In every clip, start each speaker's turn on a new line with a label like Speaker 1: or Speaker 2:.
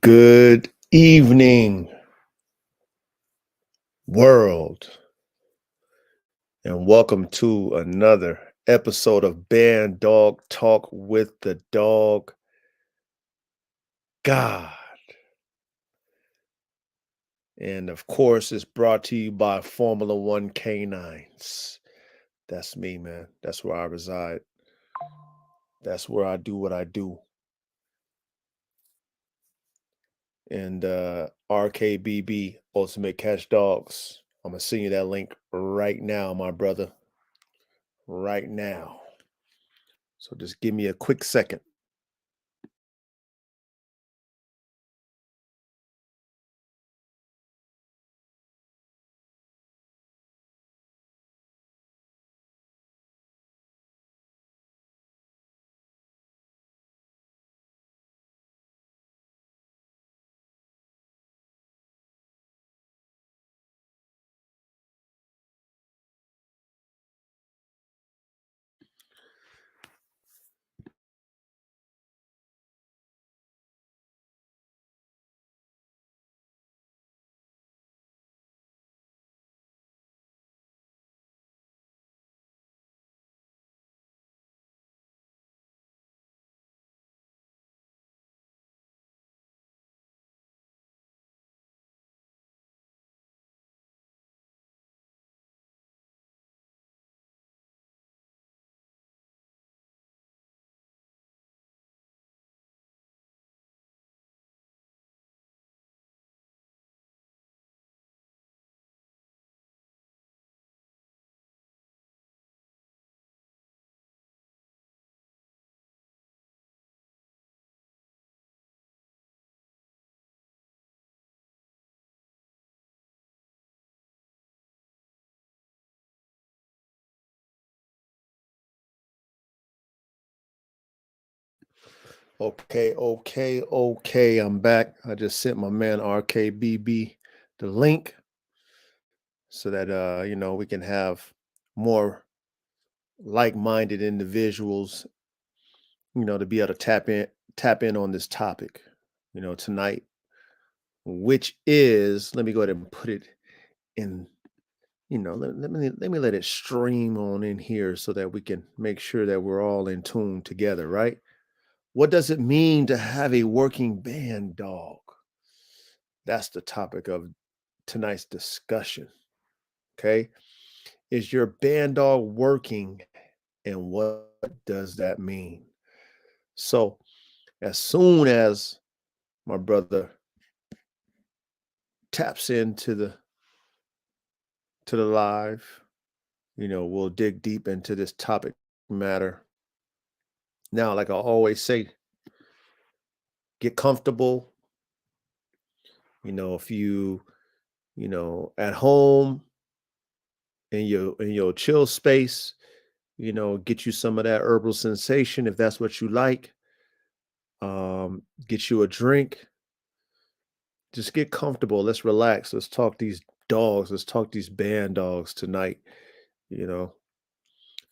Speaker 1: Good evening, world, and welcome to another episode of Bandog Talk with the Dog God. And of course, it's brought to you by Formula One Canines. That's me, man. That's where I reside. That's where I do what I do. And RKBB, Ultimate Catch Dogs. I'm going to send you that link right now, my brother. Right now. So just give me a quick second. Okay. I'm back. I just sent my man RKBB the link so that we can have more like-minded individuals, to be able to tap in on this topic, tonight, which is, let me go ahead and put it in, let me let it stream on in here so that we can make sure that we're all in tune together, right? What does it mean to have a working band dog? That's the topic of tonight's discussion. Okay. Is your band dog working and what does that mean? So, as soon as my brother taps into the live, we'll dig deep into this topic matter. Now, like I always say, get comfortable. If at home in your chill space, get you some of that herbal sensation if that's what you like. Get you a drink. Just get comfortable. Let's relax. Let's talk these dogs. Let's talk these band dogs tonight. You know,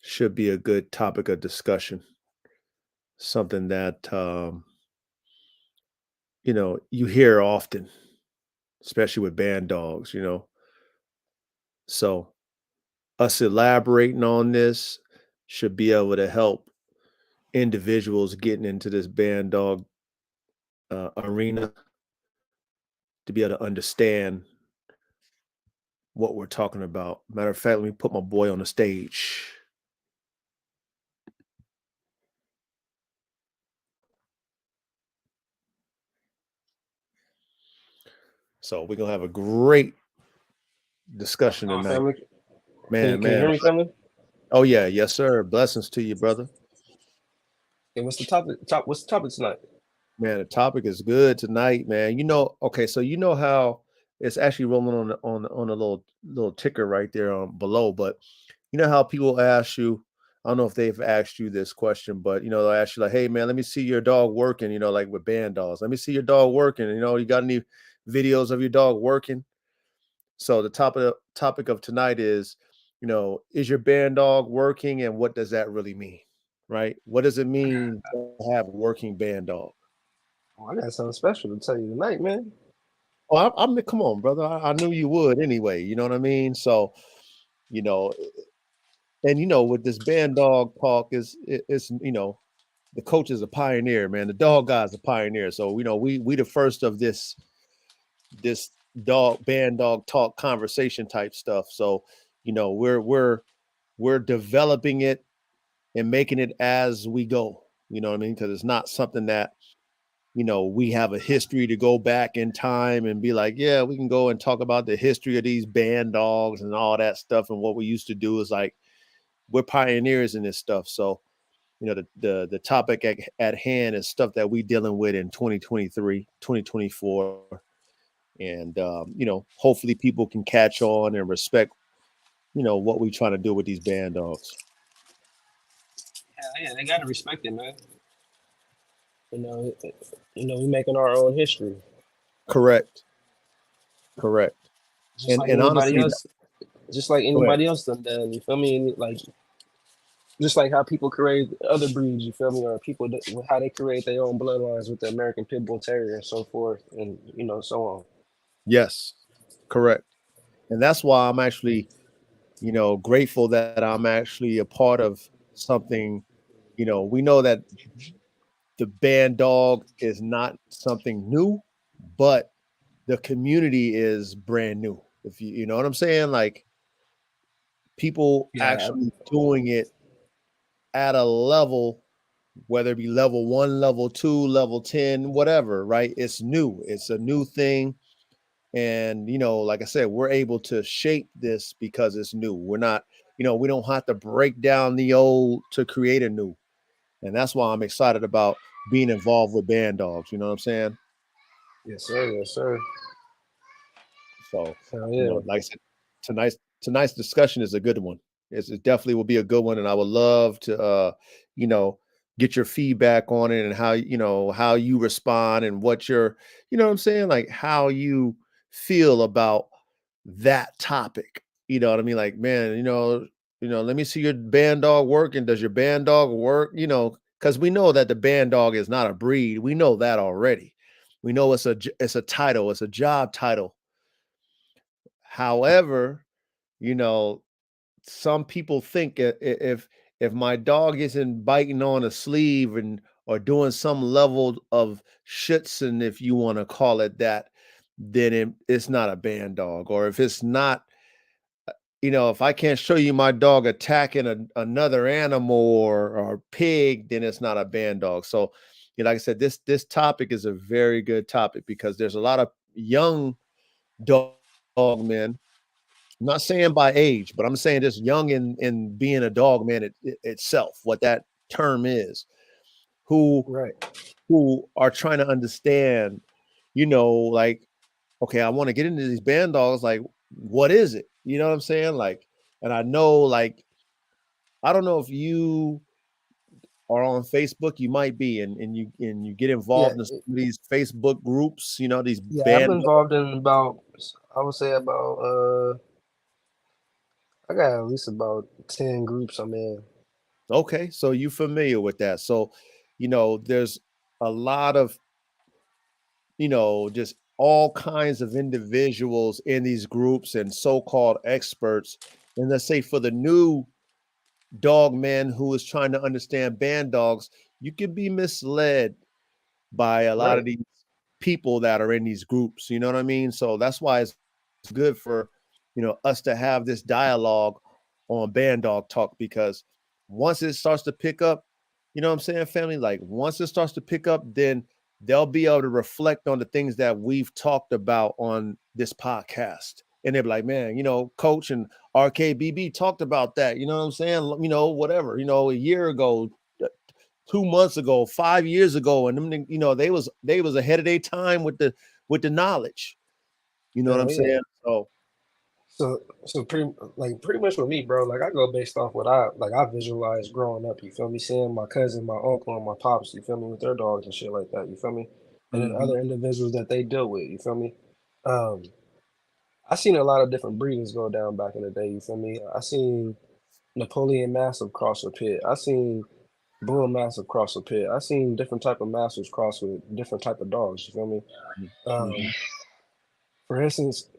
Speaker 1: should be a good topic of discussion. Something that you hear often, especially with band dogs. So us elaborating on this should be able to help individuals getting into this band dog arena to be able to understand what we're talking about. Matter of fact, let me put my boy on the stage. So we're gonna have a great discussion tonight.
Speaker 2: Family?
Speaker 1: Man,
Speaker 2: Can you hear me, family?
Speaker 1: Oh yeah, yes, sir. Blessings to you, brother.
Speaker 2: And what's the topic? What's the topic tonight?
Speaker 1: Man, the topic is good tonight, man. Okay, so you know how it's actually rolling on a little ticker right there below, but you know how people ask you, I don't know if they've asked you this question, but they'll ask you like, hey man, let me see your dog working, like with band dogs. Let me see your dog working. You got any videos of your dog working? So the topic of tonight is your band dog working and what does that really mean? Right? What does it mean to have a working band dog?
Speaker 2: Oh, I got something special to tell you tonight, man.
Speaker 1: Oh, come on, brother. I knew you would anyway. You know what I mean? So, you know, and with this band dog talk it's the coach is a pioneer, man. The dog guy's a pioneer. So, we the first of this dog band dog talk conversation type stuff. So, we're developing it and making it as we go. You know what I mean? Because it's not something that we have a history to go back in time and be like, yeah, we can go and talk about the history of these band dogs and all that stuff. And what we used to do is like, we're pioneers in this stuff. So, the topic at hand is stuff that we dealing with in 2023, 2024. And, hopefully people can catch on and respect, what we trying to do with these band dogs.
Speaker 2: Hell yeah, they gotta respect it, man. You know, we making our own history,
Speaker 1: Correct. Correct.
Speaker 2: just
Speaker 1: And,
Speaker 2: like
Speaker 1: and
Speaker 2: anybody
Speaker 1: honestly,
Speaker 2: else. Just like
Speaker 1: go ahead.
Speaker 2: anybody else done. You feel me? Like just like how people create other breeds. You feel me? Or people how they create their own bloodlines with the American Pit Bull Terrier and so forth, and so on.
Speaker 1: Yes, correct. And that's why I'm actually, grateful that I'm actually a part of something. We know that the band dog is not something new, but the community is brand new. If you know what I'm saying, like people
Speaker 2: Yeah,
Speaker 1: actually doing it at a level, whether it be level 1, level 2, level 10, whatever, right? It's new. It's a new thing. And, like I said, we're able to shape this because it's new. We're not, we don't have to break down the old to create a new. And that's why I'm excited about being involved with band dogs. You know what I'm saying?
Speaker 2: yes sir, yes sir.
Speaker 1: So,
Speaker 2: Hell yeah.
Speaker 1: like I said, tonight's discussion is a good one. It definitely will be a good one, and I would love to, you know, get your feedback on it and how you respond and what your, what I'm saying, like how you feel about that topic. You know what I mean? Like, man, let me see your band dog work, and does your band dog work? Because we know that the band dog is not a breed. We know that already. We know it's a title, it's a job title. However, you know, some people think if my dog isn't biting on a sleeve and or doing some level of schutzen, if you want to call it that, then it's not a band dog. Or if it's not, if I can't show you my dog attacking another animal or pig, then it's not a band dog. So, like I said, this topic is a very good topic because there's a lot of young dog men. I'm not saying by age, but I'm saying just young in being a dog man itself, what that term is, who
Speaker 2: Right.
Speaker 1: who are trying to understand, like, okay, I want to get into these band dogs, like, what is it? You know what I'm saying? Like, and I know, like, I don't know if you are on Facebook, you might be, and you get
Speaker 2: Yeah,
Speaker 1: involved in some of these Facebook groups, these
Speaker 2: yeah. I've been
Speaker 1: band.
Speaker 2: involved in about, I would say about, I got at least about 10 groups I'm in.
Speaker 1: Okay, so you familiar with that. So, there's a lot of, just all kinds of individuals in these groups and so-called experts. And let's say for the new dog man who is trying to understand band dogs, you can be misled by a lot of
Speaker 2: Right.
Speaker 1: these people that are in these groups. You know what I mean? So that's why it's good for us to have this dialogue on band dog talk, because once it starts to pick up, what I'm saying, family, like once it starts to pick up, then they'll be able to reflect on the things that we've talked about on this podcast. And they'll be like, man, coach and RKBB talked about that. You know what I'm saying? Whatever, a year ago, 2 months ago, 5 years ago, and them, they was ahead of their time with the knowledge. You know what I'm
Speaker 2: Hell yeah.
Speaker 1: saying? So,
Speaker 2: So pretty much with me, bro. Like I go based off what I visualized growing up. You feel me? Seeing my cousin, my uncle, and my pops. You feel me? With their dogs and shit like that. You feel me? And then
Speaker 1: mhm.
Speaker 2: other individuals that they deal with. You feel me? Um, I seen a lot of different breedings go down back in the day. You feel me? I seen Napoleon Mastiff cross a pit. I seen bull mastiff cross with pit. I seen different type of mastiffs cross with different type of dogs. You feel me?
Speaker 1: Mhm.
Speaker 2: For instance,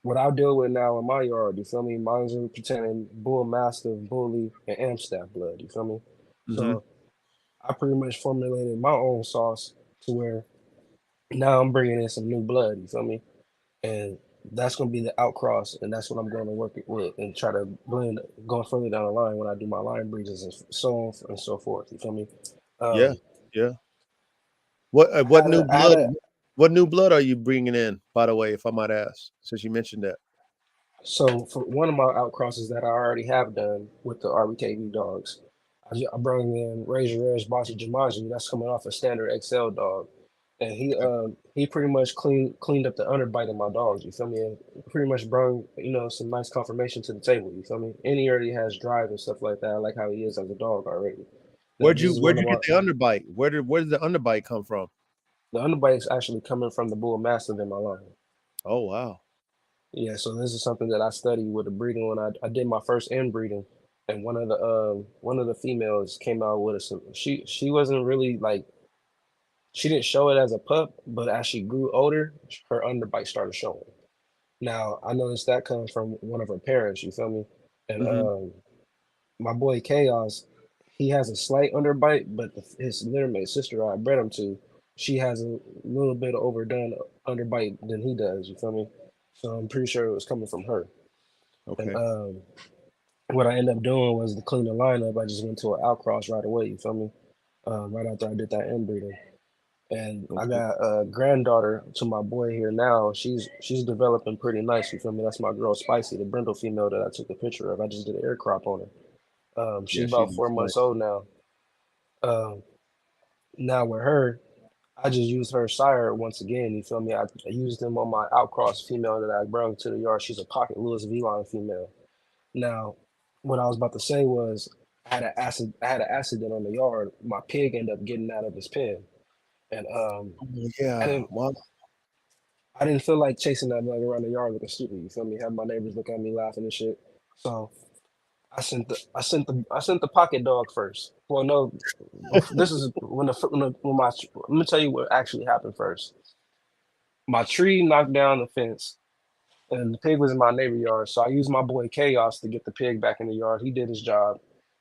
Speaker 2: what I deal with now in my yard, you feel me? Mine's are pretending bull mastiff, bully, and amstaff blood. You feel me?
Speaker 1: Mhm.
Speaker 2: So I pretty much formulated my own sauce to where now I'm bringing in some new blood. You feel me? And that's gonna be the outcross, and that's what I'm going to work it with and try to blend going further down the line when I do my line breeds and so on and so forth. You feel me?
Speaker 1: Yeah.
Speaker 2: Um,
Speaker 1: Yeah.
Speaker 2: I had a, I had a
Speaker 1: What new blood are you bringing in, by the way, if I might ask, since you mentioned that?
Speaker 2: So for one of my outcrosses that I already have done with the RBKB dogs, I brought in Razor Edge Bossy Jumanji. That's coming off a standard XL dog, and he pretty much cleaned up the underbite of my dogs. You feel me? And pretty much brought some nice confirmation to the table. You feel me? And he already has drive and stuff like that. I like how he is as a dog already. Now this is
Speaker 1: Where'd
Speaker 2: one
Speaker 1: you
Speaker 2: of
Speaker 1: get
Speaker 2: my
Speaker 1: the underbite? Where did the underbite come from?
Speaker 2: the underbite is actually coming from the bull mastiff in my line.
Speaker 1: Oh wow.
Speaker 2: Yeah, so this is something that I studied with the breeding when I did my first inbreeding, and one of the females came out with us. She wasn't really like she didn't show it as a pup, but as she grew older, her underbite started showing. Now I noticed that comes from one of her parents. You feel me? And
Speaker 1: Hmm.
Speaker 2: my boy Chaos, he has a slight underbite, but his littermate sister I bred him to, she has a little bit overdone underbite than he does. You feel me? So I'm pretty sure it was coming from her. And
Speaker 1: Okay.
Speaker 2: what I ended up doing was to clean the lineup. I just went to an outcross right away. You feel me? Right after I did that inbreeding, and I
Speaker 1: Okay.
Speaker 2: got a granddaughter to my boy here now. She's developing pretty nice. You feel me? That's my girl Spicy, the brindle female that I took a picture of. I just did an air crop on her.
Speaker 1: Yeah,
Speaker 2: She's
Speaker 1: she
Speaker 2: about
Speaker 1: looks
Speaker 2: 4 months
Speaker 1: nice.
Speaker 2: old now. Um, Now with her, I just used her sire once again. You feel me? I used them on my outcross female that I brought to the yard. She's a pocket Lewis V line female. Now, what I was about to say was I had an accident on the yard. My pig ended up getting out of his pen, and
Speaker 1: Oh
Speaker 2: I
Speaker 1: yeah.
Speaker 2: didn't
Speaker 1: Wow.
Speaker 2: I didn't feel like chasing that mug around the yard looking stupid. You feel me? Have my neighbors look at me laughing and shit. So I sent the pocket dog first. Well, no, this is when my let me tell you what actually happened first. My tree knocked down the fence, and the pig was in my neighbor yard. So I used my boy Chaos to get the pig back in the yard. He did his job.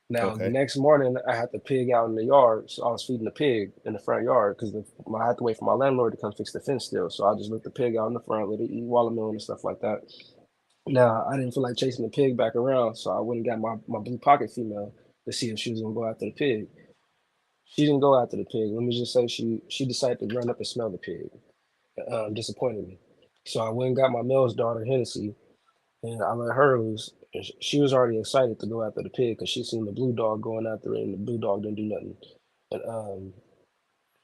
Speaker 2: Now the
Speaker 1: Okay.
Speaker 2: next morning, I had the pig out in the yard. So I was feeding the pig in the front yard because I had to wait for my landlord to come fix the fence still. So I just let the pig out in the front, let it eat watermelon and stuff like that. Now I didn't feel like chasing the pig back around, so I went and got my blue pocket female to see if she was gonna go after the pig. She didn't go after the pig. Let me just say she decided to run up and smell the pig. Disappointed me. So I went and got my male's daughter Hennessy, and I let her loose. And she was already excited to go after the pig because she seen the blue dog going after it, and the blue dog didn't do nothing. And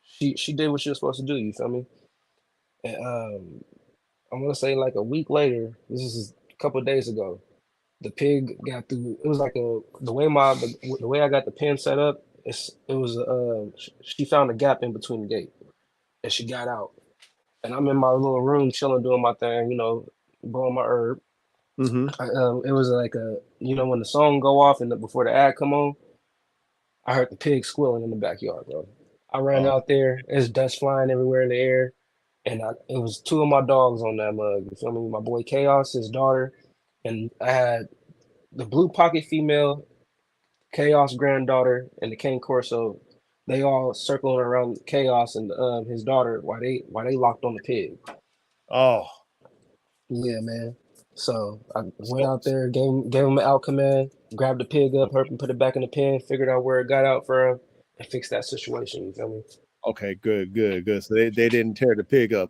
Speaker 2: she did what she was supposed to do. You feel me? And I'm gonna say like a week later. This is a couple of days ago. The pig got through. It was like the way I got the pen set up. It was she found a gap in between the gate, and she got out. And I'm in my little room chilling, doing my thing, blowing my herb.
Speaker 1: Mm-hmm.
Speaker 2: It was like when the song go off and before the ad come on, I heard the pig squealing in the backyard, bro. I ran
Speaker 1: Oh,
Speaker 2: out there. There's dust flying everywhere in the air, and it was two of my dogs on that mug. You feel me? My boy Chaos, his daughter, and I had the blue pocket female, Chaos granddaughter, and the Cane Corso. They all circling around Chaos and his daughter while they locked on the pig.
Speaker 1: oh.
Speaker 2: Yeah, man. So I went
Speaker 1: So,
Speaker 2: out there, gave him an out command, grabbed the pig up, hurt him, put it back in the pen, figured out where it got out from, and fixed that situation. You feel me?
Speaker 1: okay, good, good, good. So they didn't tear the pig up.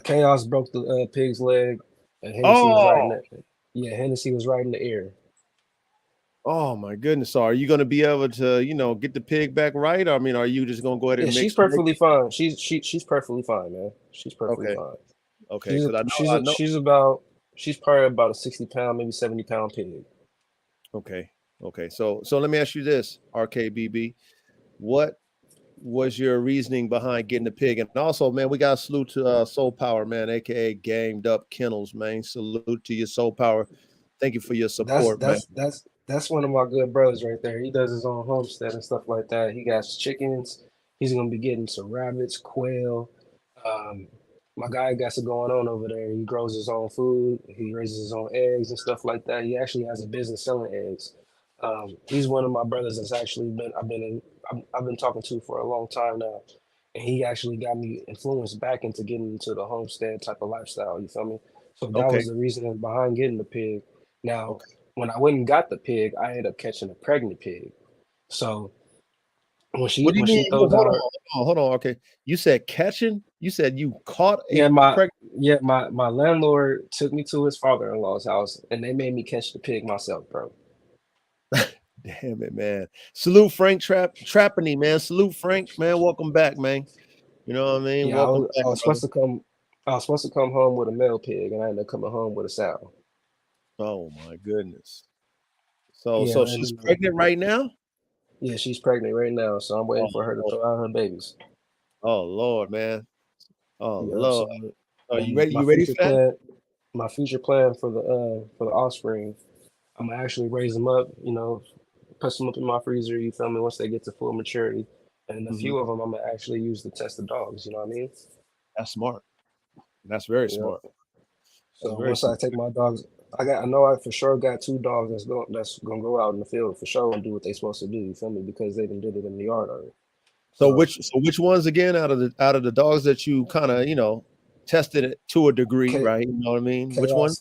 Speaker 2: Chaos broke the pig's leg, and Hennessy was right in
Speaker 1: Oh,
Speaker 2: the yeah, Hennessy was right in the ear.
Speaker 1: oh my goodness. So are you gonna be able to, get the pig back right? I mean, are you just gonna go ahead
Speaker 2: Yeah,
Speaker 1: and
Speaker 2: she's
Speaker 1: make
Speaker 2: perfectly fine. She's perfectly fine, man. She's perfectly
Speaker 1: okay,
Speaker 2: fine.
Speaker 1: okay.
Speaker 2: She's a,
Speaker 1: Because
Speaker 2: she's
Speaker 1: I
Speaker 2: a,
Speaker 1: know.
Speaker 2: she's probably about a 60 pound, maybe 70 pound pig.
Speaker 1: Okay, okay. So let me ask you this, RKBB. What was your reasoning behind getting the pig? And also, man, we got to salute to Soul Power, man, aka Gamed Up Kennels, man. Salute to your Soul Power. Thank you for your
Speaker 2: That's
Speaker 1: support, man.
Speaker 2: that's that's That's one of my good brothers right there. He does his own homestead and stuff like that. He got chickens. He's gonna be getting some rabbits, quail. Um, my guy got some going on over there. He grows his own food. He raises his own eggs and stuff like that. He actually has a business selling eggs. He's one of my brothers that's actually I've been talking to for a long time now, and he actually got me influenced back into getting into the homestead type of lifestyle. You feel me? So that
Speaker 1: Okay.
Speaker 2: was the reason behind getting the pig. Now,
Speaker 1: Okay.
Speaker 2: when I went and got the pig, I ended up catching a pregnant pig. So
Speaker 1: What do you
Speaker 2: when she
Speaker 1: mean? Hold
Speaker 2: throws
Speaker 1: on,
Speaker 2: out her
Speaker 1: hold on, hold on. Okay. You said catching? You said you caught
Speaker 2: yeah
Speaker 1: a
Speaker 2: my
Speaker 1: pregnant.
Speaker 2: my landlord took me to his father-in-law's house and they made me catch the pig myself, bro.
Speaker 1: Damn it, man. Salute Frank Trapani, man. Salute Frank, man. Welcome back, man. You know what I mean?
Speaker 2: Yeah,
Speaker 1: Welcome
Speaker 2: I
Speaker 1: back,
Speaker 2: was
Speaker 1: brother.
Speaker 2: supposed to come I was supposed to come home with a male pig and I ended up coming home with a sow.
Speaker 1: Oh my goodness. So
Speaker 2: Yeah,
Speaker 1: so
Speaker 2: and
Speaker 1: she's
Speaker 2: then,
Speaker 1: pregnant right now?
Speaker 2: yeah, she's pregnant right now, so I'm
Speaker 1: Oh
Speaker 2: waiting for her to
Speaker 1: Lord.
Speaker 2: throw out her babies.
Speaker 1: Oh Lord, man. Oh
Speaker 2: Yep.
Speaker 1: Lord.
Speaker 2: So,
Speaker 1: Are you
Speaker 2: and
Speaker 1: ready? You ready for that?
Speaker 2: my future plan for the offspring, I'm gonna actually raise them up. You know, put some up in my freezer. You feel me? Once they get to full maturity, and a
Speaker 1: Hmm.
Speaker 2: few of them I'm gonna actually use to test the dogs. You know what I mean?
Speaker 1: That's smart. That's very
Speaker 2: Yep.
Speaker 1: smart. That's
Speaker 2: So
Speaker 1: very
Speaker 2: once I
Speaker 1: smart.
Speaker 2: take my dogs, I know I for sure got two dogs that's gonna go out in the field for sure and do what they supposed to do. You feel me? Because they done did it in the yard already. So
Speaker 1: So which ones again out of the dogs that you kind of, tested it to a degree,
Speaker 2: Cha-
Speaker 1: right? You know what I mean? Which one?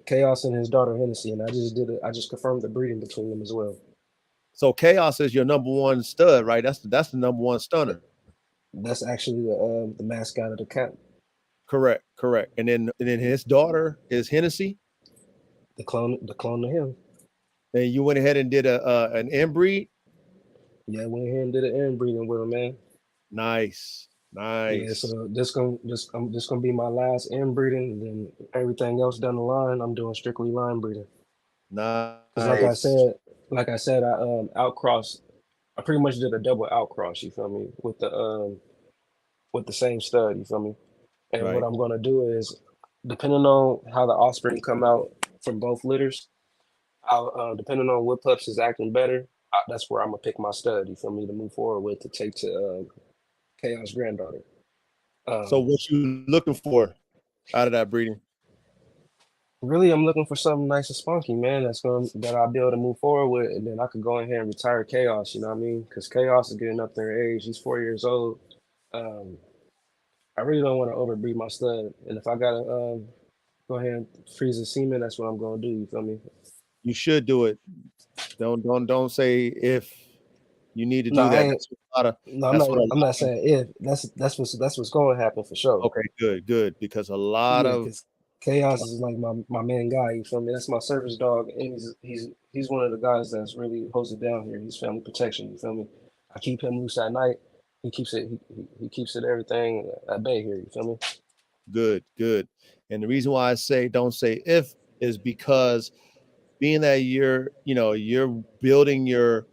Speaker 2: Chaos, and his daughter Hennessy, and I just did it. I just confirmed the breeding between them as well.
Speaker 1: So Chaos is your number one stud, right? That's the number one stunner.
Speaker 2: That's actually the mascot of the camp,
Speaker 1: Correct, correct. And then his daughter is Hennessy,
Speaker 2: the clone of him.
Speaker 1: and you went ahead and did a an inbreed.
Speaker 2: Yeah, went here and did an inbreeding with him, man.
Speaker 1: Nice,
Speaker 2: Yeah,
Speaker 1: nice,
Speaker 2: so this gonna be my last inbreeding, and then everything else down the line, I'm doing strictly line breeding. Cause
Speaker 1: nice.
Speaker 2: like I said, I outcrossed. I pretty much did a double outcross. You feel me? With the same stud. You feel me? And what
Speaker 1: Right.
Speaker 2: I'm gonna do is, depending on how the offspring come out from both litters, I'll depending on what pups is acting better, that's where I'm gonna pick my stud. You feel me? To move forward with to take to Chaos granddaughter.
Speaker 1: So
Speaker 2: Um,
Speaker 1: what you looking for out of that breeding?
Speaker 2: Really, I'm looking for something nice and spunky, man. That I'll be able to move forward with, and then I could go in here and retire Chaos. You know what I mean? Because Chaos is getting up there in age. He's 4 years old. Um, I really don't want to overbreed my stud, and if I gotta go ahead and freeze the semen, that's what I'm gonna do. You feel me?
Speaker 1: You should do it. Don't say if you need to
Speaker 2: No,
Speaker 1: do
Speaker 2: I
Speaker 1: that.
Speaker 2: ain't. No,
Speaker 1: That's what a
Speaker 2: I'm
Speaker 1: lot
Speaker 2: not
Speaker 1: of
Speaker 2: saying if. That's what's going to happen for sure.
Speaker 1: okay, good, good. Because a lot
Speaker 2: Yeah,
Speaker 1: of
Speaker 2: because Chaos is like my main guy. You feel me? That's my service dog, and he's one of the guys that's really holds it down here. He's family protection. You feel me? I keep him loose at night. He keeps it everything at bay here. You feel me?
Speaker 1: good, good. And the reason why I say don't say if is because being that you're building your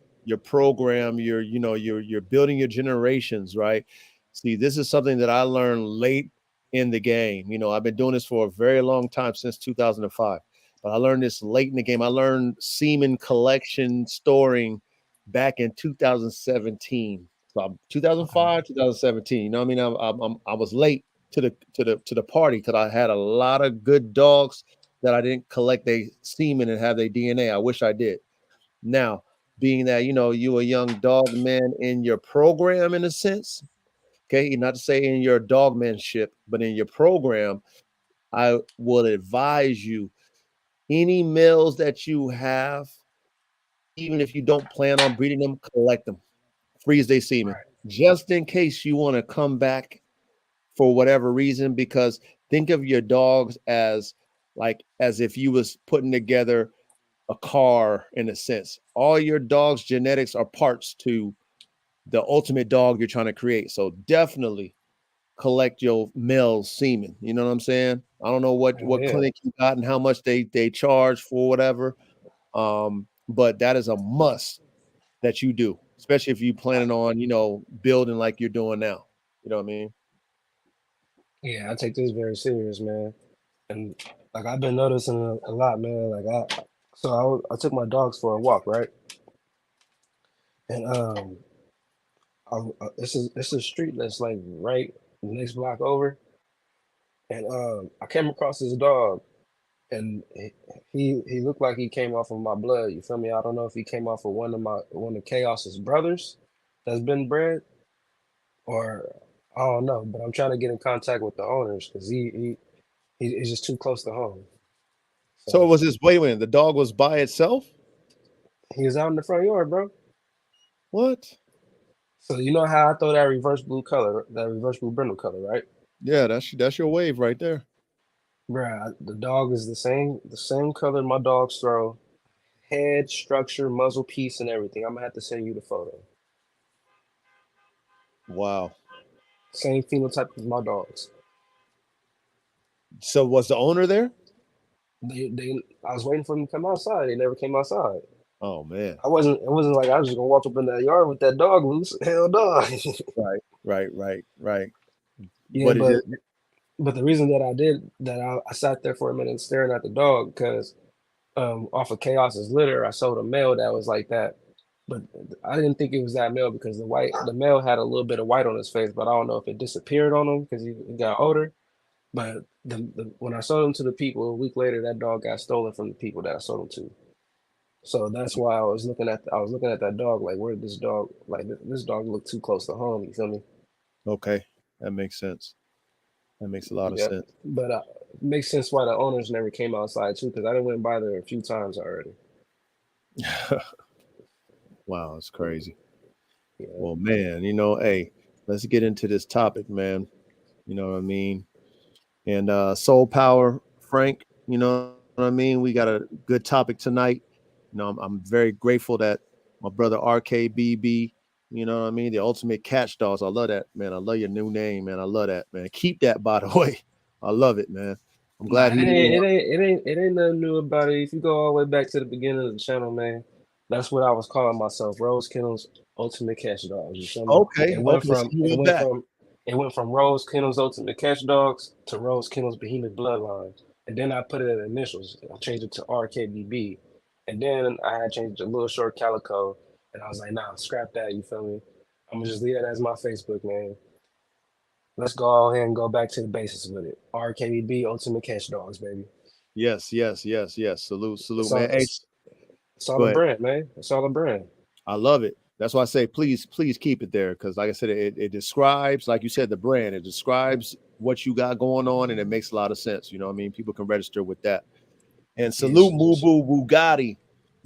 Speaker 1: program, you're building your generations, right? See, this is something that I learned late in the game. I've been doing this for a very long time, since 2005, but I learned this late in the game. I learned semen collection storing back in 2017. So 2005, 2017. You know what I mean? I was late to the party because I had a lot of good dogs that I didn't collect their semen and have their DNA. I wish I did. Now, being that you a young dog man in your program, in a sense, okay, not to say in your dogmanship, but in your program, I would advise you, any males that you have, even if you don't plan on breeding them, collect them, freeze their semen,
Speaker 2: Right.
Speaker 1: just in case you want to come back for whatever reason. Because think of your dogs as if you was putting together a car, in a sense. All your dog's genetics are parts to the ultimate dog you're trying to create. So definitely collect your male semen. You know what I'm saying? I don't know
Speaker 2: Hell
Speaker 1: what
Speaker 2: yeah.
Speaker 1: clinic you got and how much they charge for whatever. But that is a must that you do, especially if you planning on, building like you're doing now. You know what I mean?
Speaker 2: Yeah, I take this very serious, man. And like I've been noticing a lot, man. So I took my dogs for a walk, right? And it's a street that's like right the next block over, and I came across this dog, and he looked like he came off of my blood. You feel me? I don't know if he came off of one of Chaos's brothers that's been bred, or I don't know. But I'm trying to get in contact with the owners because he's just too close to home.
Speaker 1: So it
Speaker 2: So
Speaker 1: was this wait a minute, the dog was by itself?
Speaker 2: he was out in the front yard, bro.
Speaker 1: What?
Speaker 2: So you know how I throw that reverse blue color, that reverse blue brindle color, right?
Speaker 1: Yeah, that's your wave right there.
Speaker 2: Bruh, the dog is the same color my dogs throw. Head, structure, muzzle piece, and everything. I'm gonna have to send you the photo.
Speaker 1: Wow.
Speaker 2: Same phenotype as my dogs.
Speaker 1: So was the owner there?
Speaker 2: They I was waiting for them to come outside. They never came outside.
Speaker 1: Oh man.
Speaker 2: It wasn't like I was just gonna walk up in that yard with that dog loose. Hell no.
Speaker 1: Right, right.
Speaker 2: Yeah,
Speaker 1: But it is
Speaker 2: but the reason that I did that I sat there for a minute staring at the dog because off of Chaos's litter, I sold a male that was like that. But I didn't think it was that male because the male had a little bit of white on his face, but I don't know if it disappeared on him because he got older. But when I sold him to the people a week later, that dog got stolen from the people that I sold him to. So that's why I was looking at that dog like where did this dog like this dog looked too close to home. You feel me?
Speaker 1: okay. That makes sense. That makes a lot of
Speaker 2: Yeah.
Speaker 1: sense.
Speaker 2: But it makes sense why the owners never came outside too because I done went by there a few times already.
Speaker 1: Wow, it's crazy.
Speaker 2: Yeah.
Speaker 1: Well, man, hey, let's get into this topic, man. You know what I mean? And Soul Power, Frank, you know what I mean? We got a good topic tonight. I'm very grateful that my brother RKBB, you know what I mean? The ultimate catch dogs. I love that, man. I love your new name, man. I love that, man. Keep that, by the way. I love it, man. I'm
Speaker 2: Nah,
Speaker 1: glad he didn't.
Speaker 2: it ain't nothing new about it. If you go all the way back to the beginning of the channel, man, that's what I was calling myself, Rose Kennels Ultimate Catch Dogs. You feel me?
Speaker 1: Okay, okay. So you
Speaker 2: It
Speaker 1: went
Speaker 2: went
Speaker 1: back.
Speaker 2: from Rose Kennels Ultimate Catch Dogs to Rose Kennels Behemoth Bloodline, and then I put it in initials. I changed it to RKBB, and then I had changed it to Little Short Calico, and I was like, nah, scrap that. You feel me? I'm gonna just leave that as my Facebook, man. Let's go ahead and go back to the basics with it. RKBB Ultimate Catch Dogs, baby.
Speaker 1: Yes. Salute,
Speaker 2: It's
Speaker 1: man.
Speaker 2: all
Speaker 1: Hey,
Speaker 2: it's all
Speaker 1: go
Speaker 2: a
Speaker 1: ahead.
Speaker 2: brand, man. It's all a brand.
Speaker 1: I love it. That's why I say, please keep it there. Cause like I said, it describes, like you said, the brand. It describes what you got going on and it makes a lot of sense. You know what I mean? People can register with that. And
Speaker 2: Yes,
Speaker 1: salute
Speaker 2: yes.
Speaker 1: Mubu Bugatti.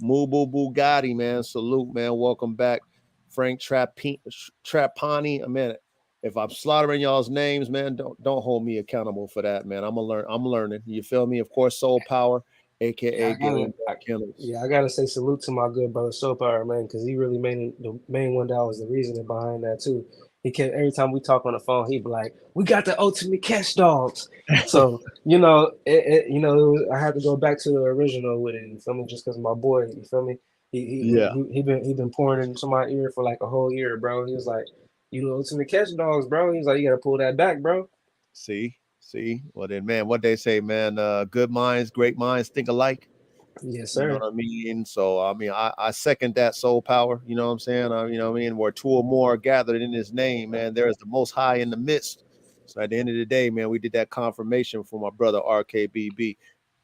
Speaker 1: Mubu Bugatti, man. Salute, man. Welcome back. Frank Trapani. Man, if I'm slaughtering y'all's names, man, don't hold me accountable for that, man. I'm learning. You feel me? Of course, Soul Power,
Speaker 2: Yeah,
Speaker 1: aka Getting Killers.
Speaker 2: I gotta say salute to my good brother Soap Power, man, because he really made the main one that was the reasoning behind that too. He kept every time we talk on the phone, he'd be like, "We got the ultimate catch dogs." So I had to go back to the original with it. You feel me? Just because my boy, you feel me?
Speaker 1: Yeah.
Speaker 2: He been pouring into my ear for like a whole year, bro. He was like, "You know, ultimate catch dogs, bro." He was like, "You gotta pull that back, bro."
Speaker 1: See. Well then, man, what they say, man, good minds, great minds think alike.
Speaker 2: Yes,
Speaker 1: You know
Speaker 2: sir.
Speaker 1: what I mean? So I mean, I second that Soul Power. You know what I'm saying? You know what I mean? Where two or more are gathered in His name, man, there is the Most High in the midst. So at the end of the day, man, we did that confirmation for my brother RKBB,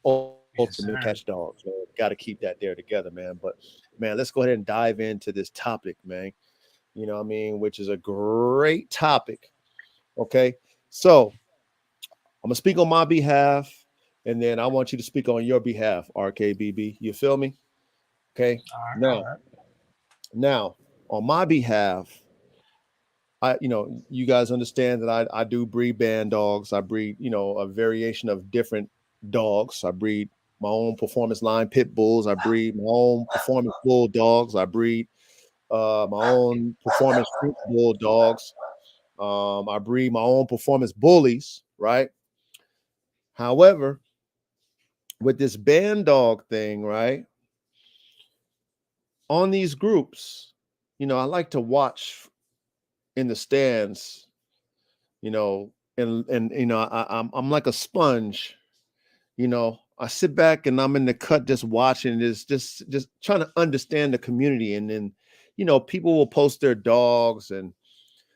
Speaker 1: ultimate
Speaker 2: Yes,
Speaker 1: catch
Speaker 2: sir.
Speaker 1: dogs. So got to keep that there together, man. But man, let's go ahead and dive into this topic, man. You know what I mean? Which is a great topic. Okay, so I'm gonna speak on my behalf, and then I want you to speak on your behalf, RKBB. You feel me? Okay.
Speaker 2: All right, all
Speaker 1: Now,
Speaker 2: right.
Speaker 1: now, on my behalf, you guys understand that I do breed band dogs. I breed, a variation of different dogs. I breed my own performance line pit bulls. I breed my own performance bulldogs. I breed my own performance French bulldogs. I breed my own performance bullies, right? However, with this band dog thing, right? On these groups, I like to watch in the stands, and I'm like a sponge, I sit back and I'm in the cut just watching this, just trying to understand the community. And then, people will post their dogs, and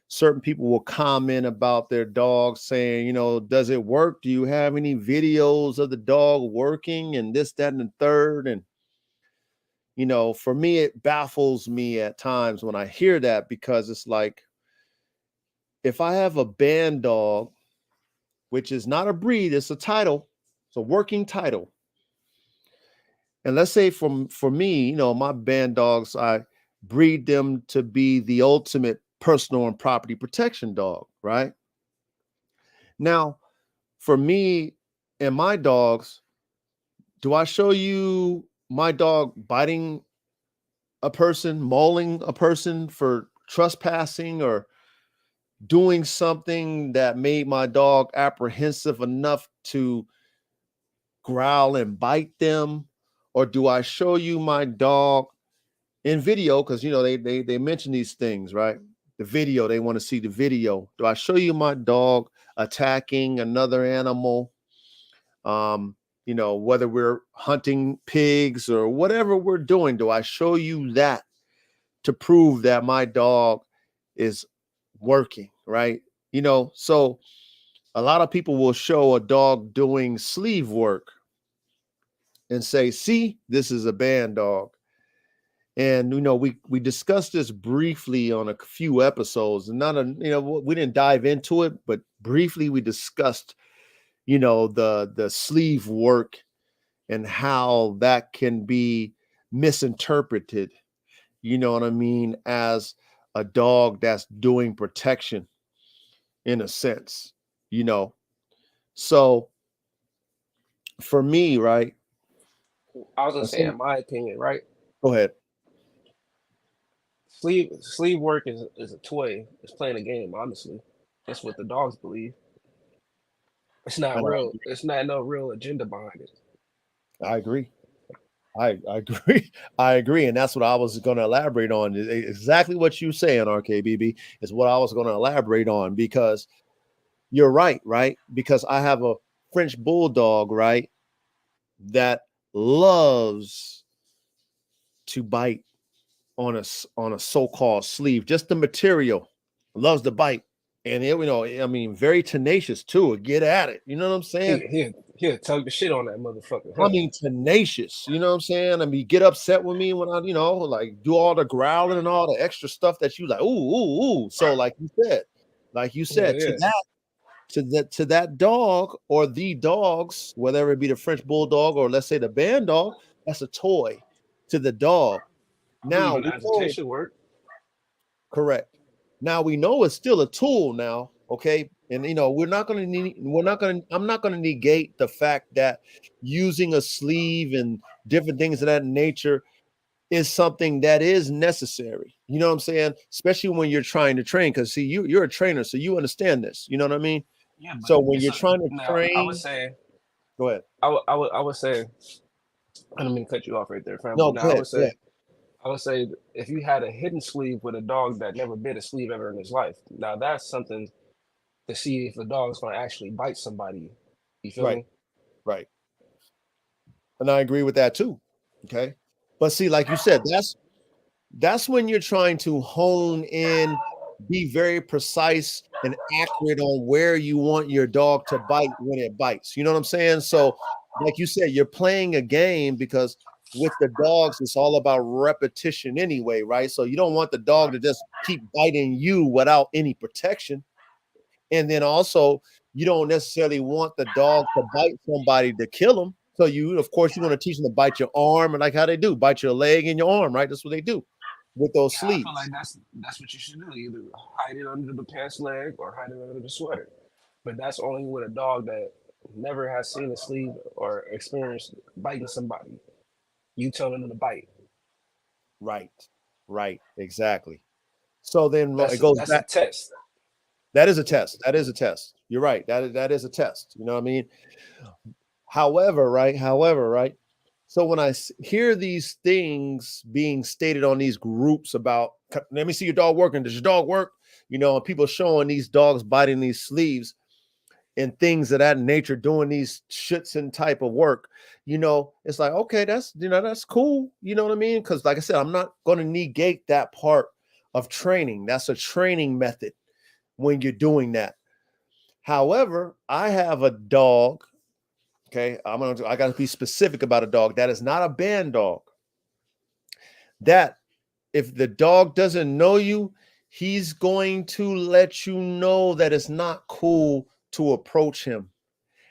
Speaker 1: certain people will comment about their dog saying, does it work? Do you have any videos of the dog working and this, that, and the third? And, for me, it baffles me at times when I hear that, because it's like, if I have a band dog, which is not a breed, it's a title, it's a working title. And let's say for me, my band dogs, I breed them to be the ultimate personal and property protection dog, right? Now, for me and my dogs, do I show you my dog biting a person, mauling a person for trespassing, or doing something that made my dog apprehensive enough to growl and bite them? Or do I show you my dog in video? Because they mention these things, right? The video, they want to see the video. Do I show you my dog attacking another animal? Whether we're hunting pigs or whatever we're doing, do I show you that to prove that my dog is working, right? So a lot of people will show a dog doing sleeve work and say, see, this is a band dog. And we discussed this briefly on a few episodes, and we didn't dive into it, but briefly we discussed the sleeve work and how that can be misinterpreted, you know what I mean, as a dog that's doing protection in a sense, you know. So for me, right?
Speaker 2: I was gonna say, in my opinion, right?
Speaker 1: Go ahead.
Speaker 2: Sleeve work is a toy. It's playing a game, honestly. That's what the dogs believe. It's not
Speaker 1: And
Speaker 2: real. It's not no real agenda behind it.
Speaker 1: I agree. I agree. I agree. And that's what I was going to elaborate on. Exactly what you saying, RKBB, is what I was going to elaborate on, because you're right, right? Because I have a French bulldog, right, that loves to bite on a so-called sleeve, just the material, loves to bite. And I mean, very tenacious too. Get at it. You know what I'm saying?
Speaker 2: He'll tug the shit on that motherfucker,
Speaker 1: I
Speaker 2: huh?
Speaker 1: mean, tenacious. You know what I'm saying? I mean, get upset with me when I, like do all the growling and all the extra stuff that you like. Ooh, ooh, ooh. So, like you
Speaker 2: Yeah,
Speaker 1: said,
Speaker 2: yeah.
Speaker 1: to that dog or the dogs, whether it be the French bulldog or let's say the band dog, that's a toy to the dog.
Speaker 2: I believe
Speaker 1: Now
Speaker 2: in
Speaker 1: we know,
Speaker 2: agitation work.
Speaker 1: correct. Now we know it's still a tool now, okay? And I'm not going to negate the fact that using a sleeve and different things of that nature is something that is necessary. You know what I'm saying? Especially when you're trying to train, because see, you're a trainer, so you understand this. You know what I mean?
Speaker 2: Yeah, but
Speaker 1: So when
Speaker 2: it's
Speaker 1: you're
Speaker 2: a
Speaker 1: trying to
Speaker 2: now. I would
Speaker 1: train,
Speaker 2: say
Speaker 1: go ahead.
Speaker 2: I would say I don't mean to cut you off right there, fam. But
Speaker 1: No,
Speaker 2: now
Speaker 1: go ahead. Go ahead.
Speaker 2: I would say if you had a hidden sleeve with a dog that never bit a sleeve ever in his life, now that's something to see if a dog's gonna actually bite somebody. You feel
Speaker 1: Right,
Speaker 2: me?
Speaker 1: right. And I agree with that too. Okay. But see, like you said, that's when you're trying to hone in, be very precise and accurate on where you want your dog to bite when it bites. You know what I'm saying? So, like you said, you're playing a game, because with the dogs, it's all about repetition anyway, right? So you don't want the dog
Speaker 2: Right.
Speaker 1: to just keep biting you without any protection. And then also, you don't necessarily want the dog to bite somebody to kill them. So of course, you want to teach them to bite your arm, and like how they do, bite your leg and your arm, right? That's what they do with those
Speaker 2: Yeah, I feel
Speaker 1: sleeves.
Speaker 2: like that's what you should do. Either hide it under the pants leg or hide it under the sweater. But that's only with a dog that never has seen a sleeve or experienced biting somebody. You tell them to bite.
Speaker 1: Right, right, exactly. So then it
Speaker 2: That's
Speaker 1: goes
Speaker 2: that's a
Speaker 1: back.
Speaker 2: test.
Speaker 1: That is a test. That is a test. You're right. That is a test. You know what I mean? However, right? So when I hear these things being stated on these groups about, let me see your dog working. Does your dog work? And people showing these dogs biting these sleeves. and things of that nature, doing these Schutzen type of work, it's like, okay, that's cool. You know what I mean? Because like I said, I'm not going to negate that part of training. That's a training method when you're doing that. However, I have a dog. Okay, I got to be specific about a dog that is not a band dog. That if the dog doesn't know you, he's going to let you know that it's not cool to approach him.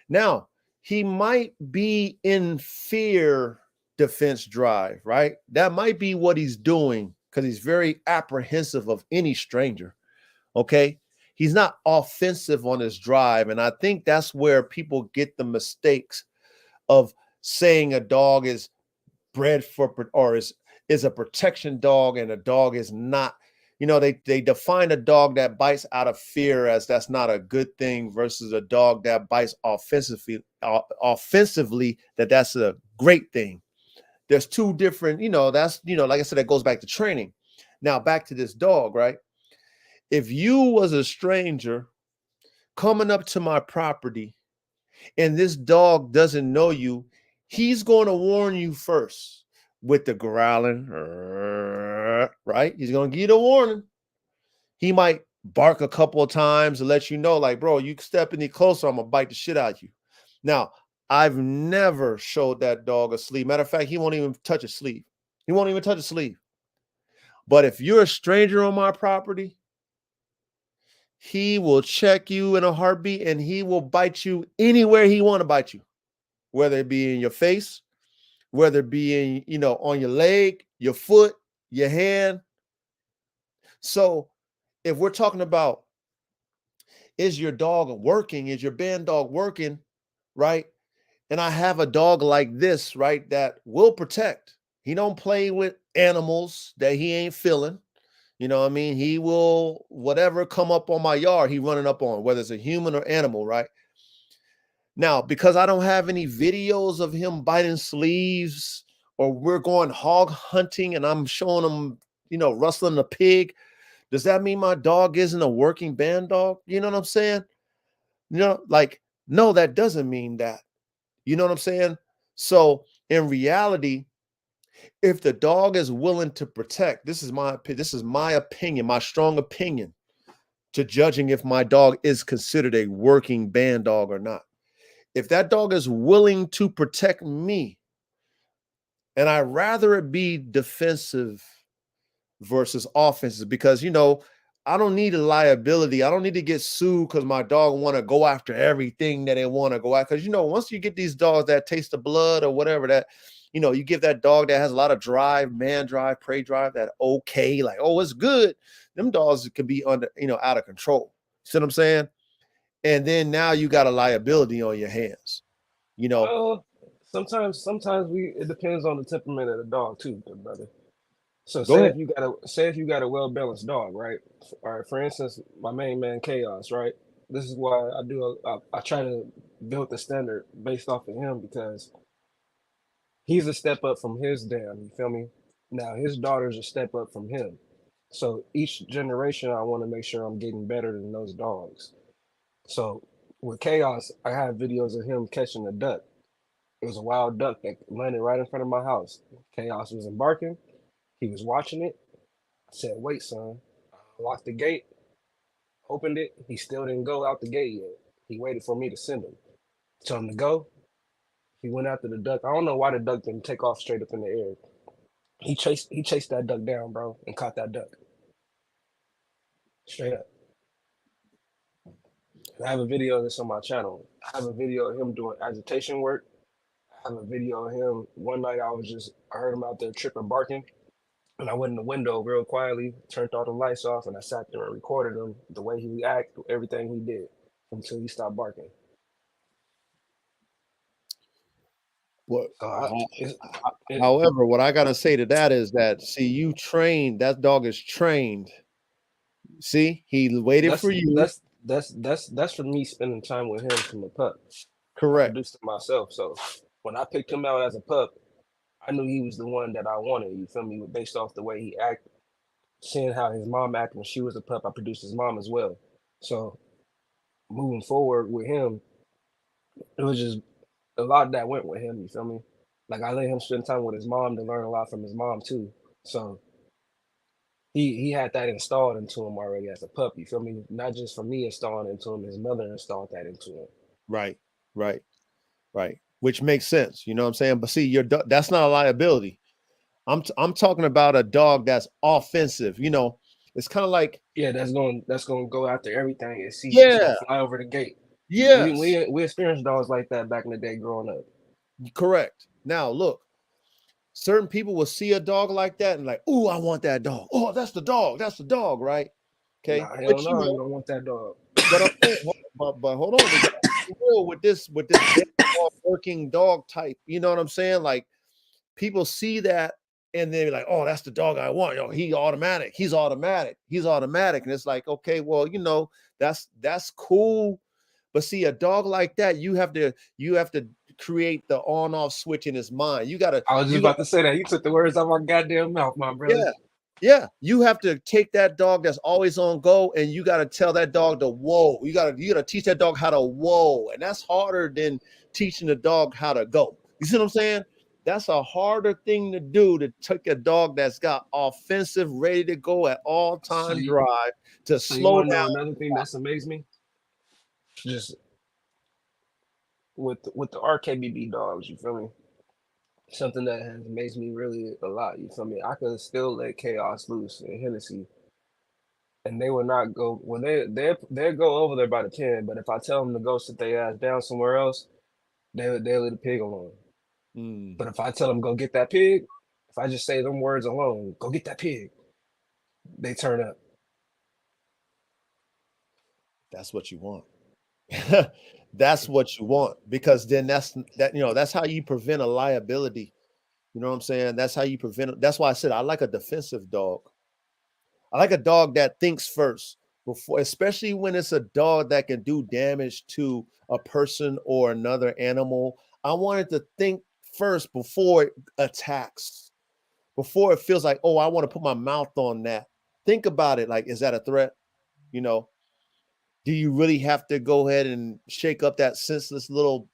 Speaker 1: Now, he might be in fear defense drive, right? That might be what he's doing because he's very apprehensive of any stranger. Okay. He's not offensive on his drive. And I think that's where people get the mistakes of saying a dog is bred for or is a protection dog and a dog is not. They define a dog that bites out of fear as that's not a good thing versus a dog that bites offensively that's a great thing. There's two different, that's, like I said, that goes back to training. Now back to this dog, right? If you was a stranger coming up to my property and this dog doesn't know you, he's going to warn you first with the growling, right? He's going to give you the warning. He might bark a couple of times to let you know, like, bro, you step any closer, I'm going to bite the shit out of you. Now, I've never showed that dog a sleeve. Matter of fact, he won't even touch a sleeve. He won't even touch a sleeve. But if you're a stranger on my property, he will check you in a heartbeat and he will bite you anywhere he want to bite you, whether it be in your face, whether it be in, on your leg, your foot, your hand. So if we're talking about, is your dog working? Is your band dog working? Right? And I have a dog like this, right, that will protect. He don't play with animals that he ain't feeling. You know what I mean? He will, whatever come up on my yard, he running up on, whether it's a human or animal, right? Now, because I don't have any videos of him biting sleeves or we're going hog hunting and I'm showing him, rustling a pig, does that mean my dog isn't a working band dog? You know what I'm saying? No, that doesn't mean that. You know what I'm saying? So in reality, if the dog is willing to protect, this is my opinion, my strong opinion to judging if my dog is considered a working band dog or not. If that dog is willing to protect me, and I'd rather it be defensive versus offensive, because I don't need a liability. I don't need to get sued because my dog want to go after everything that they want to go after. Because once you get these dogs that taste the blood or whatever, that you give that dog that has a lot of drive, man drive, prey drive, that okay, like, oh, it's good. Them dogs can be under, out of control. See what I'm saying? And then now you got a liability on your hands.
Speaker 2: Well, sometimes it depends on the temperament of the dog too, good brother. So
Speaker 1: Go ahead.
Speaker 2: say if you got a well balanced dog, right? All right. For instance, my main man Chaos, right? This is why I try to build the standard based off of him because he's a step up from his dam. You feel me? Now his daughter's a step up from him. So each generation, I want to make sure I'm getting better than those dogs. So with Chaos, I have videos of him catching a duck. It was a wild duck that landed right in front of my house. Chaos was embarking. He was watching it. I said, "Wait, son." I locked the gate, opened it. He still didn't go out the gate yet. He waited for me to send him. Tell him to go. He went after the duck. I don't know why the duck didn't take off straight up in the air. He chased that duck down, bro, and caught that duck. Straight up. I have a video of this on my channel. I have a video of him doing agitation work. I have a video of him. One night I heard him out there tripping, barking. And I went in the window real quietly, turned all the lights off, and I sat there and recorded him, the way he reacted, everything he did until he stopped barking.
Speaker 1: What?
Speaker 2: So it,
Speaker 1: However, what I gotta say to that is that, see, you trained that dog is trained. See, he waited
Speaker 2: that's
Speaker 1: for you.
Speaker 2: that's that's for me spending time with him from a pup. I
Speaker 1: Correct.
Speaker 2: produced him myself, so when I picked him out as a pup, I knew he was the one that I wanted. You feel me? Based off the way he acted, seeing how his mom acted when she was a pup, I produced his mom as well. So moving forward with him, it was just a lot that went with him. You feel me? Like I let him spend time with his mom to learn a lot from his mom too. So he had that installed into him already as a pup. You feel me? Not just from me installing it into him, his mother installed that into him.
Speaker 1: Right, right, right. Which makes sense. You know what I'm saying? But see, that's not a liability. I'm talking about a dog that's offensive. You know, it's kind of like,
Speaker 2: Yeah, that's gonna go after everything it sees. It's gonna
Speaker 1: yeah,
Speaker 2: fly over the gate. We
Speaker 1: yes,
Speaker 2: we we experienced dogs like that back in the day growing up.
Speaker 1: correct. Now look, certain people will see a dog like that and like, oh, I want that dog. Oh, that's the dog. That's the dog, right? Okay,
Speaker 2: Nah, hell
Speaker 1: which you
Speaker 2: no, you
Speaker 1: know,
Speaker 2: don't want that dog.
Speaker 1: but I'm saying, but hold on, we got to be real with this big dog working dog type. You know what I'm saying? Like people see that and they're like, oh, that's the dog I want. Yo, he automatic. He's automatic. He's automatic. And it's like, okay, well, you know, that's cool. But see, a dog like that, you have to create the on-off switch in his mind.
Speaker 2: I was just
Speaker 1: You got
Speaker 2: about to say that. You took the words out of my goddamn mouth, my brother.
Speaker 1: yeah, yeah. You have to take that dog that's always on go, and you got to tell that dog to whoa. You gotta teach that dog how to whoa, and that's harder than teaching the dog how to go. You see what I'm saying? That's a harder thing to do, to take a dog that's got offensive, ready to go at all
Speaker 2: So
Speaker 1: time
Speaker 2: you
Speaker 1: drive to
Speaker 2: so you
Speaker 1: slow
Speaker 2: want to know
Speaker 1: down.
Speaker 2: another thing that's amazed me? Just with the RKBB dogs, you feel me? Something that has amazed me really a lot. You feel me? I could still let chaos loose in Hennessy, and they will not go when they go over there by the 10. But if I tell them to go sit their ass down somewhere else, they leave the pig alone.
Speaker 1: Mm,
Speaker 2: But if I tell them go get that pig, if I just say them words alone, go get that pig, they turn up.
Speaker 1: that's what you want. That's what you want, because then that's how you prevent a liability. You know what I'm saying? That's how you prevent it. That's why I said I like a defensive dog. I like a dog that thinks first before, especially when it's a dog that can do damage to a person or another animal. I want it to think first before it attacks, before it feels like, oh, I want to put my mouth on that. Think about it like, is that a threat? You know, do you really have to go ahead and shake up that senseless little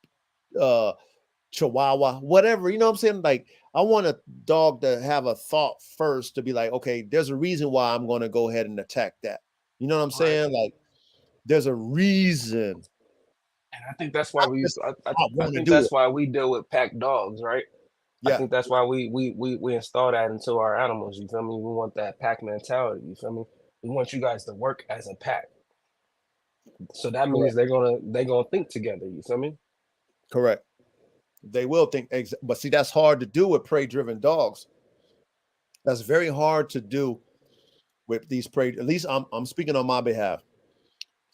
Speaker 1: uh chihuahua, whatever, you know what I'm saying? Like, I want a dog to have a thought first, to be like, okay, there's a reason why I'm going to go ahead and attack that. You know what I'm
Speaker 2: Right.
Speaker 1: saying? Like, there's a reason.
Speaker 2: And I think that's why
Speaker 1: Not
Speaker 2: we
Speaker 1: just I
Speaker 2: I
Speaker 1: want to
Speaker 2: think
Speaker 1: do
Speaker 2: that's
Speaker 1: it.
Speaker 2: why we deal with pack dogs, right? I
Speaker 1: Yeah,
Speaker 2: think that's why we install that into our animals. You feel me? We want that pack mentality. You feel me? We want you guys to work as a pack. So that means
Speaker 1: correct,
Speaker 2: they're gonna think together. You feel me?
Speaker 1: correct. They will think, but see, that's hard to do with prey-driven dogs. That's very hard to do with these prey. At least I'm speaking on my behalf.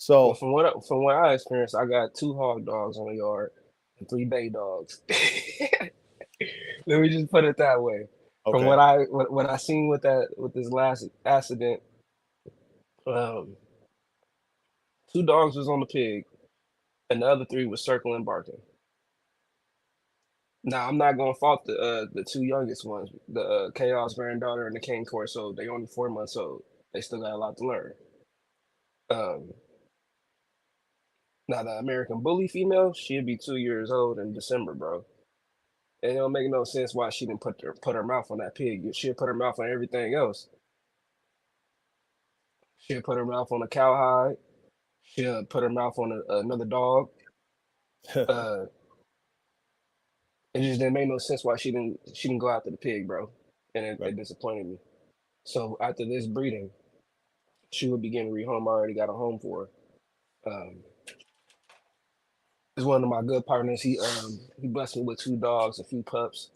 Speaker 2: Well,
Speaker 1: So
Speaker 2: from what I experienced, I got two hog dogs on the yard and three bay dogs. Let me just put it that way. From
Speaker 1: okay,
Speaker 2: what I seen with this last accident, um, two dogs was on the pig, and the other three was circling barking. Now I'm not gonna fault the two youngest ones, the Chaos granddaughter and the Cane Corso. They only 4 months old. They still got a lot to learn. Um, Now the American Bully female, she'd be 2 years old in December, bro. And it don't make no sense why she didn't put her mouth on that pig. She'll put her mouth on everything else. She'll put her mouth on a cowhide. She'll put her mouth on another dog. Uh, it just didn't make no sense why she didn't go after the pig, bro. And
Speaker 1: right.
Speaker 2: it disappointed me. So after this breeding, she would be getting rehomed. I already got a home for her. Is one of my good partners. He blessed me with two dogs, a few pups,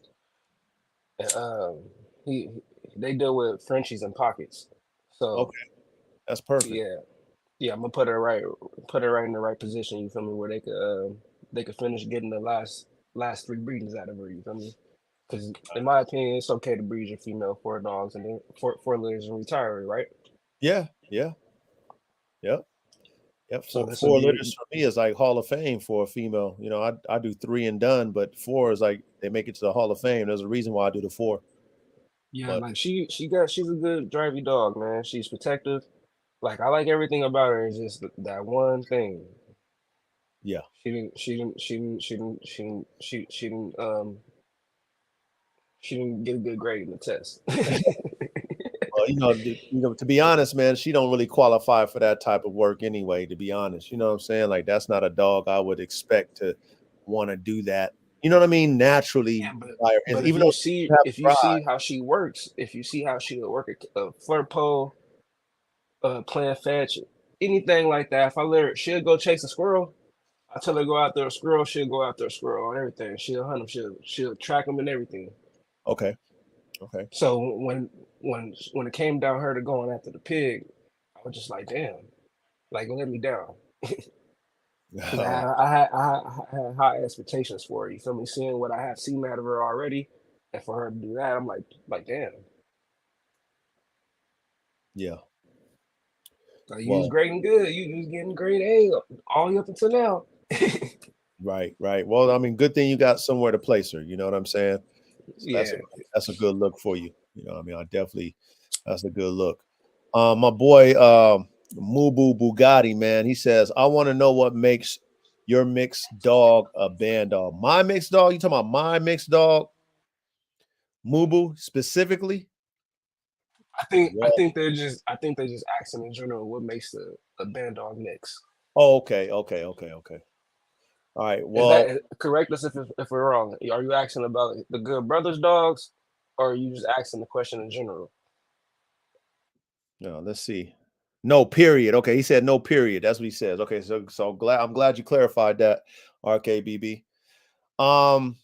Speaker 2: and he they deal with Frenchies and pockets. So
Speaker 1: Okay, that's perfect.
Speaker 2: yeah, yeah, I'm gonna put her right in the right position. You feel me? Where they could finish getting the last three breedings out of her. You feel me? Because in my opinion, it's okay to breed your female four dogs and then four litters and retire, right?
Speaker 1: Yeah, yeah, yeah. Yeah,
Speaker 2: So
Speaker 1: four
Speaker 2: this will
Speaker 1: four litters
Speaker 2: be
Speaker 1: for me is like Hall of Fame for a female. You know, I do three and done, but four is like they make it to the Hall of Fame. There's a reason why I do the four.
Speaker 2: yeah,
Speaker 1: But
Speaker 2: like she's a good drivey dog, man. She's protective. Like I like everything about her. Is just that one thing.
Speaker 1: Yeah.
Speaker 2: She didn't get a good grade in the test.
Speaker 1: Well, to be honest, man, she don't really qualify for that type of work anyway, to be honest. You know what I'm saying? Like that's not a dog I would expect to want to do that. You know what I mean? Naturally,
Speaker 2: Yeah,
Speaker 1: and
Speaker 2: but
Speaker 1: even though she have
Speaker 2: if you
Speaker 1: drive,
Speaker 2: see how she works, if you see how she would work a flirt pole, playing fetch, anything like that, if I let her, she'll go chase a squirrel. I tell her to go out there a squirrel, she'll go out there a squirrel on everything. She'll hunt them. She'll track them and everything.
Speaker 1: okay, okay.
Speaker 2: So when it came down her to going after the pig, I was just like, damn, like let me down. Because
Speaker 1: Oh,
Speaker 2: I had high expectations for her. You feel me? Seeing what I have seen out of her already, and for her to do that, I'm like damn.
Speaker 1: yeah.
Speaker 2: Like you was
Speaker 1: Well,
Speaker 2: great and good. You was getting grade A all the way up until now.
Speaker 1: right, right. Well, I mean, good thing you got somewhere to place her. You know what I'm saying? So
Speaker 2: Yeah,
Speaker 1: that's a good look for you. You know, I mean, I definitely that's a good look. My boy Mubu Bugatti, man, he says, I want to know what makes your mixed dog a band dog. My mixed dog, you talking about my mixed dog, Mubu specifically? Well,
Speaker 2: I think they're just asking in general what makes a band dog mix.
Speaker 1: oh, okay, okay, okay, okay. All right.
Speaker 2: Is
Speaker 1: Well,
Speaker 2: that correct us if we're wrong? Are you asking about the Good Brothers dogs, or are you just asking the question in general?
Speaker 1: no, let's see. No period. Okay, he said no period. That's what he says. Okay, so I'm glad you clarified that, RKBB. Um,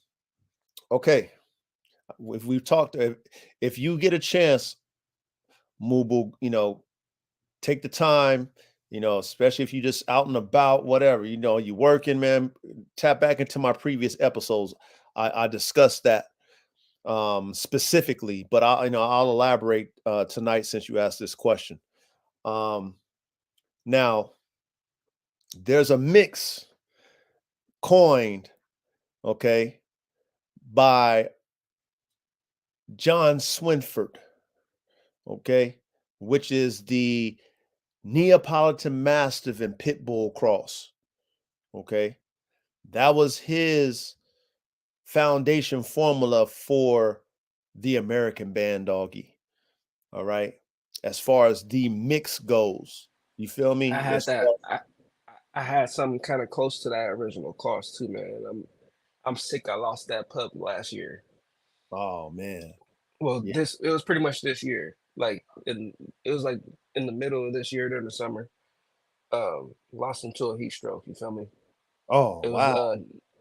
Speaker 1: okay. If we've talked, if you get a chance, Mubu, take the time, especially if you just out and about, whatever, you working, man. Tap back into my previous episodes. I discussed that specifically, but I'll elaborate tonight since you asked this question. Um, now there's a mix coined, okay, by John Swinford, okay, which is the Neapolitan Mastiff and Pit Bull cross. Okay. That was his foundation formula for the American band doggy. All right. As far as the mix goes, you feel
Speaker 2: I
Speaker 1: me?
Speaker 2: had that. I had something kind of close to that original cost too, man. I'm sick. I lost that pup last year.
Speaker 1: Oh man.
Speaker 2: Well,
Speaker 1: Yeah.
Speaker 2: this it was pretty much this year. It was like in the middle of this year during the summer. Lost him to a heat stroke. You feel me?
Speaker 1: Oh
Speaker 2: It was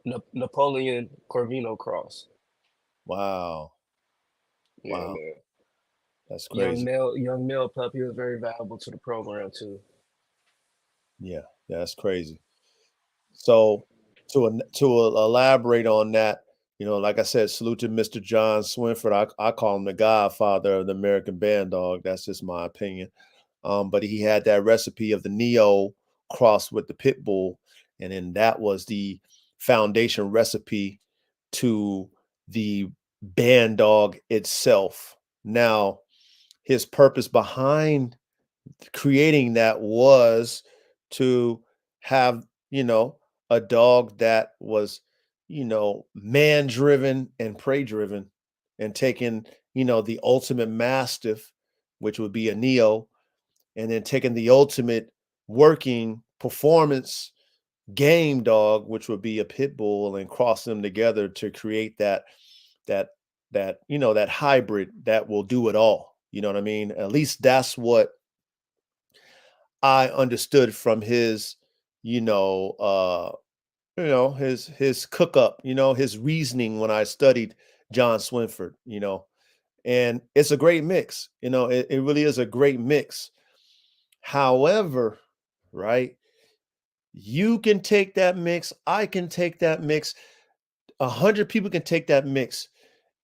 Speaker 1: wow.
Speaker 2: Napoleon Corvino cross.
Speaker 1: Wow.
Speaker 2: Yeah,
Speaker 1: Wow.
Speaker 2: man.
Speaker 1: That's crazy.
Speaker 2: Young male pup. He was very valuable to the program too.
Speaker 1: Yeah. That's crazy. So to elaborate on that, like I said, salute to Mr. John Swinford. I call him the godfather of the American band dog. That's just my opinion. But he had that recipe of the Neo crossed with the pit bull, and then that was the foundation recipe to the band dog itself. Now, his purpose behind creating that was to have, a dog that was, man driven and prey driven and taking, the ultimate mastiff, which would be a Neo, and then taking the ultimate working performance game dog, which would be a pit bull, and crossing them together to create that that hybrid that will do it all. You know what I mean? At least that's what I understood from his, you know, uh, his cook up, his reasoning when I studied John Swinford, and it's a great mix. It really is a great mix. However, right, you can take that mix, I can take that mix, 100 people can take that mix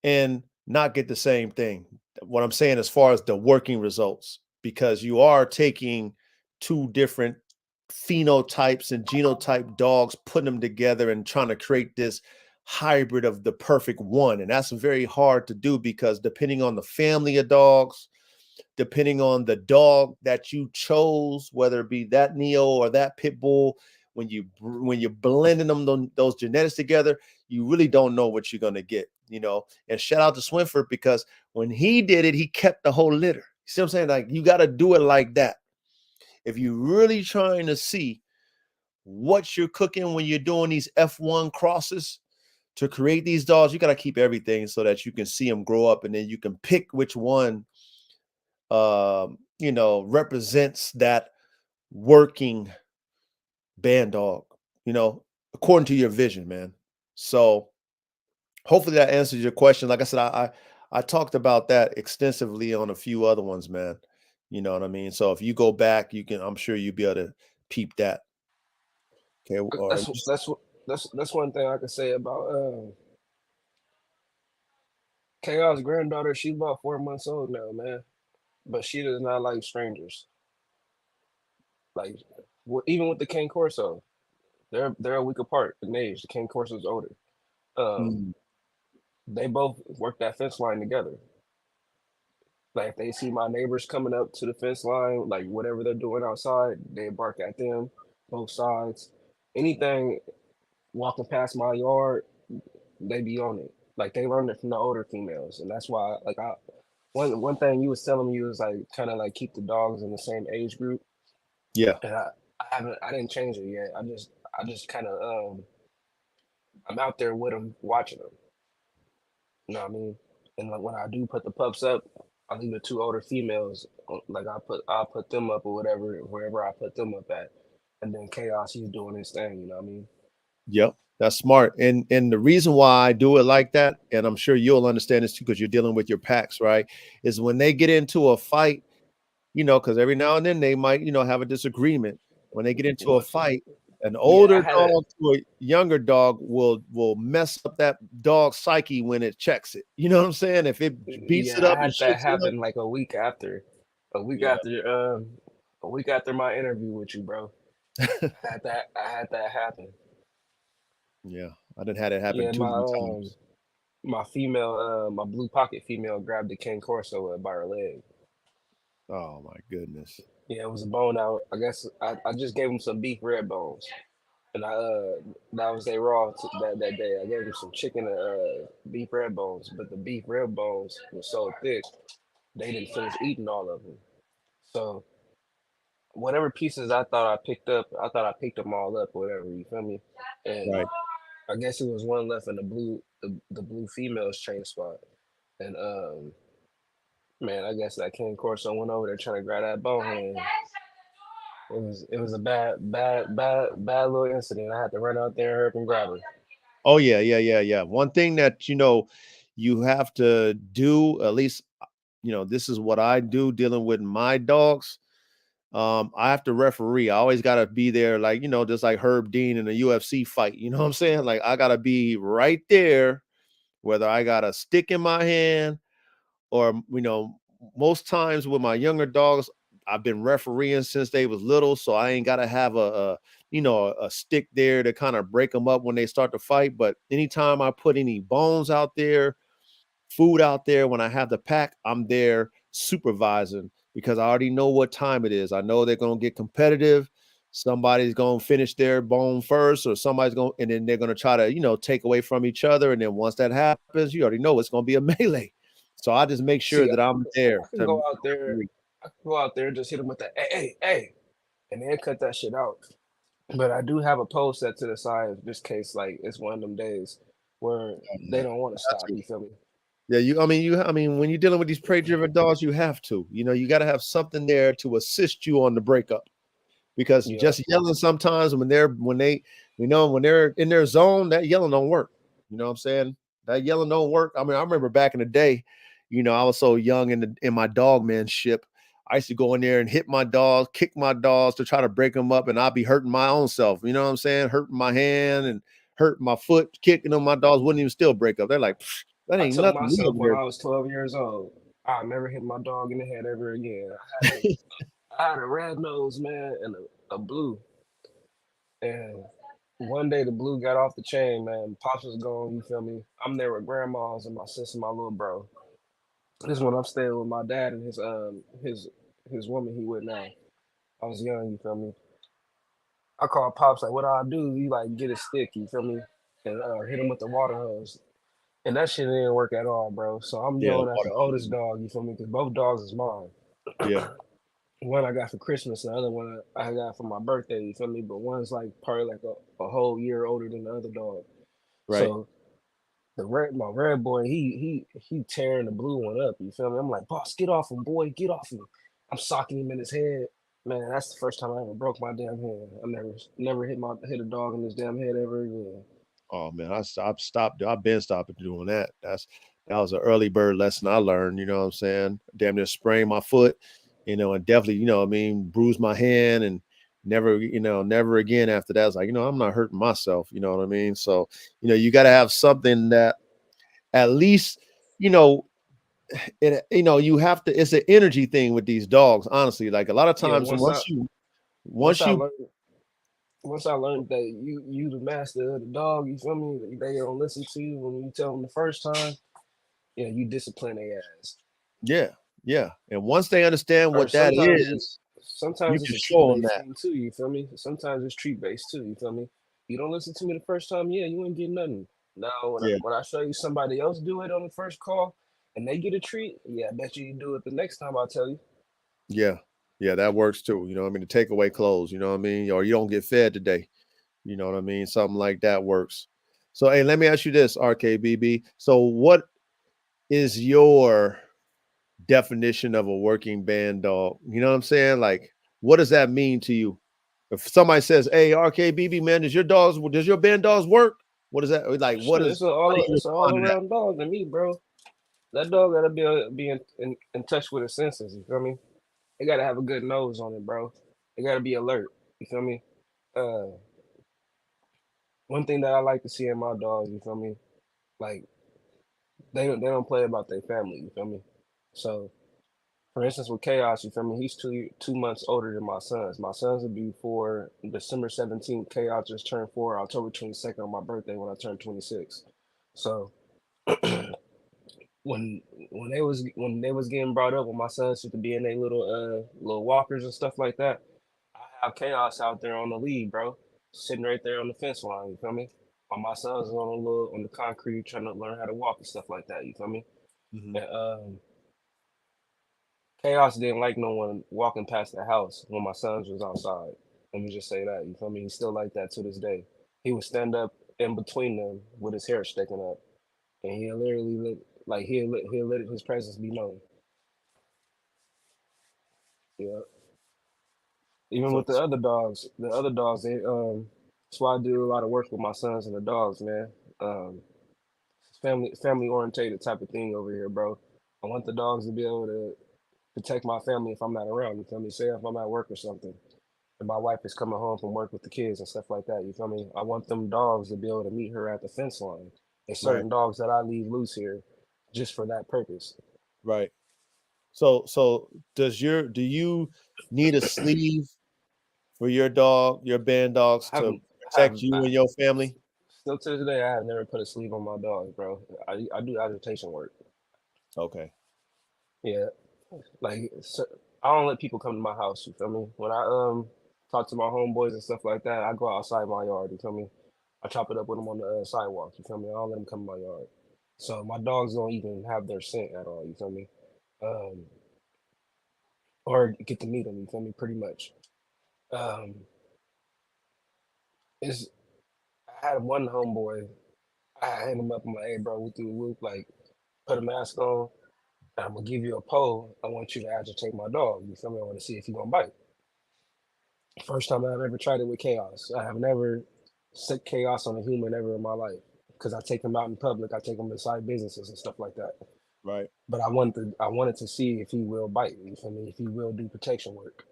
Speaker 1: and not get the same thing. What I'm saying as far as the working results, because you are taking two different phenotypes and genotype dogs, putting them together and trying to create this hybrid of the perfect one. And that's very hard to do because depending on the family of dogs, depending on the dog that you chose, whether it be that Neo or that pit bull, when you're blending those genetics together, you really don't know what you're gonna get, you know. And shout out to Swinford because when he did it, he kept the whole litter. You see what I'm saying? Like you got to do it like that if you're really trying to see what you're cooking when you're doing these F1 crosses to create these dogs. You got to keep everything so that you can see them grow up, and then you can pick which one, you know, represents that working band dog, you know, according to your vision, man. So hopefully that answers your question. Like I said, I talked about that extensively on a few other ones, man. You know what I mean? So if you go back, you can, I'm sure you'll be able to peep that. Okay. Or
Speaker 2: That's that's what that's one thing I can say about Chaos granddaughter. She's about 4 months old now, man. But she does not like strangers. Like even with the Cane Corso, they're a week apart in age. The Cane Corso's older. Um,
Speaker 1: mm,
Speaker 2: they both work that fence line together. Like if they see my neighbors coming up to the fence line, like whatever they're doing outside, they bark at them, both sides. Anything walking past my yard, they be on it. Like they learned it from the older females, and that's why. Like one thing you was telling me was like kind of like keep the dogs in the same age group,
Speaker 1: yeah.
Speaker 2: and I didn't change it yet. I just kind of I'm out there with them, watching them. You know what I mean? And like when I do put the pups up, I leave the two older females. Like I'll put them up or whatever wherever I put them up at, and then Chaos he's doing his thing. You know what I mean?
Speaker 1: Yep, that's smart. And the reason why I do it like that, and I'm sure you'll understand this too, because you're dealing with your packs, right? Is when they get into a fight, you know, because every now and then they might, you know, have a disagreement. When they get into a
Speaker 2: What?
Speaker 1: fight, an
Speaker 2: Yeah, I
Speaker 1: older
Speaker 2: had it.
Speaker 1: dog to a younger dog will mess up that dog's psyche when it checks it. You know what I'm saying? If it beats it
Speaker 2: Yeah,
Speaker 1: up
Speaker 2: I
Speaker 1: and
Speaker 2: had that
Speaker 1: shits it up,
Speaker 2: happen like a week
Speaker 1: yeah.
Speaker 2: after, a week after my interview with you, bro. I had that happen.
Speaker 1: Yeah, I didn't had it happen
Speaker 2: Yeah,
Speaker 1: too many times.
Speaker 2: my female, my blue pocket female grabbed the King Corso by her leg.
Speaker 1: Oh my goodness.
Speaker 2: Yeah, it was a bone out. I guess I just gave him some beef red bones, and that was a raw that day. I gave him some chicken and beef red bones, but the beef red bones was so thick they didn't finish eating all of them. So whatever pieces I thought I picked up, I thought I picked them all up, or whatever. You feel me? And
Speaker 1: Right.
Speaker 2: I guess it was one left in the blue females chain spot, and man, I guess that King Corso went over there trying to grab that bone hand. It was a bad little incident. I had to run out there and grab her.
Speaker 1: Oh yeah, yeah, yeah, yeah. One thing that you know you have to do, at least you know, this is what I do dealing with my dogs. I have to referee. I always gotta be there, like, you know, just like Herb Dean in a UFC fight. You know what I'm saying? Like I gotta be right there, whether I got a stick in my hand or you know, most times with my younger dogs, I've been refereeing since they was little, so I ain't gotta have a you know a stick there to kind of break them up when they start to fight. But anytime I put any bones out there, food out there, when I have the pack, I'm there supervising because I already know what time it is. I know they're gonna get competitive. Somebody's gonna finish their bone first, or somebody's gonna, and then they're gonna try to, you know, take away from each other. And then once that happens, you already know it's gonna be a melee. So I just make sure
Speaker 2: See,
Speaker 1: that I'm there
Speaker 2: I could
Speaker 1: to
Speaker 2: go out there,
Speaker 1: referee.
Speaker 2: I could go out there and just hit him with the hey, and then cut that shit out. But I do have a post set to the side just case like it's one of them days where they
Speaker 1: Yeah,
Speaker 2: don't want to
Speaker 1: got
Speaker 2: stop.
Speaker 1: to.
Speaker 2: You feel me?
Speaker 1: Yeah, I mean, when you're dealing with these prey-driven dogs, you have to. You know, you got to have something there to assist you on the breakup. Because
Speaker 2: Yeah.
Speaker 1: just yelling sometimes when they you know when they're in their zone, that yelling don't work. You know what I'm saying? That yelling don't work. I mean, I remember back in the day, you know, I was so young in my dogmanship. I used to go in there and hit my dogs, kick my dogs to try to break them up, and I'd be hurting my own self. You know what I'm saying? Hurting my hand and hurting my foot, kicking them. My dogs wouldn't even still break up. They're like, that
Speaker 2: I
Speaker 1: ain't
Speaker 2: told
Speaker 1: nothing. We
Speaker 2: myself
Speaker 1: over
Speaker 2: when
Speaker 1: there.
Speaker 2: I was 12 years old, I'll never hit my dog in the head ever again. I had a red nose, man, and a blue. And one day the blue got off the chain, man. Pops was gone, you feel me? I'm there with grandmas and my sister, my little bro. This one I'm staying with my dad and his woman he with now. I was young, you feel me? I call pops like, what I do? You like get a stick, you feel me, and hit him with the water hose. And that shit didn't work at all, bro. So I'm
Speaker 1: Yeah,
Speaker 2: going at the oldest dog, you feel me? Because both dogs is mine.
Speaker 1: yeah,
Speaker 2: One I got for Christmas, the other one I got for my birthday, you feel me? But one's like probably like a whole year older than the other dog.
Speaker 1: right.
Speaker 2: So my red boy, he tearing the blue one up, you feel me? I'm like, boss, get off him, boy, get off him. I'm socking him in his head. Man, that's the first time I ever broke my damn hand. I never hit a dog in his damn head ever again.
Speaker 1: Oh man, I've stopped. I've been stopping doing that. That was an early bird lesson I learned. You know what I'm saying? Damn near sprained my foot. You know, and definitely, you know, what I mean, bruised my hand, and never, you know, never again after that. It's like, you know, I'm not hurting myself. You know what I mean? So, you know, you got to have something that at least, you know, you know, you have to. It's an energy thing with these dogs. Honestly, like a lot of
Speaker 2: Yeah,
Speaker 1: times,
Speaker 2: once
Speaker 1: once
Speaker 2: I
Speaker 1: you,
Speaker 2: learned once I learned that you the master of the dog, you feel me? They don't listen to you when you tell them the first time. Yeah, you discipline their ass.
Speaker 1: yeah, yeah, and once they understand
Speaker 2: Or
Speaker 1: what that is, you
Speaker 2: sometimes
Speaker 1: can
Speaker 2: it's a treat
Speaker 1: show them
Speaker 2: based
Speaker 1: that.
Speaker 2: thing too. You feel me? Sometimes it's treat based too. You feel me? You don't listen to me the first time, yeah, you ain't getting nothing. Now
Speaker 1: Yeah.
Speaker 2: when I show you somebody else do it on the first call, and they get a treat, yeah, I bet you do it the next time I tell you.
Speaker 1: Yeah. Yeah, that works too. You know what I mean? To take away clothes, you know what I mean? Or you don't get fed today. You know what I mean? Something like that works. So hey, let me ask you this, RKBB. So what is your definition of a working band dog? You know what I'm saying? Like, what does that mean to you? If somebody says, "Hey, RKBB, man, does your band dogs work?" What is that like? What
Speaker 2: Shit,
Speaker 1: is how do you
Speaker 2: it's an all
Speaker 1: respond to that?
Speaker 2: around dog to me, bro. That dog gotta be in touch with his senses. You feel me? They gotta have a good nose on it, bro. They gotta be alert. You feel me? Uh, one thing that I like to see in my dogs, you feel me? Like they don't play about their family. You feel me? So for instance, with Chaos, you feel me? He's 2 months older than my sons. My sons would be for December 17th. Chaos just turned 4, October 22nd on my birthday when I turned 26. So when they was getting brought up, when my sons used to be in their little walkers and stuff like that, I have Chaos out there on the lead, bro, sitting right there on the fence line. You feel me? While my sons is on the concrete trying to learn how to walk and stuff like that. You feel me?
Speaker 1: Mhm.
Speaker 2: And Chaos didn't like no one walking past the house when my sons was outside. Let me just say that. You feel me? He's still like that to this day. He would stand up in between them with his hair sticking up, and he'll literally he'll let his presence be known. Yeah. Even
Speaker 1: So
Speaker 2: with the other dogs, that's why I do a lot of work with my sons and the dogs, man. It's family orientated type of thing over here, bro. I want the dogs to be able to protect my family if I'm not around. You feel me? Say if I'm at work or something, and my wife is coming home from work with the kids and stuff like that. You feel me? I want them dogs to be able to meet her at the fence line. There's
Speaker 1: right,
Speaker 2: certain dogs that I leave loose here just for that purpose.
Speaker 1: right. So do you need a sleeve for your dog, your band dogs
Speaker 2: I
Speaker 1: to
Speaker 2: haven't,
Speaker 1: protect you and your family?
Speaker 2: still to this day, I have never put a sleeve on my dogs, bro. I do agitation work.
Speaker 1: Okay.
Speaker 2: Yeah, like so, I don't let people come to my house. You feel me? When I talk to my homeboys and stuff like that, I go outside my yard. You feel me? I chop it up with them on the sidewalk. You feel me? I don't let them come in my yard. So my dogs don't even have their scent at all. You feel me? Um, or get to meet them. You feel me? Pretty much. Um, it's I had one homeboy. I hit him up. I'm like, hey, bro, we through the roof. Like, put a mask on. I'm gonna give you a pole. I want you to agitate my dog. You feel me? I want to see if he gonna bite. First time I've ever tried it with chaos. I have never set chaos on a human ever in my life because I take them out in public. I take them inside businesses and stuff like that.
Speaker 1: Right.
Speaker 2: But I wanted to see if he will bite. You feel me? If he will do protection work.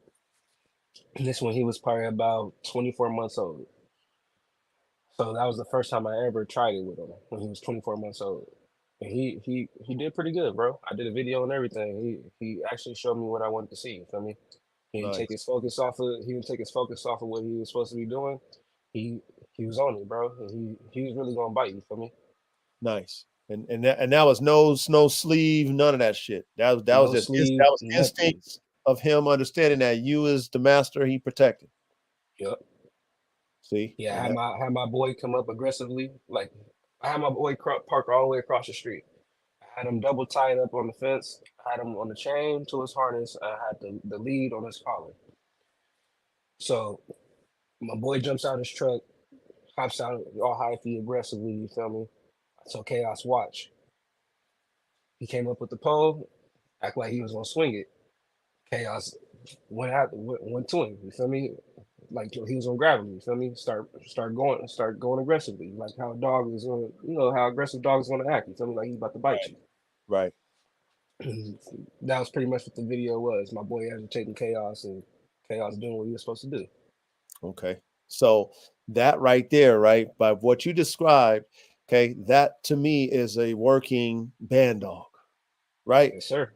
Speaker 2: And this one he was probably about 24 months old. So that was the first time I ever tried it with him when he was 24 months old. And he did pretty good, bro. I did a video and everything. He actually showed me what I wanted to see. You feel me?
Speaker 1: Nice.
Speaker 2: He didn't take his focus off of what he was supposed to be doing. He he was on it, bro. And he was really gonna bite you for me.
Speaker 1: Nice. And that was no sleeve, none of that shit. That was
Speaker 2: No
Speaker 1: just
Speaker 2: sleeve,
Speaker 1: that was
Speaker 2: nothing.
Speaker 1: instincts of him understanding that you as the master he protected.
Speaker 2: Yep.
Speaker 1: See,
Speaker 2: Yeah,
Speaker 1: and that
Speaker 2: I had my boy come up aggressively. Like I had my boy park all the way across the street. I had him double tied up on the fence. I had him on the chain to his harness. I had the lead on his collar. So my boy jumps out his truck, hops out all high feet aggressively. You feel me? So Chaos watch. He came up with the pole, act like he was gonna swing it. Chaos went to him. You feel me? Like he was gonna grab him. You feel me? Start going aggressively, like how a dog is gonna, how aggressive dog is gonna act. You feel me? Like he's about to bite you.
Speaker 1: right.
Speaker 2: That was pretty much what the video was. My boy agitating Chaos and Chaos doing what he was supposed to do.
Speaker 1: Okay. So that right there, right, by what you described, okay, that to me is a working band dog, right?
Speaker 2: Yes, sir.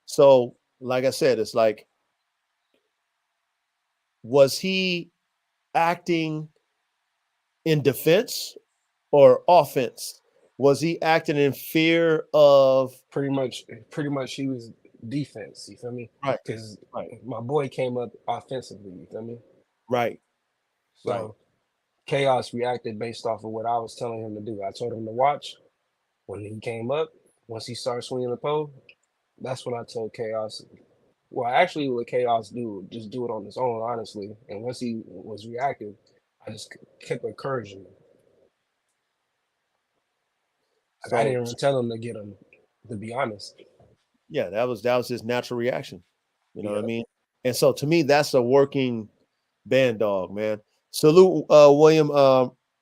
Speaker 1: So like I said, it's like, was he acting in defense or offense? Was he acting in fear of
Speaker 2: Pretty much he was defense. You feel me?
Speaker 1: right,
Speaker 2: Because
Speaker 1: right,
Speaker 2: my boy came up offensively. You feel me?
Speaker 1: right, right.
Speaker 2: So Chaos reacted based off of what I was telling him to do. I told him to watch. When he came up, once he started swinging the pole, that's when I told Chaos. Well, actually, what Chaos do, just do it on his own, honestly. And once he was reactive, I just kept encouraging him. Like I
Speaker 1: So
Speaker 2: didn't even tell him to get him, to be honest.
Speaker 1: yeah, that was his natural reaction. You know what I
Speaker 2: Yeah,
Speaker 1: mean? And so to me, that's a working band dog, man. Salute, William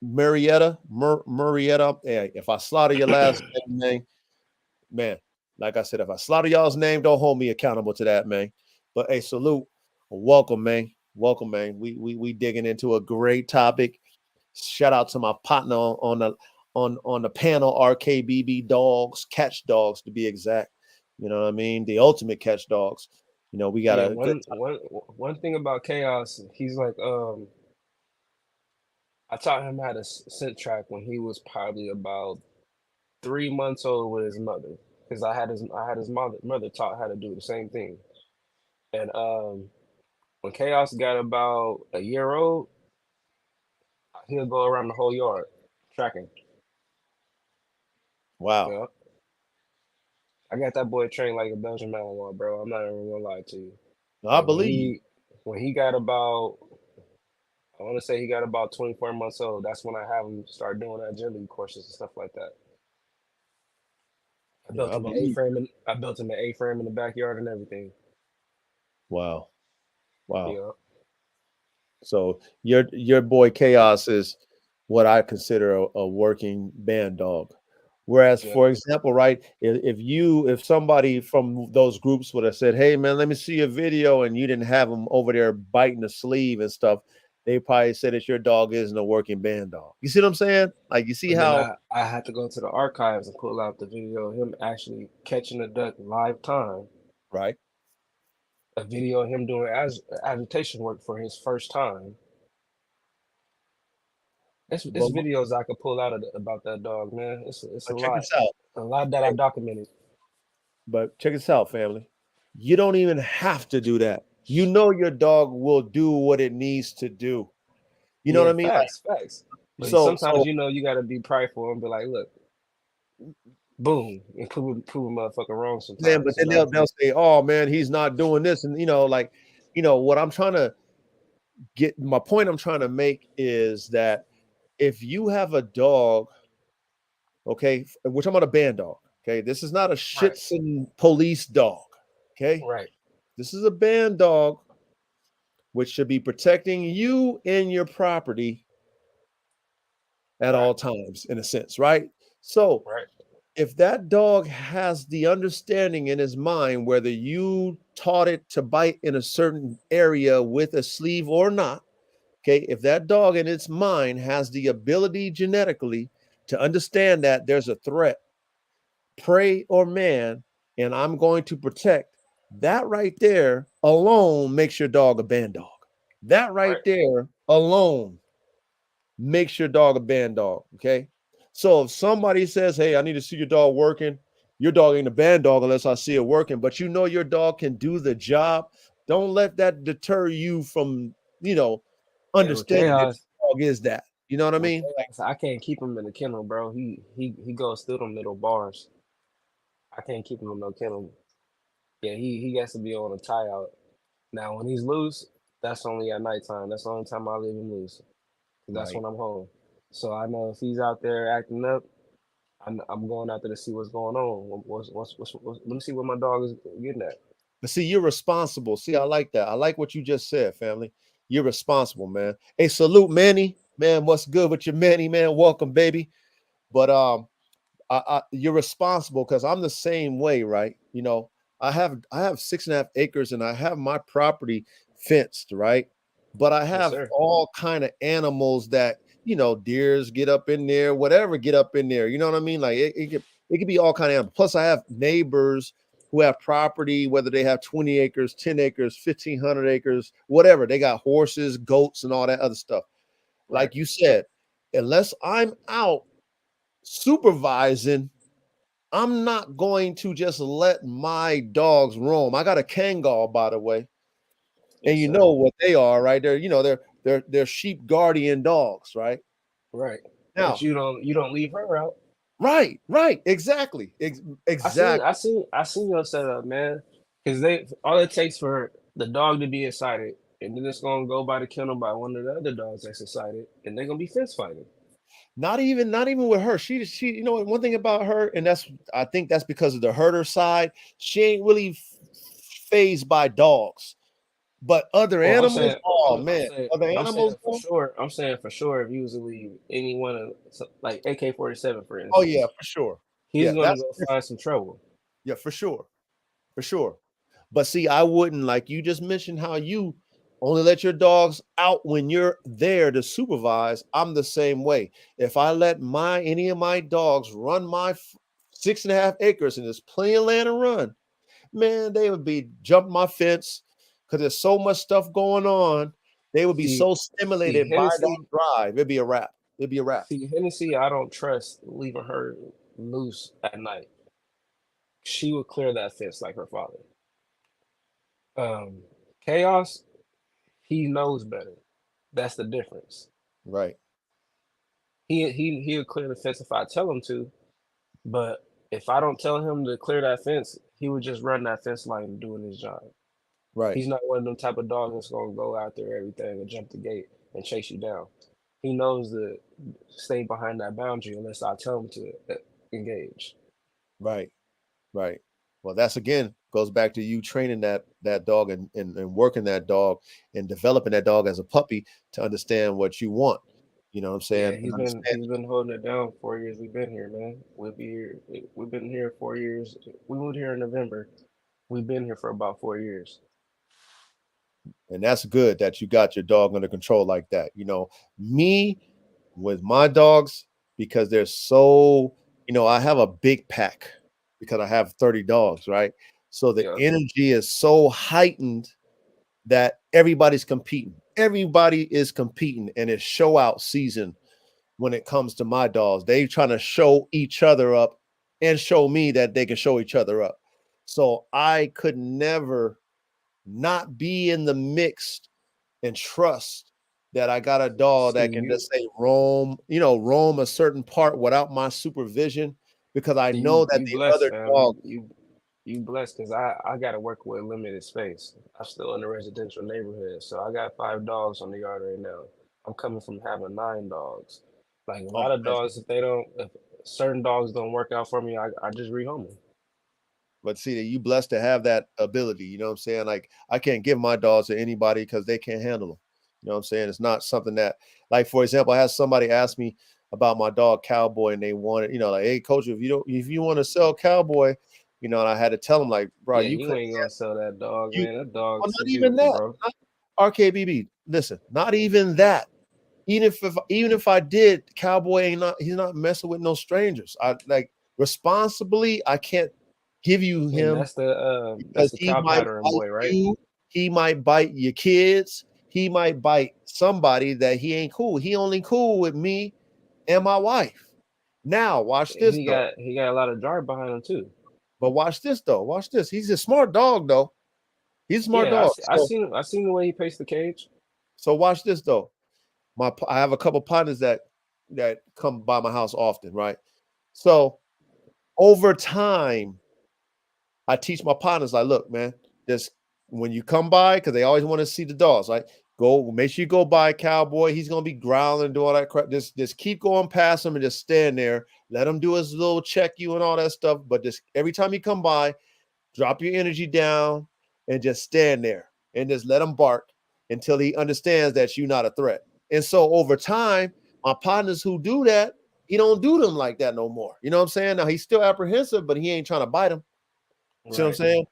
Speaker 1: Marietta. Marietta. Yeah, if I slaughter your last name, man, like I said, if I slaughter y'all's name, don't hold me accountable to that, man. But hey, salute, welcome, man. Welcome, man. We digging into a great topic. Shout out to my partner on the panel, RKBB dogs, catch dogs to be exact. You know what I mean? The ultimate catch dogs. You know, we got
Speaker 2: yeah.
Speaker 1: a good
Speaker 2: One thing about Chaos, he's like I taught him how to scent track when he was probably about 3 months old with his mother, because I had his mother taught how to do the same thing. And when Chaos got about a year old, he'll go around the whole yard tracking.
Speaker 1: wow.
Speaker 2: Yeah, I got that boy trained like a Belgian Malinois, bro. I'm not even gonna lie to you.
Speaker 1: I
Speaker 2: Like
Speaker 1: believe you.
Speaker 2: when he got about, I want to say he got about 24 months old. That's when I have him start doing agility courses and stuff like that.
Speaker 1: Yeah, I believe.
Speaker 2: I built him an A-frame in the backyard and everything.
Speaker 1: Wow. Wow.
Speaker 2: Yeah,
Speaker 1: So your boy Chaos is what I consider a working band dog. Whereas,
Speaker 2: yeah.
Speaker 1: for example, right, if somebody from those groups would have said, "Hey, man, let me see a video," and you didn't have them over there biting the sleeve and stuff, they probably said that your dog isn't a working band dog. You see what I'm saying? Like, you see
Speaker 2: But then
Speaker 1: how
Speaker 2: I had to go to the archives and pull out the video of him actually catching the duck live time,
Speaker 1: right?
Speaker 2: a video of him doing agitation work for his first time. It's
Speaker 1: But
Speaker 2: videos I could pull out about that dog, man. It's
Speaker 1: check this out.
Speaker 2: a lot that I documented.
Speaker 1: But check this out, family. You don't even have to do that. You know your dog will do what it needs to do. You know what
Speaker 2: Yeah,
Speaker 1: I mean? Like
Speaker 2: facts. But
Speaker 1: so
Speaker 2: sometimes
Speaker 1: so
Speaker 2: you got to be prideful and be like, look, boom, and prove a motherfucker wrong
Speaker 1: man, but
Speaker 2: sometimes. You
Speaker 1: then
Speaker 2: know.
Speaker 1: they'll say, "Oh man, he's not doing this," and like, what I'm trying to get. My point I'm trying to make is that if you have a dog, okay, we're talking about a band dog. Okay, this is not a
Speaker 2: Right,
Speaker 1: Shitson police dog. Okay,
Speaker 2: right,
Speaker 1: this is a band dog which should be protecting you and your property at
Speaker 2: right,
Speaker 1: all times, in a sense, right? So
Speaker 2: right,
Speaker 1: if that dog has the understanding in his mind, whether you taught it to bite in a certain area with a sleeve or not, okay, if that dog in its mind has the ability genetically to understand that there's a threat, prey or man, and I'm going to protect, that right there alone makes your dog a band dog. That right
Speaker 2: right.
Speaker 1: there alone makes your dog a band dog. Okay. So if somebody says, "Hey, I need to see your dog working," your dog ain't a band dog unless I see it working, but you know your dog can do the job. Don't let that deter you from,
Speaker 2: Yeah, with
Speaker 1: understanding that
Speaker 2: chaos.
Speaker 1: your dog is that? You know what I
Speaker 2: Well,
Speaker 1: mean?
Speaker 2: chaos, I can't keep him in the kennel, bro. He goes through them little bars. I can't keep him in no kennel. Yeah, he has to be on a tie out. Now, when he's loose, that's only at nighttime. That's the only time I leave him loose. 'Cause that's
Speaker 1: Right.
Speaker 2: when I'm home. So I know if he's out there acting up, I'm going out there to see what's going on. Let me see what my dog is getting at.
Speaker 1: But see, you're responsible. See, I like that. I like what you just said, family. You're responsible, man. Hey, salute, Manny. Man, what's good with you, Manny, man? Welcome, baby. But you're responsible because I'm the same way, right? I have 6.5 acres and I have my property fenced, right? But I
Speaker 2: Yes,
Speaker 1: have
Speaker 2: sir.
Speaker 1: all kind of animals that deers get up in there, whatever get up in there. You know what I mean? Like it could be all kind of animals. Plus, I have neighbors who have property, whether they have 20 acres, 10 acres, 1,500 acres, whatever. They got horses, goats, and all that other stuff.
Speaker 2: Right.
Speaker 1: Like you said, unless I'm out supervising, I'm not going to just let my dogs roam. I got a Kangal, by the way, and
Speaker 2: Yes,
Speaker 1: you
Speaker 2: sir.
Speaker 1: know what they are, right? They're sheep guardian dogs, right?
Speaker 2: Right. But
Speaker 1: Now,
Speaker 2: you don't leave her out.
Speaker 1: right, exactly, exactly,
Speaker 2: I seen your setup, man. Because they all it takes for the dog to be excited, and then it's gonna go by the kennel by one of the other dogs that's excited, and they're gonna be fist fighting.
Speaker 1: not even with her. She, one thing about her, and I think that's because of the herder side. She ain't really phased by dogs, but other
Speaker 2: Well,
Speaker 1: animals. Oh
Speaker 2: I'm
Speaker 1: man,
Speaker 2: saying,
Speaker 1: other
Speaker 2: I'm saying
Speaker 1: animals.
Speaker 2: for sure. I'm saying for sure, if you was to leave any one of like AK-47, for
Speaker 1: Oh yeah,
Speaker 2: instance,
Speaker 1: for sure.
Speaker 2: he's
Speaker 1: Yeah,
Speaker 2: gonna
Speaker 1: that's
Speaker 2: go
Speaker 1: different.
Speaker 2: find some trouble.
Speaker 1: Yeah, for sure. For sure. But see, I wouldn't, like you just mentioned how you only let your dogs out when you're there to supervise. I'm the same way. If I let any of my dogs run my 6.5 acres and there's plenty of land to run, man, they would be jumping my fence because there's so much stuff going on. They would be
Speaker 2: See,
Speaker 1: so
Speaker 2: see
Speaker 1: stimulated by that
Speaker 2: Hennessy,
Speaker 1: drive. It'd be a wrap. It'd be a wrap.
Speaker 2: Hennessy. I don't trust leaving her loose at night. She would clear that fence like her father. Um, Chaos, he knows better. That's the difference.
Speaker 1: Right.
Speaker 2: He'll clear the fence if I tell him to, but if I don't tell him to clear that fence, he would just run that fence line doing his job.
Speaker 1: Right.
Speaker 2: He's not one of them type of dogs that's gonna go out there everything and jump the gate and chase you down. He knows to stay behind that boundary unless I tell him to engage.
Speaker 1: Right. Right. Well, that's again goes back to you training that dog and working that dog and developing that dog as a puppy to understand what you want. You know what I'm
Speaker 2: Yeah,
Speaker 1: saying? And understand.
Speaker 2: he's been holding it down 4 years. We've been here, man. We'll be here. We've been here 4 years. We moved here in November. We've been here for about 4 years.
Speaker 1: And that's good that you got your dog under control like that. Me with my dogs, because they're so, I have a big pack because I have 30 dogs, right? So the
Speaker 2: Yeah,
Speaker 1: energy is so heightened that everybody's competing. Everybody is competing, and it's show out season when it comes to my dogs. They trying to show each other up and show me that they can show each other up. So I could never not be in the mix and trust that I got a dog
Speaker 2: see
Speaker 1: that can
Speaker 2: you.
Speaker 1: just say roam a certain part without my supervision because I
Speaker 2: See
Speaker 1: know that
Speaker 2: you
Speaker 1: the
Speaker 2: blessed,
Speaker 1: other
Speaker 2: fam.
Speaker 1: dog.
Speaker 2: You blessed because I got to work with limited space. I'm still in a residential neighborhood, so I got 5 dogs on the yard right now. I'm coming from having 9 dogs. Like a
Speaker 1: Oh,
Speaker 2: lot of
Speaker 1: man.
Speaker 2: dogs, if certain dogs don't work out for me, I just rehome them.
Speaker 1: But see that you blessed to have that ability. You know what I'm saying? Like I can't give my dogs to anybody because they can't handle them. You know what I'm saying? It's not something that, like, for example, I had somebody ask me about my dog Cowboy, and they wanted, like, hey, coach, if you want to sell Cowboy, and I had to tell them, like, bro,
Speaker 2: Yeah,
Speaker 1: you
Speaker 2: you
Speaker 1: couldn't
Speaker 2: ain't gonna sell that dog,
Speaker 1: you
Speaker 2: man. That
Speaker 1: well,
Speaker 2: dog's
Speaker 1: not
Speaker 2: too
Speaker 1: even
Speaker 2: beautiful,
Speaker 1: that.
Speaker 2: bro.
Speaker 1: Not RKBB. Listen, not even that. Even if I did, Cowboy he's not messing with no strangers. I like responsibly, I can't give you
Speaker 2: And
Speaker 1: him
Speaker 2: that's
Speaker 1: because
Speaker 2: the
Speaker 1: he
Speaker 2: cow
Speaker 1: might
Speaker 2: pattern
Speaker 1: bite
Speaker 2: boy, right?
Speaker 1: you, he might bite your kids, he might bite somebody that he ain't cool. He only cool with me and my wife. Now, watch
Speaker 2: And
Speaker 1: this though.
Speaker 2: he got a lot of drive behind him too.
Speaker 1: But watch this though. Watch this. He's a smart dog though. He's a smart
Speaker 2: Yeah,
Speaker 1: dog.
Speaker 2: I seen the way he paced the cage.
Speaker 1: So watch this though. I have a couple partners that come by my house often, right? So over time, I teach my partners like, look, man, just when you come by, because they always want to see the dogs, like go make sure you go by Cowboy. He's gonna be growling and do all that crap. Just keep going past him and just stand there. Let him do his little check you and all that stuff. But just every time you come by, drop your energy down and just stand there and just let him bark until he understands that you're not a threat. And so over time, my partners who do that, he don't do them like that no more. You know what I'm saying? Now he's still apprehensive, but he ain't trying to bite him. See what I'm
Speaker 2: Right.
Speaker 1: saying?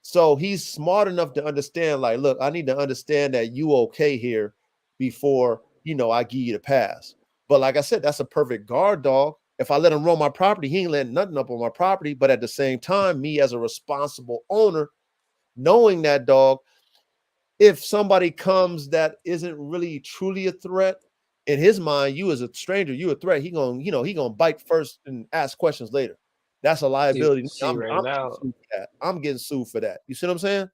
Speaker 1: So he's smart enough to understand, like, look, I need to understand that you okay here before I give you the pass. But like I said, that's a perfect guard dog. If I let him roam my property, he ain't letting nothing up on my property. But at the same time, me as a responsible owner, knowing that dog, if somebody comes that isn't really truly a threat, in his mind, you as a stranger, you a threat. He gonna bite first and ask questions later. That's a
Speaker 2: See,
Speaker 1: liability.
Speaker 2: see right
Speaker 1: I'm getting
Speaker 2: now,
Speaker 1: sued for that. I'm getting sued for that. You see what I'm saying?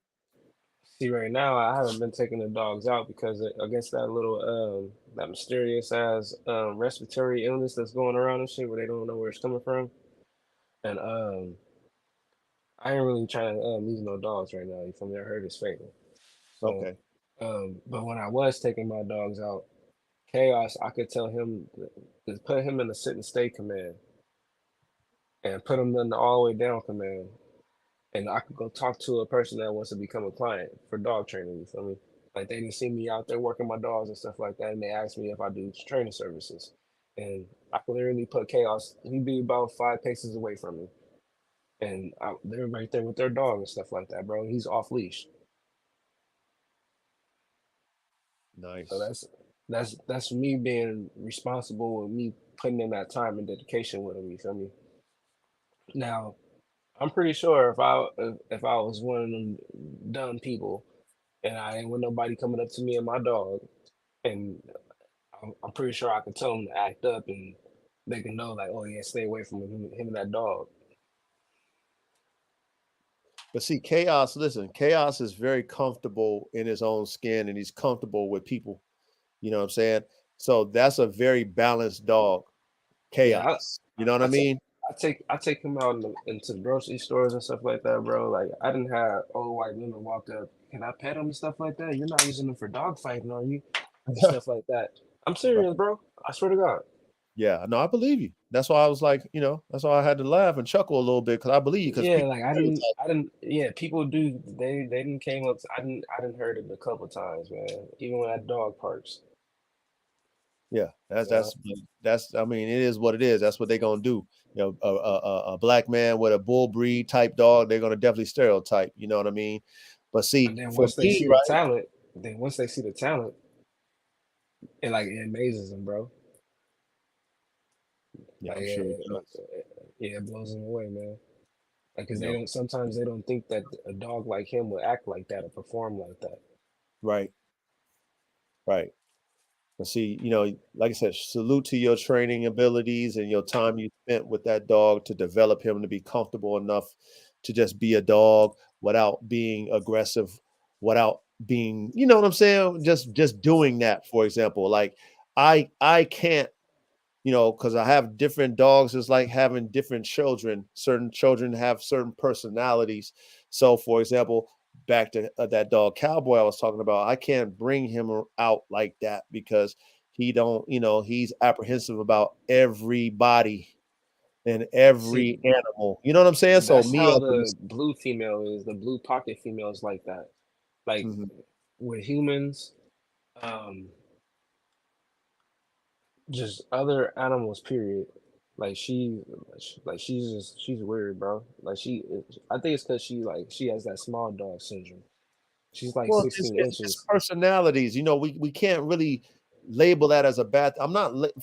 Speaker 2: I haven't been taking the dogs out because against that little that mysterious ass respiratory illness that's going around and shit where they don't know where it's coming from. And I ain't really trying to lose no dogs right now. You feel me? I heard it's fatal. So,
Speaker 1: Okay.
Speaker 2: but when I was taking my dogs out, Chaos, I could tell him to put him in the sit and stay command and put him in the all the way down command. And I could go talk to a person that wants to become a client for dog training. You feel me? Like they didn't see me out there working my dogs and stuff like that, and they asked me if I do training services. And I could literally put Chaos. He'd be about 5 paces away from me, and they're right there with their dog and stuff like that, bro. He's off leash, so
Speaker 1: Nice.
Speaker 2: that's me being responsible and me putting in that time and dedication with him. You feel me? Now, I'm pretty sure if I was one of them dumb people and I ain't want nobody coming up to me and my dog, and I'm pretty sure I could tell them to act up and they can know like, oh yeah, stay away from him and that dog.
Speaker 1: But see, Chaos, listen, Chaos is very comfortable in his own skin and he's comfortable with people. You know what I'm saying? So that's a very balanced dog,
Speaker 2: Yeah,
Speaker 1: Chaos. You know what I
Speaker 2: I take
Speaker 1: mean?
Speaker 2: I take him out into the grocery stores and stuff like that, bro. Like I didn't have old white women walk up. Can I pet him and stuff like that? You're not using them for dog fighting, are you? And stuff like that. I'm serious, bro. I swear to God.
Speaker 1: Yeah, no, I believe you. That's why I was like, that's why I had to laugh and chuckle a little bit because I believe you because
Speaker 2: Yeah,
Speaker 1: people
Speaker 2: like
Speaker 1: stereotype.
Speaker 2: I didn't. Yeah, people do. They didn't came up. I didn't heard it a couple times, man. Even when at dog parks.
Speaker 1: Yeah, that's
Speaker 2: Yeah,
Speaker 1: that's that's. I mean, it is what it is. That's what they're gonna do. A black man with a bull breed type dog, they're gonna definitely stereotype. You know what I mean? But
Speaker 2: and
Speaker 1: see,
Speaker 2: then
Speaker 1: for
Speaker 2: once they
Speaker 1: me,
Speaker 2: see the
Speaker 1: right?
Speaker 2: talent, it amazes them, bro.
Speaker 1: Yeah,
Speaker 2: Like
Speaker 1: I'm sure it does.
Speaker 2: yeah, it blows them away, man. Like, cause
Speaker 1: You
Speaker 2: they
Speaker 1: know,
Speaker 2: don't. Sometimes they don't think that a dog like him would act like that or perform like that.
Speaker 1: right, right. But see, like I said, salute to your training abilities and your time you spent with that dog to develop him to be comfortable enough to just be a dog without being aggressive, without being, you know what I'm saying? Just doing that, for example. Like I can't because I have different dogs. It's like having different children. Certain children have certain personalities. So, for example, back to that dog Cowboy I was talking about, I can't bring him out like that because he don't, he's apprehensive about everybody and
Speaker 2: See,
Speaker 1: every animal. You know what I'm saying? So
Speaker 2: that's
Speaker 1: me
Speaker 2: how
Speaker 1: as a
Speaker 2: the blue female is. The blue pocket female is like that. Like
Speaker 1: Mhm.
Speaker 2: with humans, um, just other animals. Period. Like she's weird, bro. Like I think it's because she has that small dog syndrome. She's like
Speaker 1: Well, it's
Speaker 2: 16
Speaker 1: it's it's
Speaker 2: inches.
Speaker 1: personalities. We can't really label that as a bad.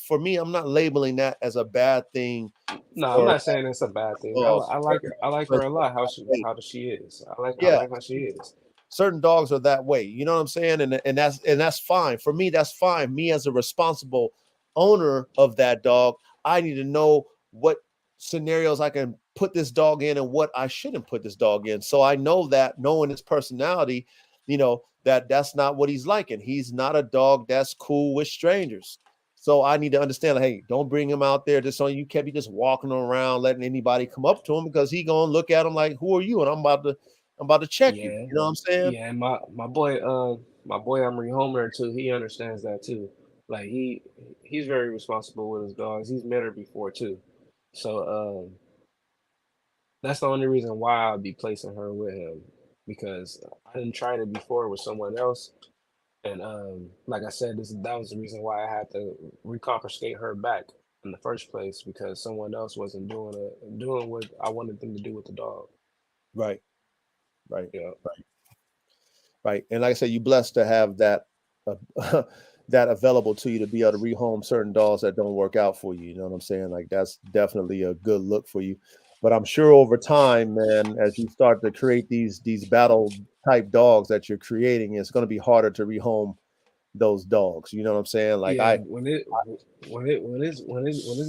Speaker 1: For me, I'm not labeling that as a bad thing
Speaker 2: No, I'm
Speaker 1: for
Speaker 2: not saying it's a bad thing.
Speaker 1: dogs.
Speaker 2: I like
Speaker 1: Certain
Speaker 2: her. I like her
Speaker 1: dogs
Speaker 2: a
Speaker 1: are
Speaker 2: lot.
Speaker 1: that way.
Speaker 2: How she is. I
Speaker 1: Yeah,
Speaker 2: like how she is.
Speaker 1: certain dogs are that way. You know what I'm saying? And that's fine. For me, that's fine. Me as a responsible owner of that dog, I need to know what scenarios I can put this dog in and what I shouldn't put this dog in. So I know that knowing his personality, that that's not what he's like, and he's not a dog that's cool with strangers. So I need to understand, like, hey, don't bring him out there just so you can't be just walking around letting anybody come up to him because he gonna look at him like, who are you? And I'm about to check you.
Speaker 2: Yeah,
Speaker 1: You know what I'm saying?
Speaker 2: yeah, and my boy Emery Homer too. He understands that too. Like he's very responsible with his dogs. He's met her before too, so that's the only reason why I'd be placing her with him because I didn't try it before with someone else, and like I said, this that was the reason why I had to reconfiscate her back in the first place because someone else wasn't doing what I wanted them to do with the dog.
Speaker 1: Right, right,
Speaker 2: Yeah,
Speaker 1: right, right. And like I said, you blessed to have that that available to you to be able to rehome certain dogs that don't work out for you. You know what I'm saying? Like that's definitely a good look for you. But I'm sure over time, man, as you start to create these battle type dogs that you're creating, it's going to be harder to rehome those dogs. You know what I'm saying? Like
Speaker 2: yeah.
Speaker 1: I
Speaker 2: When it's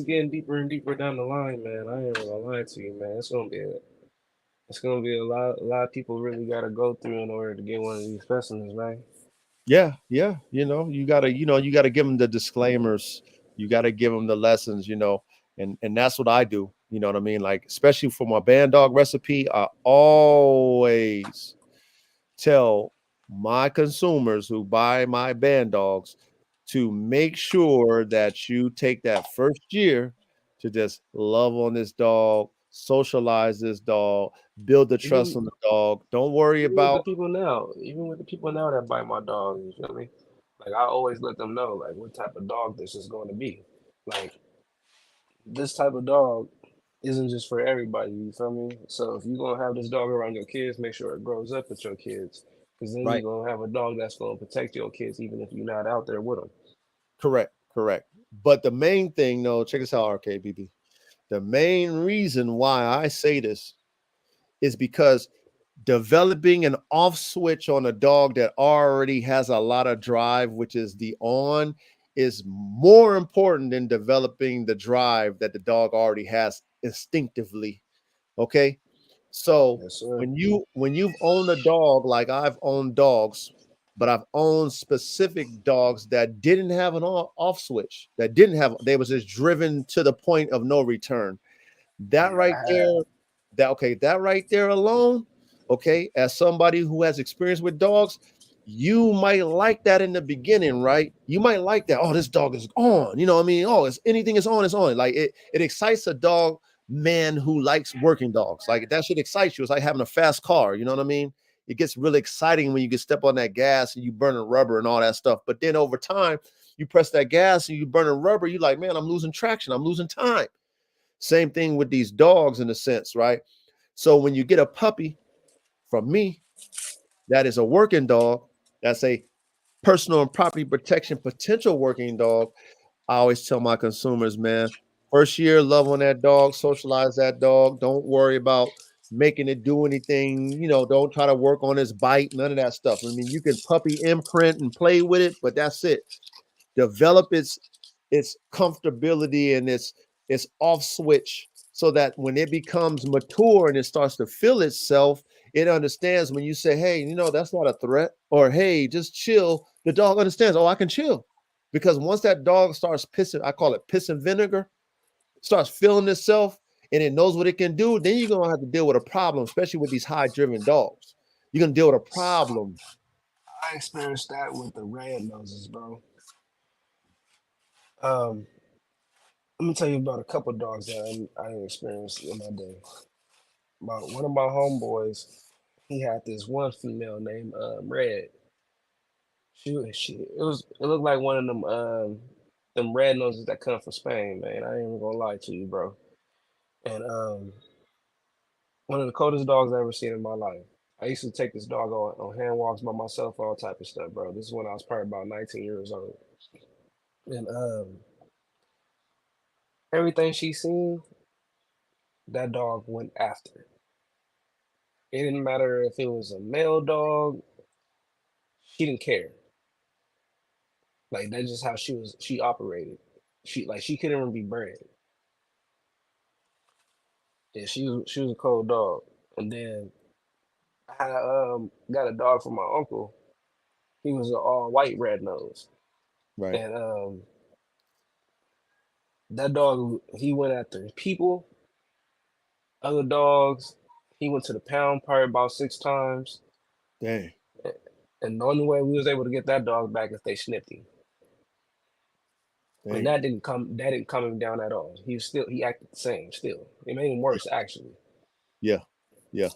Speaker 2: getting deeper and deeper down the line, man, I ain't gonna lie to you, man. It's gonna be a lot of people really gotta go through in order to get one of these specimens, man.
Speaker 1: Yeah, yeah, you gotta give them the disclaimers, you gotta give them the lessons, and that's what I do. You know what I mean? Like, especially for my band dog recipe, I always tell my consumers who buy my band dogs to make sure that you take that first year to just love on this dog, socialize this dog, build the trust
Speaker 2: Even
Speaker 1: on the dog. Don't worry
Speaker 2: even with the
Speaker 1: about
Speaker 2: people now, even with the people now that bite my dog, you feel me? Like I always let them know like what type of dog this is going to be. Like this type of dog isn't just for everybody, you feel me? So if you're gonna have this dog around your kids, make sure it grows up with your kids. Because then you're
Speaker 1: right.
Speaker 2: gonna have a dog that's gonna protect your kids even if you're not out there with them.
Speaker 1: Correct, correct. But the main thing, though, check this out, RKBB. The main reason why I say this is because developing an off switch on a dog that already has a lot of drive, which is the on, is more important than developing the drive that the dog already has instinctively. Okay. So
Speaker 2: Yes, sir.
Speaker 1: when you've owned a dog, like I've owned dogs, but I've owned specific dogs that didn't have an off switch, that didn't have, they was just driven to the point of no return. That
Speaker 2: Yeah,
Speaker 1: right
Speaker 2: I have.
Speaker 1: there, that right there alone, okay, as somebody who has experience with dogs, you might like that in the beginning, right? You might like that. Oh, this dog is on. You know what I mean? Oh, it's anything is on, it's on. Like it excites a dog man who likes working dogs. Like that should excite you. It's like having a fast car. You know what I mean? It gets really exciting when you get step on that gas and you burning rubber and all that stuff. But then over time, you press that gas and you burning rubber. You like, man, I'm losing traction. I'm losing time. Same thing with these dogs in a sense, right? So when you get a puppy from me, that is a working dog, that's a personal and property protection potential working dog. I always tell my consumers, man, first year, love on that dog, socialize that dog. Don't worry about making it do anything. Don't try to work on its bite, none of that stuff. I mean, you can puppy imprint and play with it, but that's it. Develop its comfortability and its off switch so that when it becomes mature and it starts to feel itself, it understands when you say, hey, that's not a threat, or hey, just chill. The dog understands, oh, I can chill. Because once that dog starts pissing, I call it pissing vinegar, starts feeling itself and it knows what it can do, then you're gonna have to deal with a problem, especially with these high driven dogs. You're gonna deal with a problem.
Speaker 2: I experienced that with the red noses, bro. Um, Let me tell you about a couple dogs that I experienced in my day. About one of my homeboys, he had this one female named Red. It looked like one of them red noses that come from Spain, man. I ain't even gonna lie to you, bro. And one of the coldest dogs I ever seen in my life. I used to take this dog on hand walks by myself, all type of stuff, bro. This is when I was probably about 19 years old. And everything she seen, that dog went after. It didn't matter if it was a male dog, she didn't care. Like that's just how she operated. She couldn't even be bred. Yeah, she was a cold dog. And then I had got a dog from my uncle. He was an all white red nose,
Speaker 1: Right.
Speaker 2: and that dog he went after people, other dogs. He went to the pound probably about 6 times,
Speaker 1: Dang.
Speaker 2: and the only way we was able to get that dog back is they snipped him. And
Speaker 1: Dang.
Speaker 2: that didn't come him down at all. He acted the same still. It made him worse actually.
Speaker 1: Yeah. Yeah.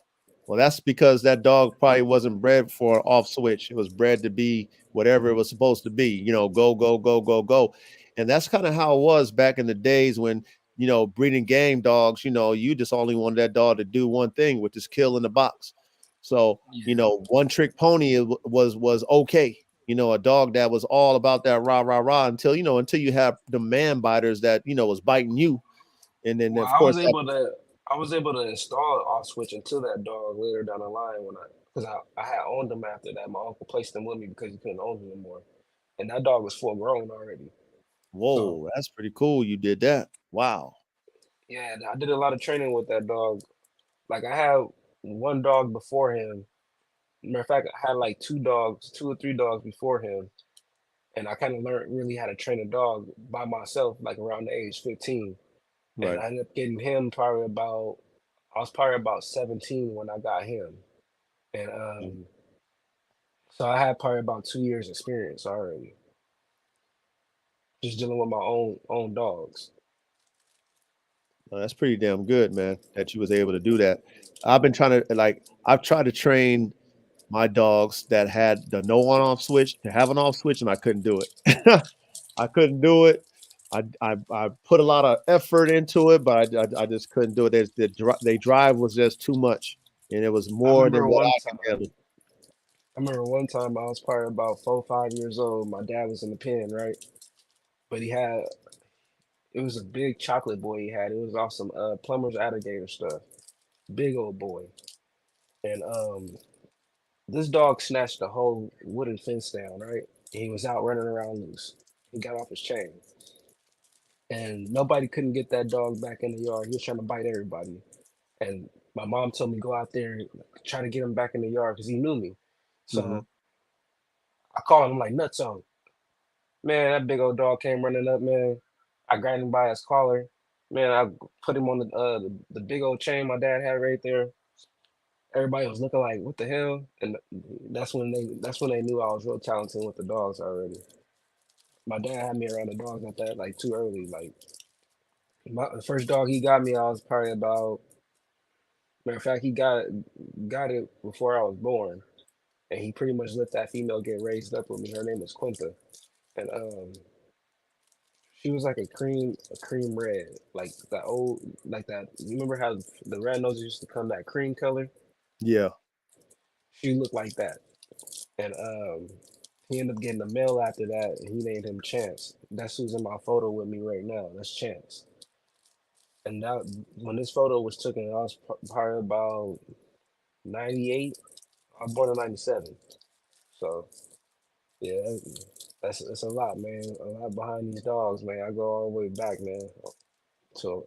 Speaker 1: Well, that's because that dog probably wasn't bred for an off switch. It was bred to be whatever it was supposed to be, go, go, go, go, go. And that's kind of how it was back in the days when, breeding game dogs, you just only wanted that dog to do one thing, which is kill in the box. So,
Speaker 2: Yeah.
Speaker 1: one trick pony was okay. A dog that was all about that rah, rah, rah until you have the man biters that, was biting you. And then,
Speaker 2: Well,
Speaker 1: of course, that,
Speaker 2: I was able to install an off switch into that dog later down the line when because I had owned him after that. My uncle placed him with me because he couldn't own him anymore, and that dog was full grown already. So
Speaker 1: whoa, that's pretty cool. You did that. Wow.
Speaker 2: yeah, I did a lot of training with that dog. Like I had one dog before him. Matter of fact, I had like two or three dogs before him, and I kind of learned really how to train a dog by myself, like around the age 15. And
Speaker 1: Right.
Speaker 2: I ended up getting him probably about I was probably about 17 when I got him. And so I had probably about 2 years experience already, just dealing with my own dogs.
Speaker 1: Well, that's pretty damn good, man, that you was able to do that. I've been trying to I've tried to train my dogs that had the no on off switch to have an off switch, and I couldn't do it. I couldn't do it. I put a lot of effort into it, but I just couldn't do it. They drive was just too much, and it was
Speaker 2: I
Speaker 1: more than
Speaker 2: remember
Speaker 1: what
Speaker 2: one
Speaker 1: I could
Speaker 2: time.
Speaker 1: handle.
Speaker 2: I remember one time I was probably about 4, 5 years old. My dad was in the pen, right? But it was a big chocolate boy he had. It was off some plumber's alligator stuff. Big old boy. And this dog snatched the whole wooden fence down, right? And he was out running around loose. He got off his chain. And nobody couldn't get that dog back in the yard. He was trying to bite everybody. And my mom told me go out there and try to get him back in the yard because he knew me.
Speaker 1: Hmm.
Speaker 2: So I called him like nutso. Man, that big old dog came running up, man. I grabbed him by his collar. Man, I put him on the big old chain my dad had right there. Everybody was looking like, what the hell? And that's when they knew I was real talented with the dogs already. My dad had me around the dogs like that, like too early. Like the first dog he got me, I was probably about. Matter of fact, he got it before I was born, and he pretty much let that female get raised up with me. Her name was Quinta, and she was like a cream red, like that old, like that. You remember how the red noses used to come that cream color?
Speaker 1: Yeah.
Speaker 2: She looked like that, and he ended up getting a male after that, and he named him Chance. That's who's in my photo with me right now. That's Chance. And that when this photo was taken, I was probably about 98. I was born in 97. So yeah, that's a lot, man. A lot behind these dogs, man. I go all the way back, man. So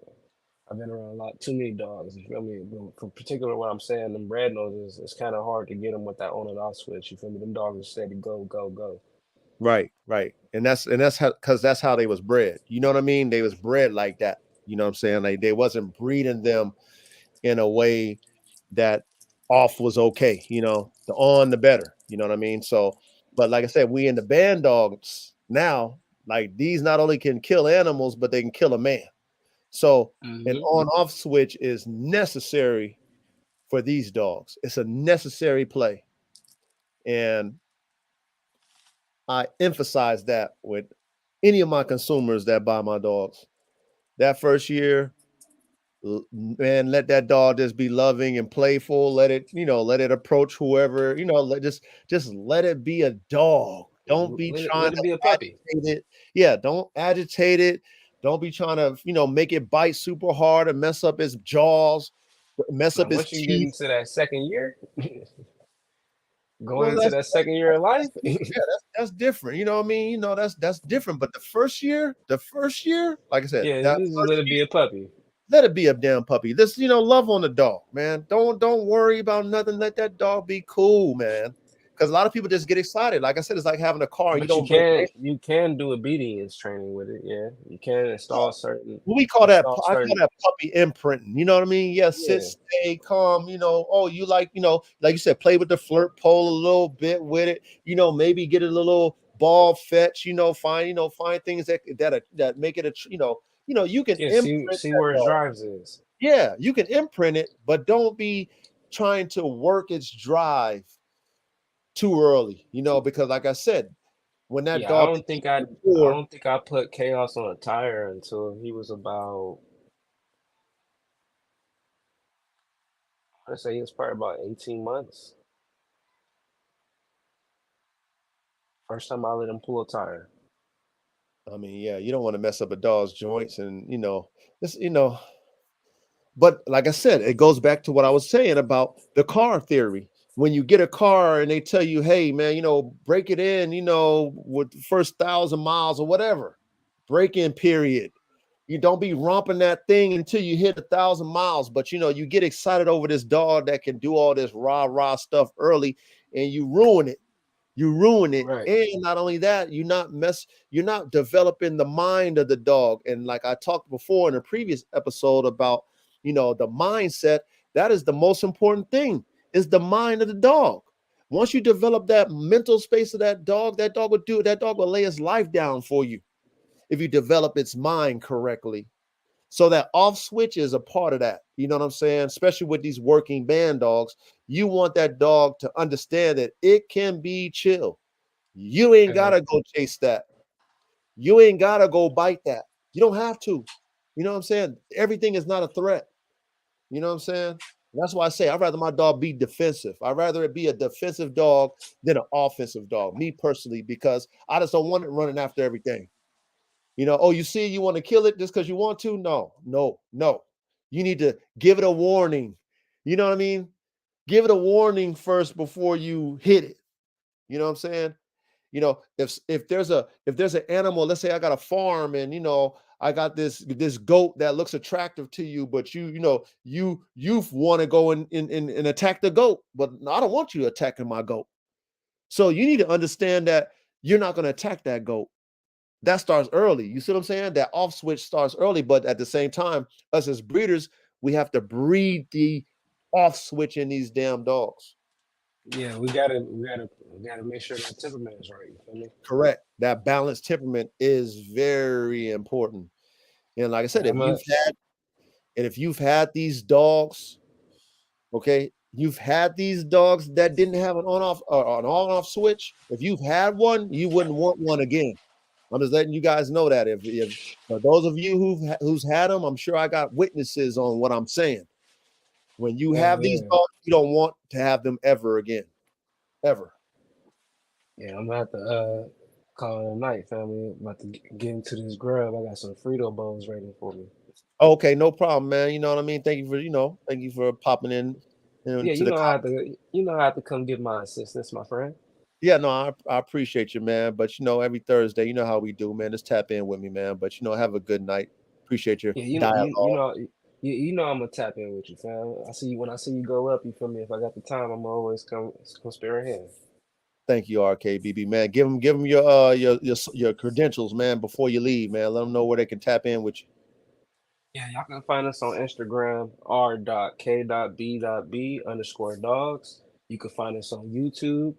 Speaker 2: I've been around a lot, too many dogs. You feel me? But for particular, what I'm saying, them red noses, it's kind of hard to get them with that on and off switch. You feel me? Them dogs are steady, go, go, go.
Speaker 1: Right. Right. And that's how because that's how they was bred. You know what I mean? They was bred like that. You know what I'm saying? Like they wasn't breeding them in a way that off was okay. The on the better. You know what I mean? So, but like I said, we in the band dogs now. Like these not only can kill animals, but they can kill a man. So an
Speaker 2: Hmm.
Speaker 1: on off switch is necessary for these dogs. It's a necessary play. And I emphasize that with any of my consumers that buy my dogs. That first year, man, let that dog just be loving and playful. Let it approach whoever, just let it be a dog. Don't be trying
Speaker 2: Let it
Speaker 1: to
Speaker 2: be a puppy.
Speaker 1: agitate it. Yeah, don't agitate it. Don't be trying to, make it bite super hard and mess up his jaws, mess
Speaker 2: Now,
Speaker 1: up his
Speaker 2: once you get
Speaker 1: teeth.
Speaker 2: into that second year, going
Speaker 1: Well,
Speaker 2: into that second year of life,
Speaker 1: that's different. Yeah, that's different. You know what I mean? That's different. But the first year, like I said,
Speaker 2: yeah,
Speaker 1: that
Speaker 2: just let
Speaker 1: first
Speaker 2: it be a puppy.
Speaker 1: let it be a damn puppy. Love on the dog, man. Don't worry about nothing. Let that dog be cool, man. because a lot of people just get excited. Like I said, it's like having a car and you
Speaker 2: But
Speaker 1: don't break it.
Speaker 2: you can do obedience training with it. Yeah, you can
Speaker 1: We call that,
Speaker 2: install
Speaker 1: I call
Speaker 2: certain.
Speaker 1: that puppy imprinting. You know what I mean? Yeah, sit,
Speaker 2: Yeah,
Speaker 1: stay, calm. Oh, you like, like you said, play with the flirt pole a little bit with it. Maybe get a little ball fetch. Find things that make it you can
Speaker 2: yeah.
Speaker 1: imprint
Speaker 2: See
Speaker 1: that
Speaker 2: where its
Speaker 1: dog.
Speaker 2: drives is.
Speaker 1: Yeah, you can imprint it, but don't be trying to work its drive too early. Because like I said, when that
Speaker 2: Yeah, I
Speaker 1: dog
Speaker 2: don't
Speaker 1: gets
Speaker 2: think I
Speaker 1: mature,
Speaker 2: don't think I put chaos on a tire until he was about. Let's say he was probably about 18 months. First time I let him pull a tire.
Speaker 1: I mean, yeah, you don't want to mess up a dog's joints, and this, but like I said, it goes back to what I was saying about the car theory. When you get a car and they tell you, hey man, break it in, with the first 1,000 miles or whatever, break in period. You don't be romping that thing until you hit 1,000 miles. But you get excited over this dog that can do all this rah stuff early, and you ruin it. You ruin it.
Speaker 2: Right.
Speaker 1: And not only that, you're not developing the mind of the dog. And like I talked before in a previous episode about, the mindset, that is the most important thing, is the mind of the dog. Once you develop that mental space of that dog would do it. That dog will lay his life down for you if you develop its mind correctly. So that off switch is a part of that. You know what I'm saying? Especially with these working band dogs, you want that dog to understand that it can be chill. You ain't
Speaker 2: And
Speaker 1: gotta go chase that. You ain't gotta go bite that. You don't have to. You know what I'm saying? Everything is not a threat. You know what I'm saying? That's why I say I'd rather my dog be defensive. I'd rather it be a defensive dog than an offensive dog, me personally, because I just don't want it running after everything. Oh, you see, you want to kill it just because you want to? No, no, no. You need to give it a warning. You know what I mean? Give it a warning first before you hit it. You know what I'm saying? If there's an animal, let's say I got a farm and I got this goat that looks attractive to you, but you want to go and attack the goat, but I don't want you attacking my goat. So you need to understand that you're not going to attack that goat. That starts early. You see what I'm saying? That off switch starts early, but at the same time, us as breeders, we have to breed the off switch in these damn dogs.
Speaker 2: yeah, we gotta make sure that temperament is right. You feel me?
Speaker 1: Correct. That balanced temperament is very important. And like I said,
Speaker 2: And I'm a
Speaker 1: if you've had these dogs, okay, you've had these dogs that didn't have an on-off switch. If you've had one, you wouldn't want one again. I'm just letting you guys know that if for those of you who's had them, I'm sure I got witnesses on what I'm saying. When you
Speaker 2: hell
Speaker 1: have these
Speaker 2: yeah.
Speaker 1: dogs, you don't want to have them ever again, ever.
Speaker 2: Yeah, I'm gonna have to call it a night, family. I'm about to get into this grub. I got some Frito bowls ready for me.
Speaker 1: Okay, no problem, man. You know what I mean. Thank you for popping in
Speaker 2: Yeah,
Speaker 1: into the.
Speaker 2: you know I have to come give my assistance, my friend.
Speaker 1: Yeah, no, I appreciate you, man. But every Thursday, you know how we do, man. Just tap in with me, man. But have a good night. Appreciate your
Speaker 2: Yeah,
Speaker 1: dialogue.
Speaker 2: you know I'm gonna tap in with you, fam. I see you when I see you go up. You feel me? If I got the time, I'm always come spare a hand.
Speaker 1: Thank you, RKBB, man. Give them your credentials, man, before you leave, man. Let them know where they can tap in with you.
Speaker 2: Yeah, y'all can find us on Instagram r.k.b.b_dogs. You can find us on YouTube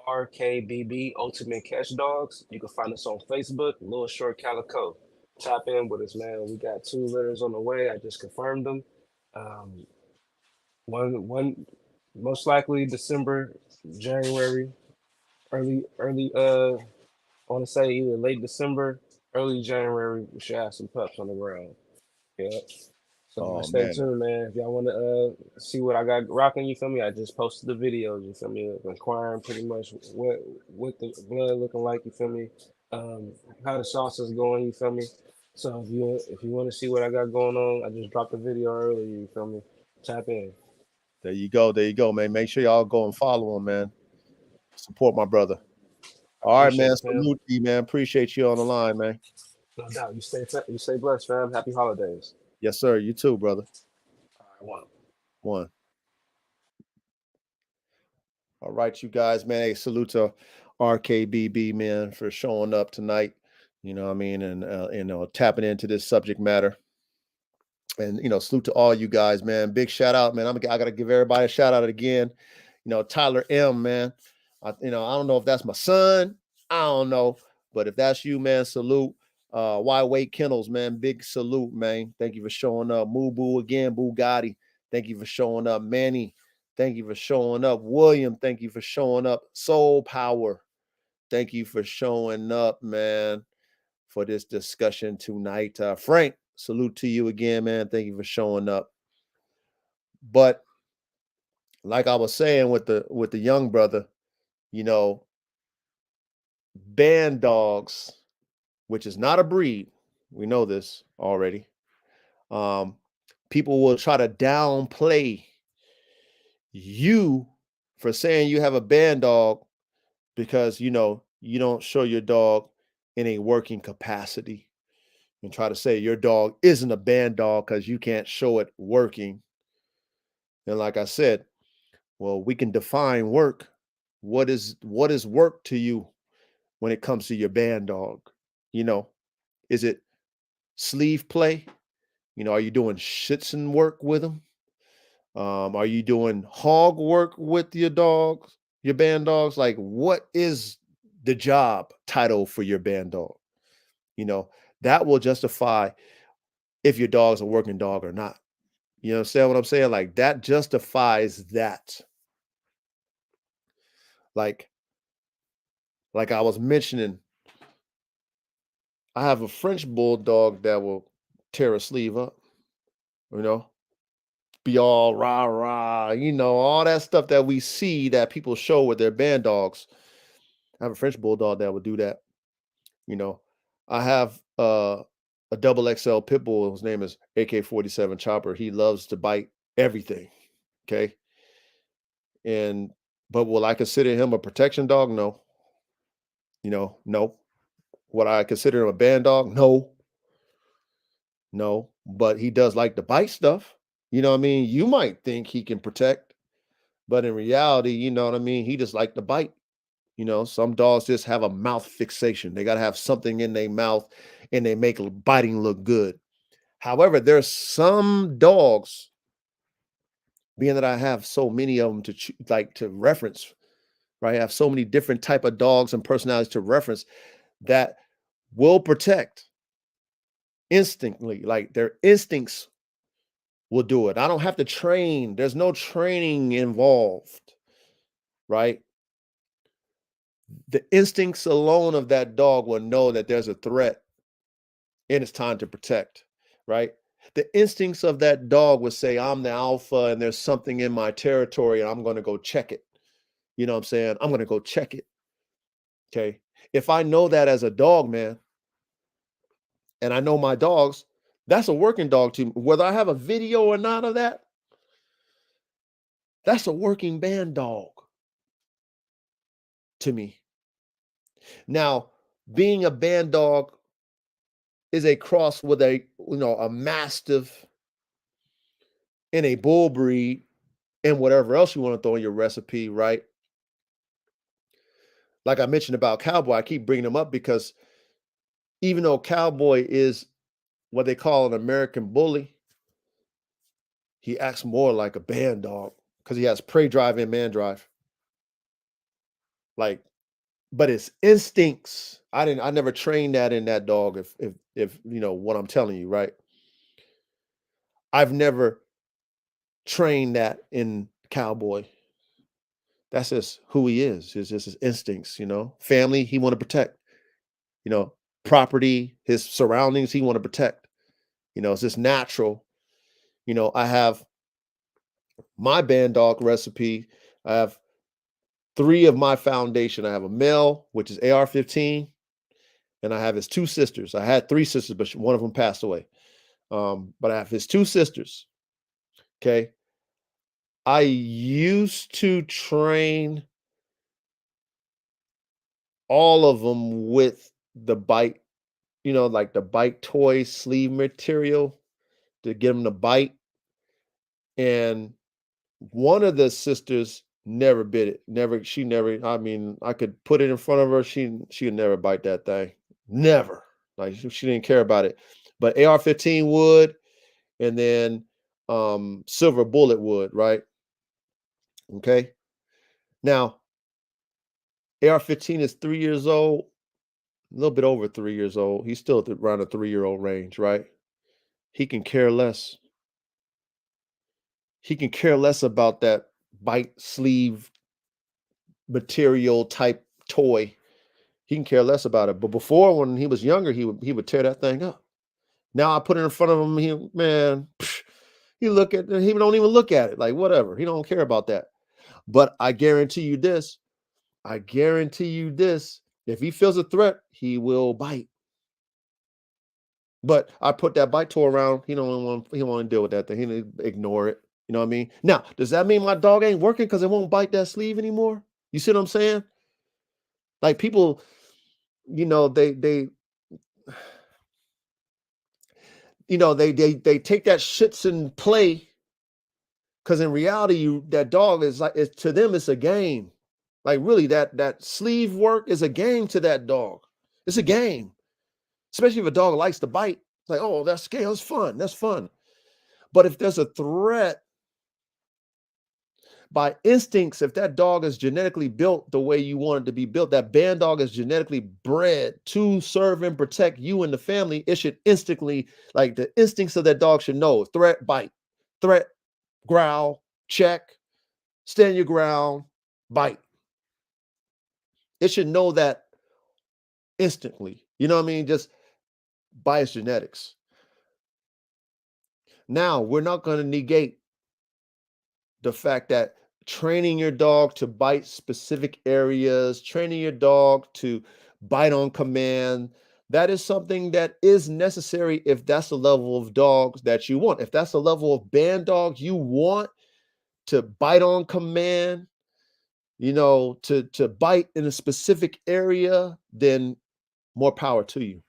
Speaker 2: RKBB Ultimate Catch Dogs. You can find us on Facebook Little Short Calico. Tap in with us, man. We got 2 litters on the way. I just confirmed them. Um, one most likely December, January, early. I want to say either late December, early January. We should have some pups on the ground. Yeah. So
Speaker 1: Oh
Speaker 2: stay
Speaker 1: man,
Speaker 2: tuned, man. If y'all want to see what I got rocking, you feel me? I just posted the videos, you feel me? Inquiring pretty much what the blood looking like, you feel me? Um, how the sauce is going, you feel me? So if you want to see what I got going on, I just dropped a video earlier, you feel me? Tap in.
Speaker 1: there you go, man. Make sure y'all go and follow him, man. Support my brother.
Speaker 2: I
Speaker 1: All right,
Speaker 2: appreciate
Speaker 1: man.
Speaker 2: it, fam.
Speaker 1: Salute to you, man. Appreciate you on the line, man.
Speaker 2: No doubt. You stay blessed, fam. Happy holidays.
Speaker 1: Yes, sir. You too, brother.
Speaker 2: All right, one.
Speaker 1: One. All right, you guys, man. Hey, salute to RKBB, man, for showing up tonight. You know what I mean? And, tapping into this subject matter. And, salute to all you guys, man. Big shout out, man. I got to give everybody a shout out again. Tyler M, man. I don't know if that's my son. I don't know. But if that's you, man, salute. Why Wait Kennels, man. Big salute, man. Thank you for showing up. Moo Boo again, Bugatti. Thank you for showing up. Manny, thank you for showing up. William, thank you for showing up. Soul Power, thank you for showing up, man, for this discussion tonight. Frank, salute to you again, man. Thank you for showing up. But like I was saying with the young brother, you know, band dogs, which is not a breed, we know this already. Um, People will try to downplay you for saying you have a band dog because you don't show your dog in a working capacity, and try to say your dog isn't a band dog because you can't show it working. And like I said, well, we can define work. What is work to you when it comes to your band dog? You know, is it sleeve play? Are you doing schützen work with them? Are you doing hog work with your dogs, your band dogs? Like, what is the job title for your band dog? You know, that will justify if your dog's a working dog or not. You understand what I'm saying? Like, that justifies that. Like, like I was mentioning, I have a French bulldog that will tear a sleeve up, you know, be all rah rah, all that stuff that we see that people show with their band dogs. I have a French bulldog that would do that. You know, I have a double XL pit bull. His name is AK-47 Chopper. He loves to bite everything. Okay. And but will I consider him a protection dog? No. No. Would I consider him a band dog? No. No. But he does like to bite stuff. You know what I mean? You might think he can protect, but in reality, you know what I mean? He just like to bite. Some dogs just have a mouth fixation. They got to have something in their mouth and they make biting look good. However, there's some dogs, being that I have so many of them to reference, right? I have so many different type of dogs and personalities to reference that will protect instantly. Like, their instincts will do it. I don't have to train. There's no training involved, right? The instincts alone of that dog will know that there's a threat and it's time to protect, right? The instincts of that dog would say, I'm the alpha and there's something in my territory and I'm going to go check it. You know what I'm saying? I'm going to go check it. Okay. If I know that as a dog, man, and I know my dogs, that's a working dog to me. Whether I have a video or not of that, that's a working band dog to me. Now, being a band dog is a cross with a mastiff and a bull breed and whatever else you want to throw in your recipe, right? Like I mentioned about Cowboy, I keep bringing him up because even though Cowboy is what they call an American bully, he acts more like a band dog because he has prey drive and man drive. Like, but his instincts, I never trained that in that dog. If you know what I'm telling you, right? I've never trained that in Cowboy. That's just who he is. It's just his instincts, Family, he want to protect. Property, his surroundings, he want to protect. It's just natural. I have my band dog recipe. I have three of my foundation. I have a male, which is AR-15, and I have his two sisters. I had three sisters, but one of them passed away. But I have his two sisters. Okay. I used to train all of them with the bite, like the bite toy sleeve material to get them to bite. And one of the sisters Never bit it. Never. She never. I mean, I could put it in front of her. She'd never bite that thing. Never. Like she didn't care about it. But AR-15 would, and then silver bullet would. Right. Okay. Now AR-15 is 3 years old. A little bit over 3 years old. He's still around the 3-year-old range. Right. He can care less. He can care less about that bite sleeve material type toy. He can care less about it. But before, when he was younger, he would tear that thing up. Now I put it in front of him. He look at he don't even look at it. Like whatever. He don't care about that. But I guarantee you this. I guarantee you this. If he feels a threat, he will bite. But I put that bite toy around. He don't want. He want to deal with that thing. He ignore it. You know what I mean? Now, does that mean my dog ain't working because it won't bite that sleeve anymore? You see what I'm saying? Like people, they they take that shits and play, because in reality, that dog is like, to them it's a game. Like really, that sleeve work is a game to that dog. It's a game, especially if a dog likes to bite. It's like, oh, that's scale. That's fun. That's fun. But if there's a threat, by instincts, if that dog is genetically built the way you want it to be built, that Bandog is genetically bred to serve and protect you and the family, it should instantly, like the instincts of that dog should know: threat, bite, threat, growl, check, stand your ground, bite. It should know that instantly. You know what I mean? Just by its genetics. Now, we're not going to negate the fact that training your dog to bite specific areas, training your dog to bite on command, that is something that is necessary if that's the level of dogs that you want. If that's the level of Bandog you want to bite on command, to bite in a specific area, then more power to you.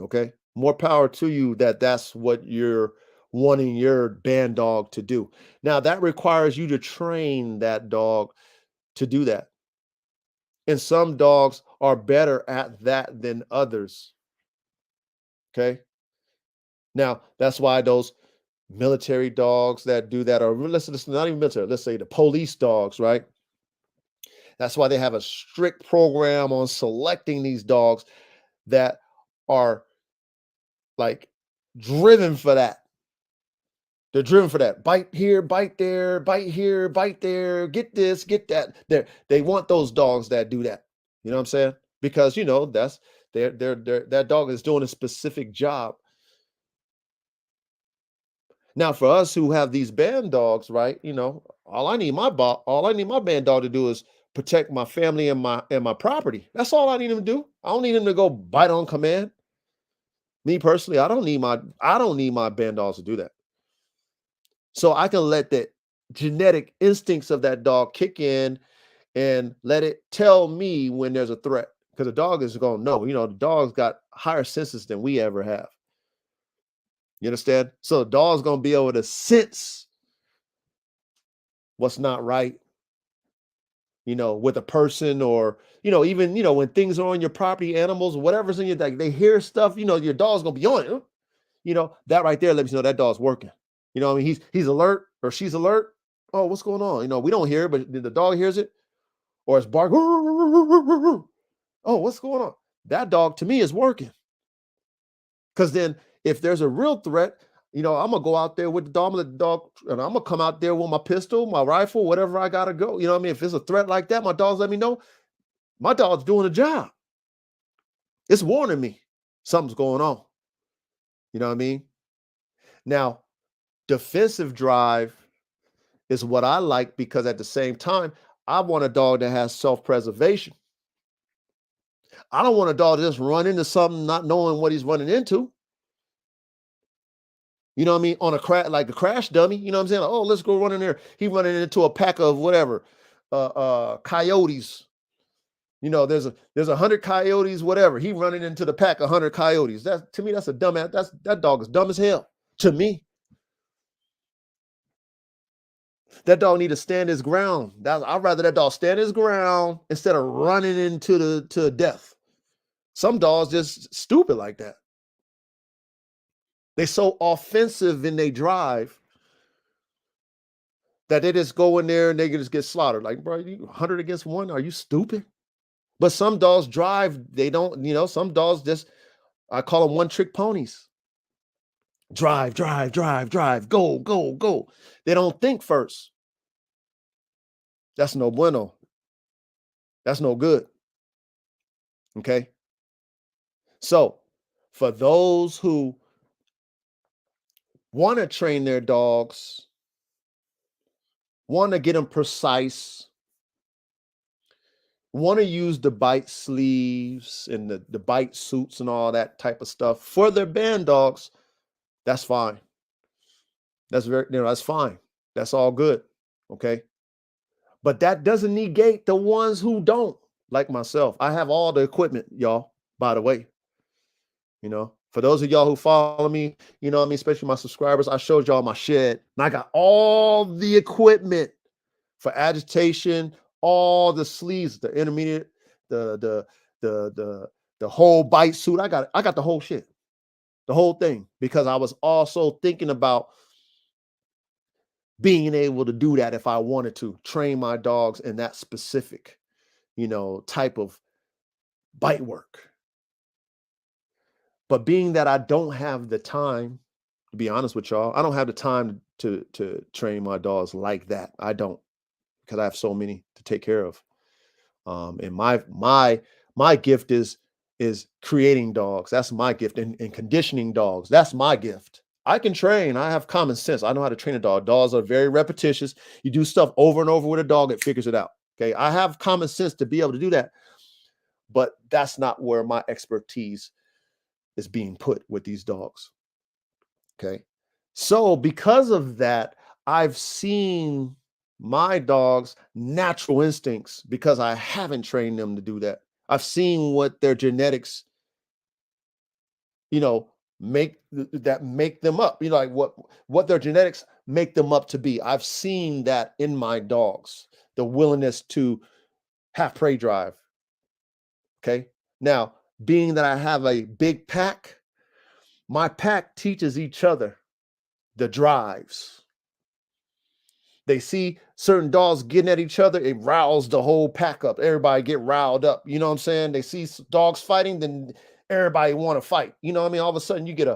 Speaker 1: Okay? More power to you that's what you're wanting your Bandog to do. Now, that requires you to train that dog to do that. And some dogs are better at that than others. Okay? Now, that's why those military dogs that do that, or listen, not even military, let's say the police dogs, right? That's why they have a strict program on selecting these dogs that are like driven for that. They're driven for that. Bite here, bite there, bite here, bite there, get this, get that. They want those dogs that do that. You know what I'm saying? Because that's that dog is doing a specific job. Now, for us who have these band dogs, right? All I need my band dog to do is protect my family and my property. That's all I need him to do. I don't need him to go bite on command. Me personally, I don't need my band dogs to do that. So I can let the genetic instincts of that dog kick in and let it tell me when there's a threat. Because the dog is going to know. The dog's got higher senses than we ever have. You understand? So the dog's going to be able to sense what's not right, with a person, or, even, when things are on your property, animals, whatever's in your, like, they hear stuff, your dog's going to be on it. That right there lets me know that dog's working. I mean, he's alert or she's alert. Oh, what's going on? We don't hear it, but the dog hears it, or it's bark. Oh, what's going on? That dog to me is working. Because then if there's a real threat, I'm gonna go out there with the dog, and I'm gonna come out there with my pistol, my rifle, whatever I gotta go. You know what I mean? If there's a threat like that, my dogs let me know. My dog's doing a job. It's warning me something's going on. You know what I mean? Now, defensive drive is what I like, because at the same time, I want a dog that has self-preservation. I don't want a dog to just run into something not knowing what he's running into. You know what I mean? On a crash, like a crash dummy. You know what I'm saying? Like, oh, let's go run in there. He running into a pack of whatever, coyotes. There's 100 coyotes, whatever. He running into the pack of 100 coyotes. That, to me, that's a dumbass. That dog is dumb as hell to me. That dog need to stand his ground. I'd rather that dog stand his ground instead of running into to death. Some dogs just stupid like that. They so offensive in they drive that they just go in there and they just get slaughtered. Like, bro, you 100 against one? Are you stupid? But some dogs drive, they don't, some dogs just, I call them one-trick ponies. Drive, drive, drive, drive, go, go, go. They don't think first. That's no bueno. That's no good. Okay. So for those who want to train their dogs, want to get them precise, want to use the bite sleeves and the bite suits and all that type of stuff for their band dogs, that's fine. That's that's fine. That's all good. Okay. But that doesn't negate the ones who don't, like myself. I have all the equipment, y'all, by the way. For those of y'all who follow me, especially my subscribers, I showed y'all my shed. And I got all the equipment for agitation, all the sleeves, the intermediate, the whole bite suit. I got the whole shit, the whole thing, because I was also thinking about being able to do that if I wanted to train my dogs in that specific, type of bite work. But being that I don't have the time, to be honest with y'all, I don't have the time to train my dogs like that. I don't, because I have so many to take care of. And my gift is creating dogs. That's my gift, and conditioning dogs. That's my gift. I can train. I have common sense. I know how to train a dog. Dogs are very repetitious. You do stuff over and over with a dog, it figures it out. Okay. I have common sense to be able to do that. But that's not where my expertise is being put with these dogs. Okay. So because of that, I've seen my dogs' natural instincts, because I haven't trained them to do that. I've seen what their genetics, make them up, like what their genetics make them up to be. I've seen that in my dogs, the willingness to have prey drive. Okay. Now, being that I have a big pack, my pack teaches each other the drives. They see certain dogs getting at each other, it riles the whole pack up. Everybody get riled up. You know what I'm saying? They see dogs fighting, then everybody want to fight. You know what I mean? All of a sudden you get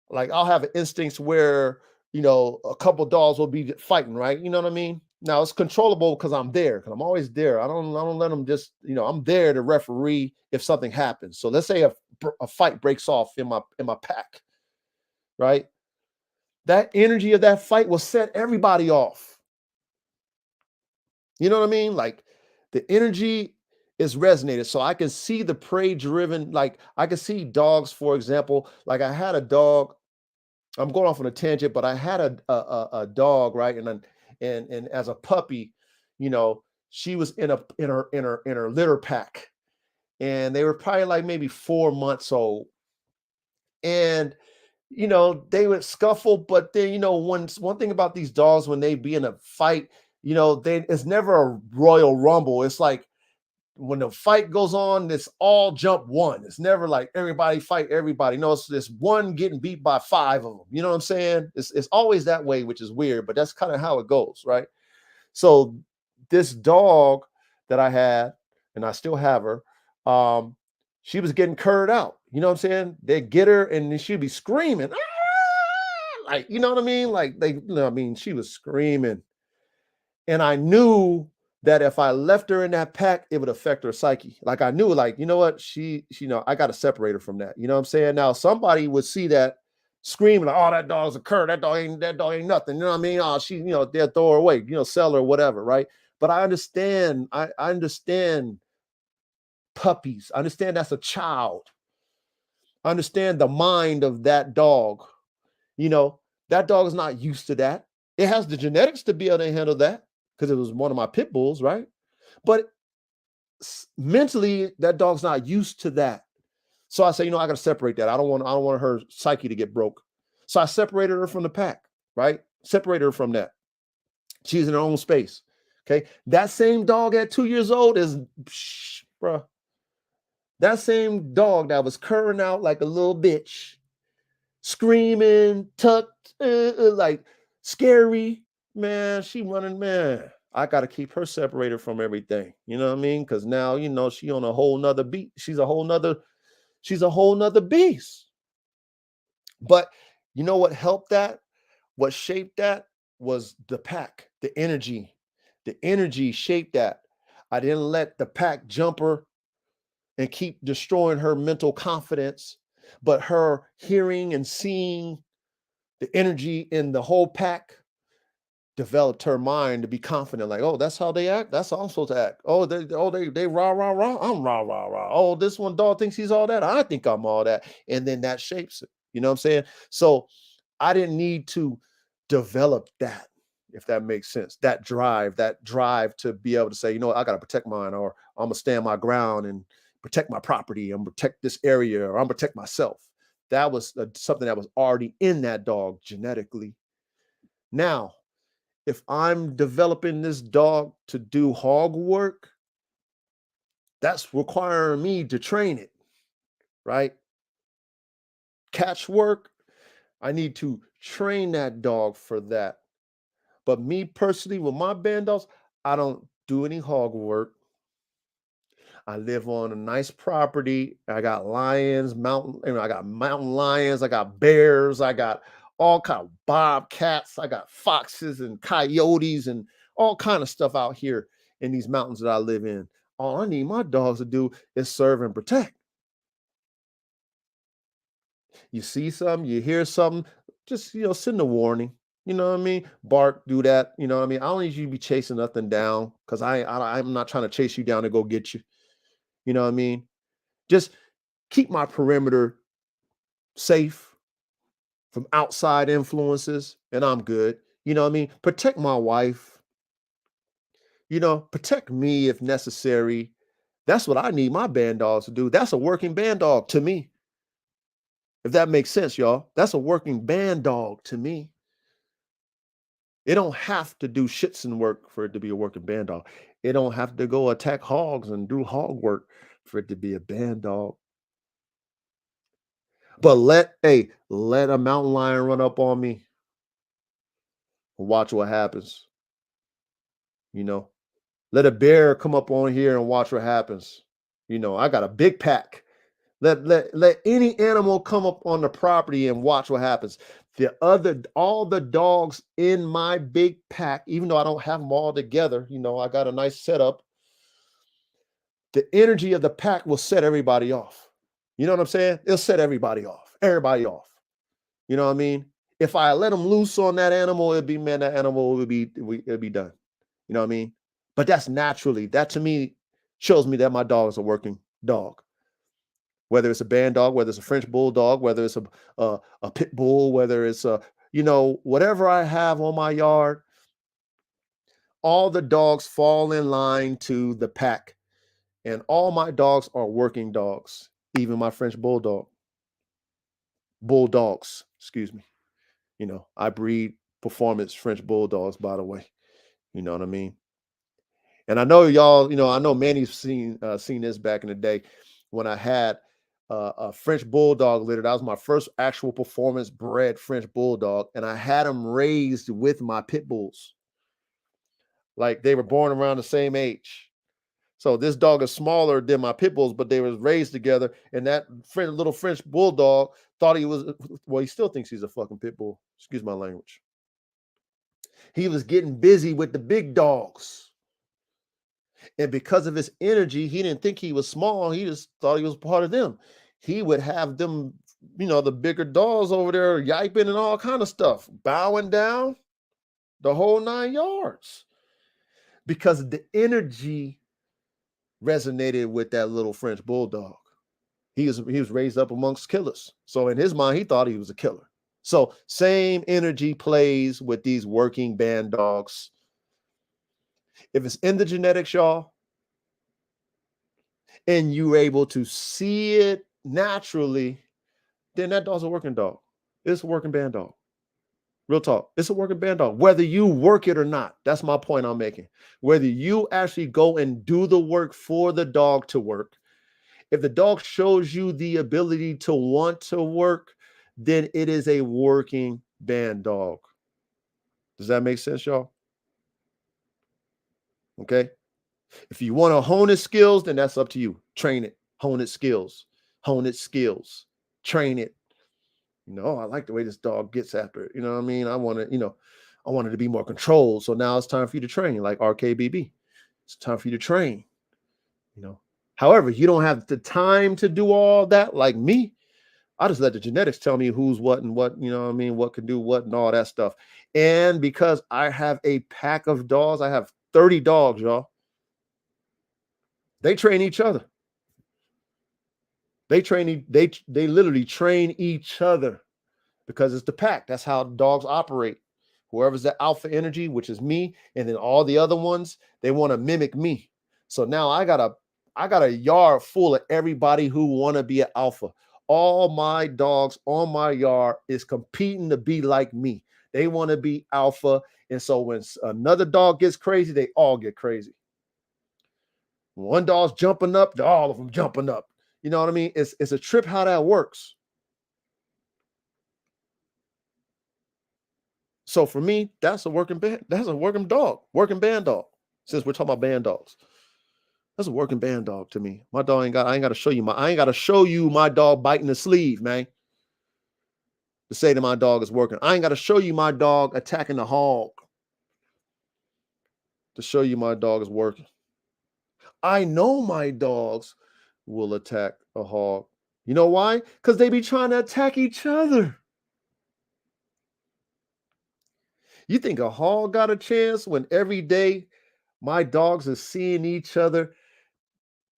Speaker 1: like I'll have instincts where, a couple dogs will be fighting, right? You know what I mean? Now it's controllable because I'm there, because I'm always there. I don't let them just, I'm there to referee if something happens. So let's say a fight breaks off in my pack, right? That energy of that fight will set everybody off. You know what I mean? Like the energy is resonated. So I can see the prey driven, like I can see dogs, for example, like I had a dog. I'm going off on a tangent, but I had a dog, right? And as a puppy, she was in her litter pack, and they were probably like maybe 4 months old. And they would scuffle, but then one thing about these dogs, when they be in a fight, it's never a royal rumble. It's like when the fight goes on, it's all jump one. It's never like everybody fight everybody. It's this one getting beat by 5 of them. You know what I'm saying? It's always that way, which is weird, but that's kind of how it goes, right? So this dog that I had, and I still have her, she was getting curred out. You know what I'm saying? They get her and she'd be screaming, "Ah!" Like, you know what I mean? Like she was screaming. And I knew that if I left her in that pack, it would affect her psyche. Like I knew, like, you know what? I got to separate her from that. You know what I'm saying? Now somebody would see that screaming, like, "Oh, that dog's a cur. That dog ain't nothing." You know what I mean? Oh, they'll throw her away, sell her, whatever, right? But I understand, I understand puppies. I understand that's a child. I understand the mind of that dog. That dog is not used to that. It has the genetics to be able to handle that because it was one of my pit bulls, right? But mentally, that dog's not used to that. So I say, I got to separate that. I don't want her psyche to get broke. So I separated her from the pack, right? Separate her from that. She's in her own space. Okay. That same dog at 2 years old is, bruh, that same dog that was curring out like a little bitch, screaming, tucked, like scary, man, she running, man. I got to keep her separated from everything. You know what I mean? Because now, she on a whole nother beat. She's a whole nother beast. But you know what helped that? What shaped that was the pack, the energy. The energy shaped that. I didn't let the pack jumper and keep destroying her mental confidence, but her hearing and seeing the energy in the whole pack developed her mind to be confident. Like, oh, that's how they act. That's how I'm supposed to act. Oh, they rah rah rah. I'm rah rah rah. Oh, this one dog thinks he's all that. I think I'm all that, and then that shapes it. You know what I'm saying? So I didn't need to develop that, if that makes sense. That drive to be able to say, I got to protect mine, or I'm gonna stand my ground and protect my property. I'm gonna protect this area, or I'm gonna protect myself. That was something that was already in that dog genetically. Now, if I'm developing this dog to do hog work, that's requiring me to train it, right? Catch work, I need to train that dog for that. But me personally, with my band dogs, I don't do any hog work. I live on a nice property. I got lions, I got mountain lions, I got bears, I got all kind of bobcats, I got foxes and coyotes and all kind of stuff out here in these mountains that I live in. All I need my dogs to do is serve and protect. You see something, you hear something, just send a warning. You know what I mean? Bark, do that. You know what I mean? I don't need you to be chasing nothing down, because I'm not trying to chase you down to go get you. You know what I mean? Just keep my perimeter safe from outside influences, and I'm good. You know what I mean? Protect my wife. Protect me if necessary. That's what I need my band dogs to do. That's a working band dog to me. If that makes sense, y'all. That's a working band dog to me. It don't have to do shitson work for it to be a working band dog. It don't have to go attack hogs and do hog work for it to be a band dog. But let a mountain lion run up on me. Watch what happens. Let a bear come up on here and watch what happens. I got a big pack. Let any animal come up on the property and watch what happens. All the dogs in my big pack, even though I don't have them all together, I got a nice setup. The energy of the pack will set everybody off. You know what I'm saying? It'll set everybody off. Everybody off. You know what I mean? If I let them loose on that animal, that animal it'd be done. You know what I mean? But that's naturally. That to me shows me that my dog is a working dog. Whether it's a band dog, whether it's a French bulldog, whether it's a pit bull, whether it's whatever I have on my yard, all the dogs fall in line to the pack. And all my dogs are working dogs, even my French bulldogs, excuse me. I breed performance French bulldogs, by the way. You know what I mean? And I know y'all, I know Manny's seen this back in the day when I had a French bulldog litter. That was my first actual performance bred French bulldog, and I had them raised with my pit bulls. Like they were born around the same age. So this dog is smaller than my pit bulls, but they was raised together. And that little French bulldog thought he was, well, he still thinks he's a fucking pit bull. Excuse my language. He was getting busy with the big dogs. And because of his energy, he didn't think he was small. He just thought he was part of them. He would have them, the bigger dogs over there yiping and all kind of stuff, bowing down the whole 9 yards. Because the energy resonated with that little French bulldog. He was raised up amongst killers. So in his mind, he thought he was a killer. So same energy plays with these working band dogs. If it's in the genetics, y'all, and you're able to see it naturally, then that dog's a working dog. It's a working band dog. Real talk. It's a working band dog, whether you work it or not. That's my point I'm making. Whether you actually go and do the work for the dog to work, if the dog shows you the ability to want to work, then it is a working band dog. Does that make sense, y'all? Okay. If you want to hone its skills, then that's up to you. Train it, hone its skills, hone its skills, train it. Oh, I like the way this dog gets after it. You know what I mean? I want to, I want it to be more controlled. So now it's time for you to train, like RKBB. It's time for you to train. You know, however, you don't have the time to do all that like me. I just let the genetics tell me who's what and what, what I mean, what can do what and all that stuff. And because I have a pack of dogs, I have 30 dogs, y'all. They train each other. They literally train each other because it's the pack. That's how dogs operate. Whoever's the alpha energy, which is me, and then all the other ones, they want to mimic me. So now I got a yard full of everybody who want to be an alpha. All my dogs on my yard is competing to be like me. They want to be alpha. And so when another dog gets crazy, they all get crazy. One dog's jumping up, all of them jumping up. You know what I mean? It's a trip how that works. So for me, that's a working dog, working band dog. Since we're talking about band dogs, that's a working band dog to me. My dog I ain't got to show you my dog biting the sleeve, man. To say that my dog is working. I ain't got to show you my dog attacking the hog. To show you my dog is working. I know my dogs will attack a hog. You know why? Because they be trying to attack each other. You think a hog got a chance when every day my dogs are seeing each other,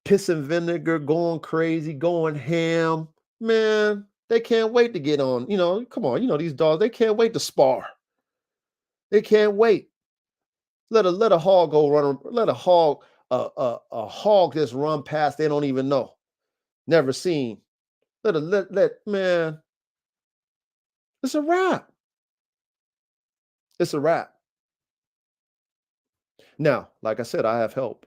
Speaker 1: pissing vinegar, going crazy, going ham? Man, they can't wait to get on. Come on, these dogs, they can't wait to spar. They can't wait. Let a hog go run. Let a hog just run past. They don't even know. Never seen. Man. It's a wrap. It's a wrap. Now, like I said, I have help.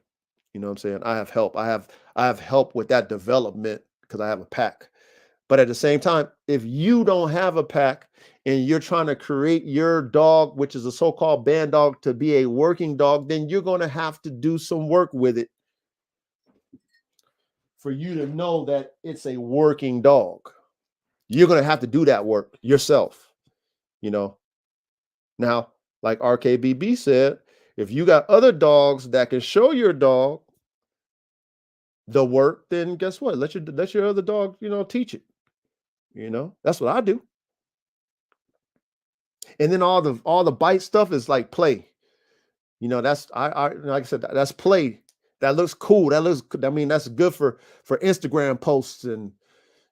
Speaker 1: You know what I'm saying? I have help. I have help with that development because I have a pack. But at the same time, if you don't have a pack and you're trying to create your dog, which is a so-called band dog, to be a working dog, then you're going to have to do some work with it for you to know that it's a working dog. You're going to have to do that work yourself, you know. Now, like RKBB said, if you got other dogs that can show your dog the work, then guess what? Let your other dog, teach it. That's what I do. And then all the bite stuff is like play. That's I like I said, that's play. That looks cool. That's good for Instagram posts and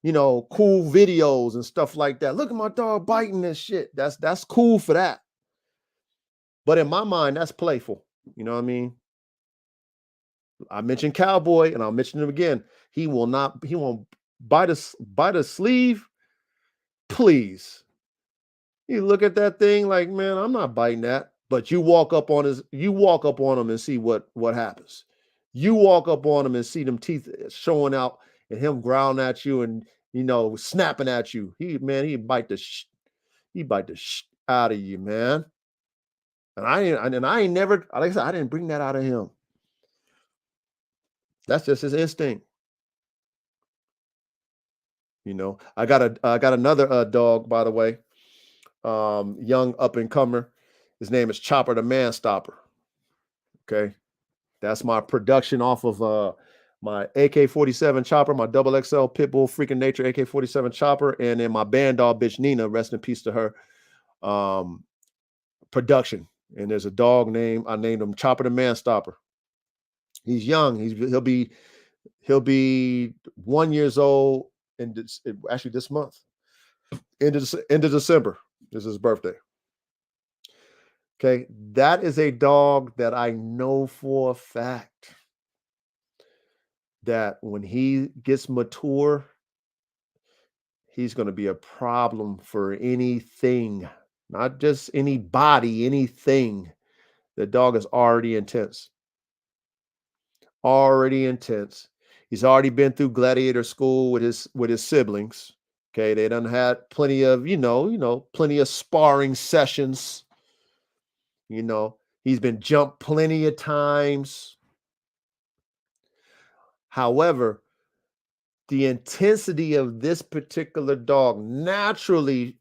Speaker 1: cool videos and stuff like that. Look at my dog biting this shit. That's cool for that. But in my mind, that's playful. You know what I mean? I mentioned Cowboy, and I'll mention him again. He won't bite a sleeve. Please. You look at that thing like, man, I'm not biting that. But you walk up on him and see what happens. You walk up on him and see them teeth showing out and him growling at you and snapping at you. He bite the out of you, man. And I ain't never, like I said, I didn't bring that out of him. That's just his instinct. I got another dog, by the way, young up and comer. His name is Chopper the Man Stopper. Okay, that's my production off of my AK-47 Chopper, my double XL Pitbull Freaking Nature AK-47 Chopper, and then my band dog bitch Nina, rest in peace to her. Production, and there's a dog I named him Chopper the Man Stopper. He's young. He'll be 1 year old actually this month. End of December. This is his birthday. Okay, that is a dog that I know for a fact that when he gets mature, he's going to be a problem for anything. not just any body, anything. The dog is already intense, already intense. He's already been through gladiator school with his siblings. Okay, they done had plenty of, plenty of sparring sessions. He's been jumped plenty of times. However, the intensity of this particular dog naturally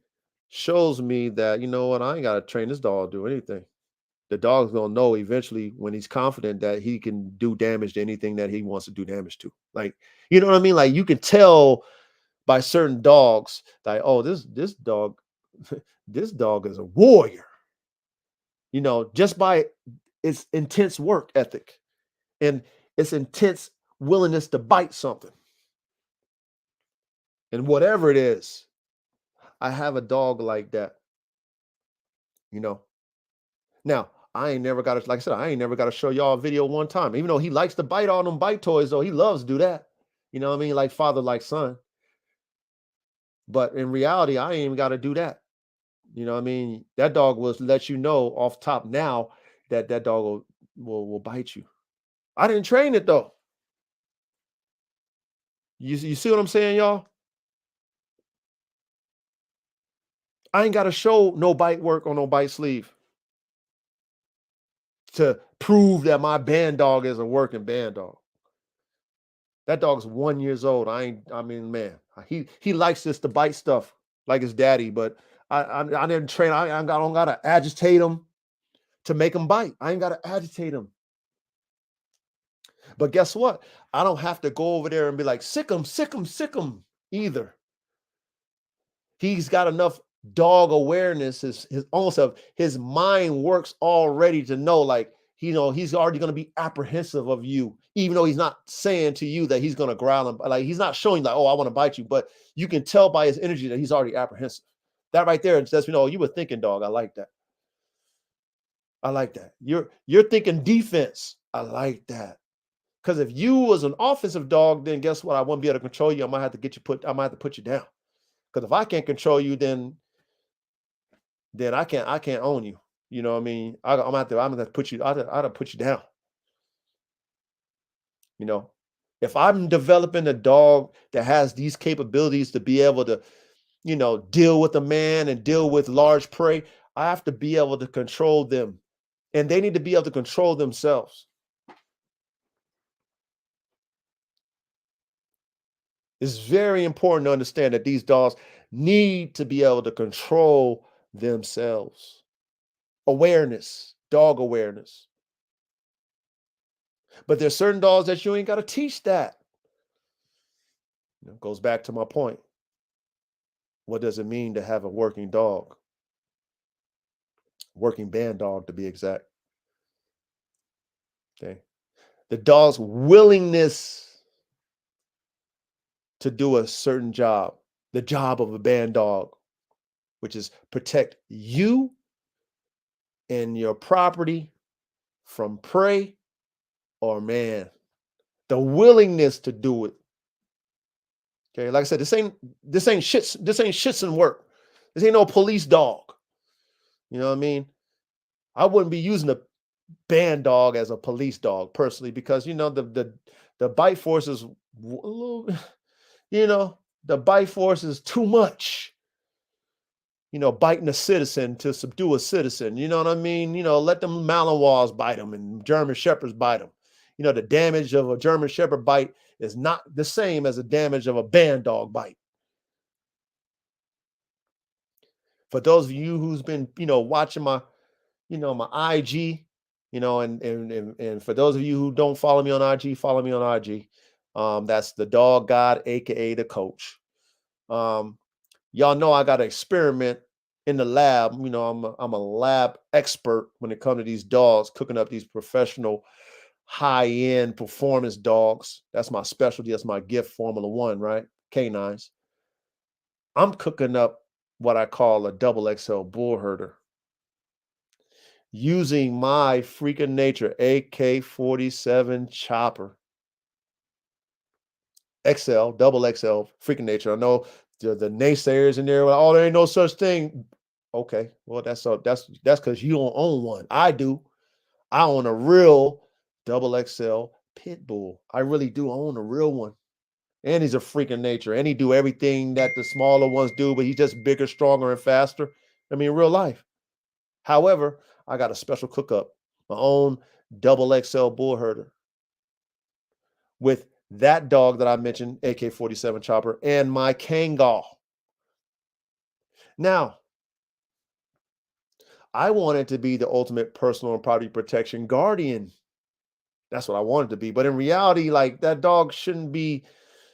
Speaker 1: shows me that, you know what, I ain't got to train this dog to do anything. The dog's going to know eventually when he's confident that he can do damage to anything that he wants to do damage to. Like, you know what I mean? Like, you can tell by certain dogs that, oh, this dog, this dog is a warrior, just by its intense work ethic and its intense willingness to bite something. And whatever it is, I have a dog like that, you know. Now, I ain't never got to, like I said, I ain't never got to show y'all a video one time. Even though he likes to bite all them bite toys, though, he loves to do that. You know what I mean? Like father, like son. But in reality, I ain't even got to do that. You know what I mean? That dog will let you know off top now that that dog will bite you. I didn't train it though. You see what I'm saying, y'all? I ain't got to show no bite work on no bite sleeve to prove that my band dog is a working band dog. That dog's 1 years old. I mean, man, he likes this to bite stuff like his daddy, but I didn't train. I don't gotta agitate him to make him bite. I ain't gotta agitate him. But guess what? I don't have to go over there and be like, sick him, sick him, sick him either. He's got enough dog awareness, his almost of his mind works already to know, like, he's already going to be apprehensive of you, even though he's not saying to you that he's going to growl and like he's not showing like, oh, I want to bite you, but you can tell by his energy that he's already apprehensive. That right there says, you were thinking dog. I like that. I like that. You're thinking defense. I like that. Because if you was an offensive dog, then guess what? I won't be able to control you. I might have to put you down. Because if I can't control you, then I can't own you. You know what I mean? I'm gonna put you. I'd put you down. You know, if I'm developing a dog that has these capabilities to be able to, deal with a man and deal with large prey, I have to be able to control them, and they need to be able to control themselves. It's very important to understand that these dogs need to be able to control themselves. Awareness, dog awareness. But there's certain dogs that you ain't got to teach that. It goes back to my point. What does it mean to have a working dog? Working band dog, to be exact. Okay. The dog's willingness to do a certain job, the job of a band dog, which is protect you and your property from prey or man. The willingness to do it. Okay, like I said, this ain't shits and work. This ain't no police dog. You know what I mean? I wouldn't be using a band dog as a police dog personally, because the bite force is a little, the bite force is too much. Biting a citizen to subdue a citizen. You know what I mean? Let them Malinois bite them and German Shepherds bite them. The damage of a German Shepherd bite is not the same as the damage of a band dog bite. For those of you who's been, watching my IG, and for those of you who don't follow me on IG, follow me on IG. That's the Dog God, aka the Coach. Y'all know I got to experiment in the lab. I'm a lab expert when it comes to these dogs, cooking up these professional, high-end performance dogs. That's my specialty. That's my gift, Formula One, right? Canines. I'm cooking up what I call a double XL bull herder using my freaking nature AK-47 chopper. XL, double XL, freaking nature. I know the naysayers in there, oh, there ain't no such thing. Okay, well, that's because you don't own one. I do. I own a real double XL pit bull. I really do own a real one. And he's a freak of nature. And he do everything that the smaller ones do, but he's just bigger, stronger, and faster. I mean, real life. However, I got a special cookup, my own double XL bull herder with that dog that I mentioned, AK-47 Chopper, and my Kangal. Now, I wanted to be the ultimate personal and property protection guardian. That's what I wanted to be. But in reality, like that dog shouldn't be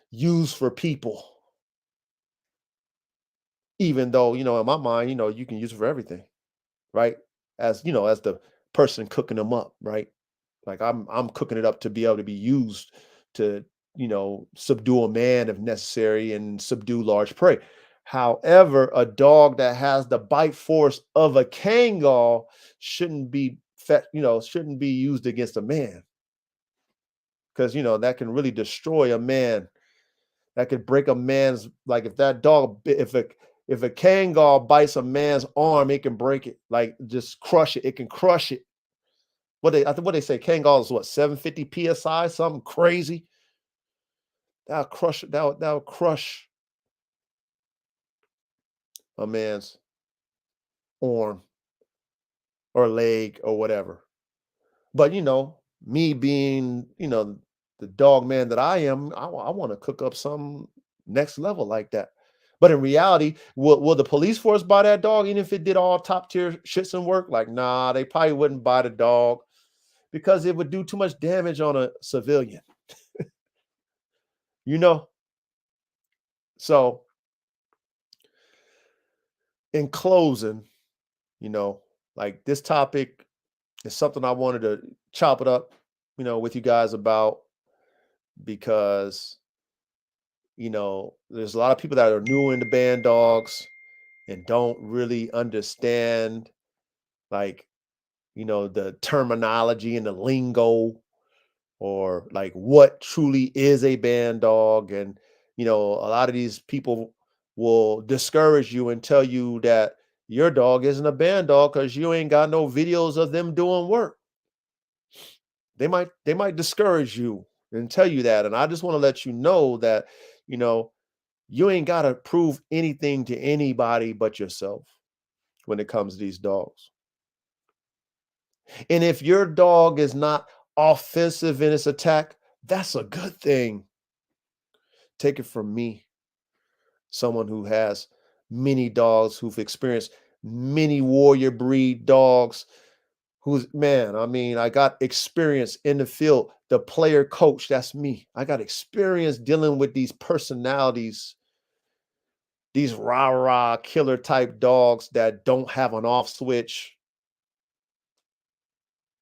Speaker 1: used for people. Even though, in my mind, you can use it for everything, right? As the person cooking them up, right? Like I'm cooking it up to be able to be used to, subdue a man if necessary and subdue large prey. However, a dog that has the bite force of a Kangal shouldn't be used against a man because that can really destroy a man. That could break a man's, like if that dog if a Kangal bites a man's arm, it can break it, like just crush it. It can crush it. What they say, Kangal is what, 750 psi, something crazy. That'll crush a man's arm or leg or whatever. But me being, the dog man that I am, I want to cook up some next level like that. But in reality, will the police force buy that dog, even if it did all top tier shits and work? Like, nah, they probably wouldn't buy the dog because it would do too much damage on a civilian, you know? So, in closing, like this topic is something I wanted to chop it up, with you guys about because, there's a lot of people that are new into band dogs and don't really understand, like, the terminology and the lingo or like what truly is a band dog. And, a lot of these people will discourage you and tell you that your dog isn't a band dog because you ain't got no videos of them doing work. They might discourage you and tell you that. And I just want to let you know that, you know, you ain't got to prove anything to anybody but yourself when it comes to these dogs. And if your dog is not offensive in its attack, that's a good thing. Take it from me, someone who has many dogs, who've experienced many warrior breed dogs, who's, man, I mean, I got experience in the field, the player coach, that's me. I got experience dealing with these personalities, these rah-rah killer type dogs that don't have an off switch.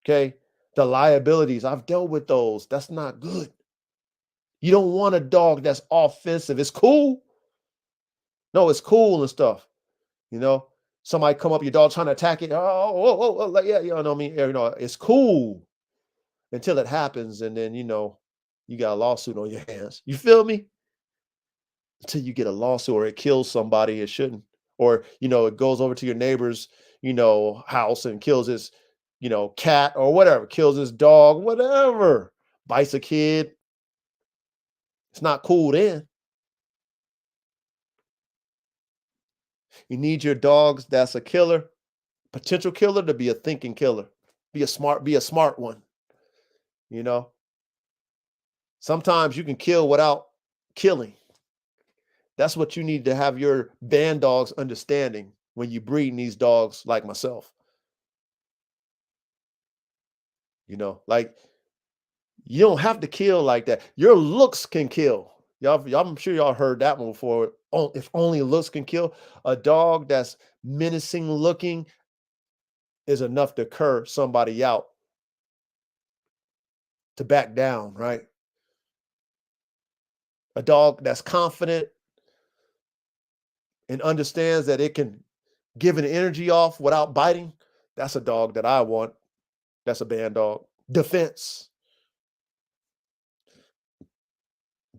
Speaker 1: Okay. The liabilities, I've dealt with those. That's not good. You don't want a dog that's offensive. It's cool. No, it's cool and stuff. You know, somebody come up, your dog trying to attack it. Oh, like, yeah, you know what I mean? It's cool until it happens. And then, you got a lawsuit on your hands. You feel me? Until you get a lawsuit or it kills somebody it shouldn't. Or, it goes over to your neighbor's, house and kills his, cat or whatever, kills his dog, whatever, bites a kid. It's not cool then. You need your dogs that's a killer, potential killer, to be a thinking killer. Be a smart one. You know, sometimes you can kill without killing. That's what you need to have your band dogs understanding when you breeding these dogs like myself. Like you don't have to kill like that. Your looks can kill. I'm sure y'all heard that one before. Oh, if only looks can kill. A dog that's menacing looking is enough to cur somebody out to back down, right? A dog that's confident and understands that it can give an energy off without biting, that's a dog that I want. That's a band dog. Defense,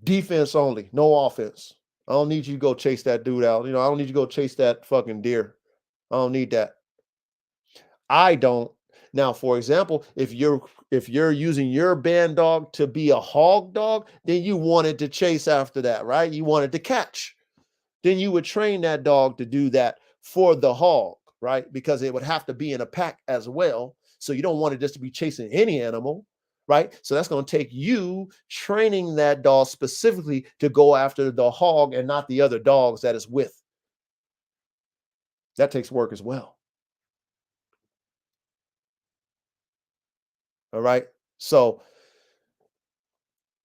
Speaker 1: defense only, no offense. I don't need you to go chase that dude out. I don't need you to go chase that fucking deer. I don't need that. I don't. Now, for example, if you're using your band dog to be a hog dog, then you wanted to chase after that, right? You wanted to catch. Then you would train that dog to do that for the hog, right? Because it would have to be in a pack as well. So you don't want it just to be chasing any animal, right? So that's going to take you training that dog specifically to go after the hog and not the other dogs that it's with. That takes work as well. All right. So,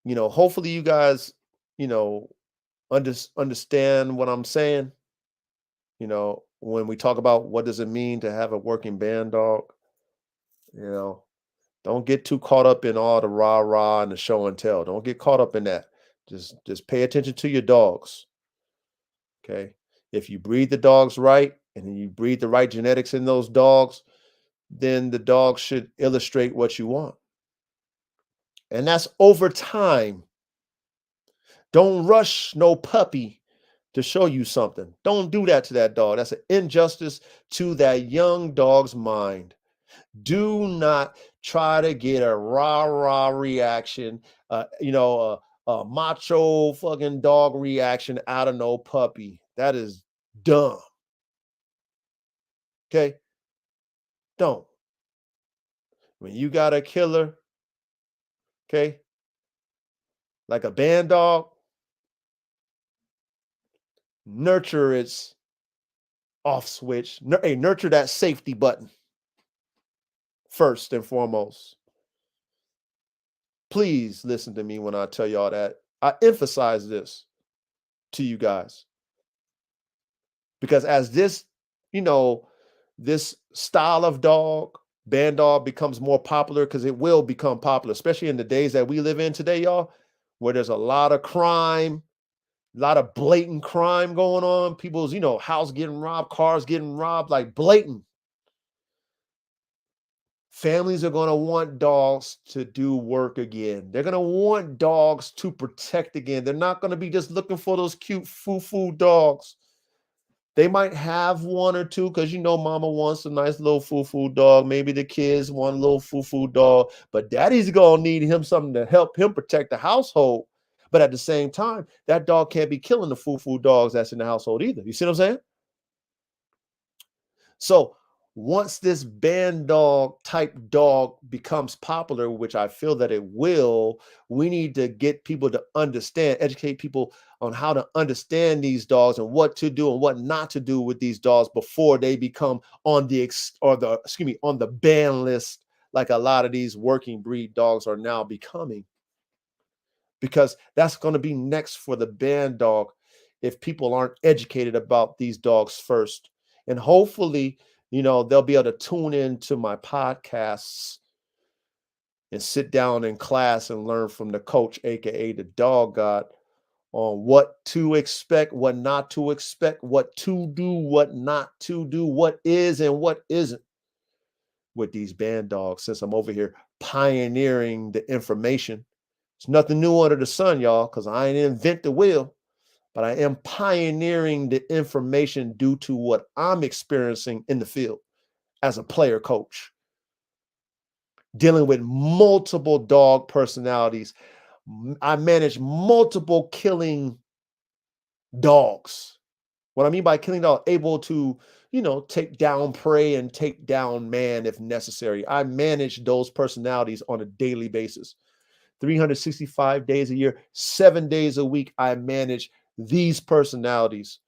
Speaker 1: hopefully you guys, you know, understand what I'm saying. When we talk about what does it mean to have a working band dog, you know, don't get too caught up in all the rah rah and the show and tell. Don't get caught up in that. Just pay attention to your dogs. Okay. If you breed the dogs right and you breed the right genetics in those dogs, then the dog should illustrate what you want. And that's over time. Don't rush no puppy to show you something. Don't do that to that dog. That's an injustice to that young dog's mind. Do not try to get a rah-rah reaction, a macho fucking dog reaction out of no puppy. That is dumb. Okay? Don't. When you got a killer, okay, like a band dog, nurture its off switch. Nurture that safety button first and foremost. Please listen to me when I tell y'all that. I emphasize this to you guys because as this style of dog, band dog, becomes more popular, because it will become popular, especially in the days that we live in today, y'all, where there's a lot of crime, a lot of blatant crime going on. People's, house getting robbed, cars getting robbed, like blatant. Families are going to want dogs to do work again. They're going to want dogs to protect again. They're not going to be just looking for those cute foo-foo dogs. They might have one or two because mama wants a nice little foo-foo dog. Maybe the kids want a little foo-foo dog, but daddy's going to need him something to help him protect the household. But at the same time, that dog can't be killing the foo-foo dogs that's in the household either. You see what I'm saying? So once this band dog type dog becomes popular, which I feel that it will, we need to get people to understand, educate people on how to understand these dogs and what to do and what not to do with these dogs before they become on the ban list, like a lot of these working breed dogs are now becoming. Because that's going to be next for the band dog if people aren't educated about these dogs first. And hopefully, they'll be able to tune into my podcasts and sit down in class and learn from the coach, aka the dog god, on what to expect, what not to expect, what to do, what not to do, what is and what isn't with these band dogs, since I'm over here pioneering the information. It's nothing new under the sun, y'all, because I ain't invent the wheel, but I am pioneering the information due to what I'm experiencing in the field as a player coach, dealing with multiple dog personalities. I manage multiple killing dogs. What I mean by killing dog, able to, take down prey and take down man if necessary. I manage those personalities on a daily basis. 365 days a year, 7 days a week, I manage these personalities.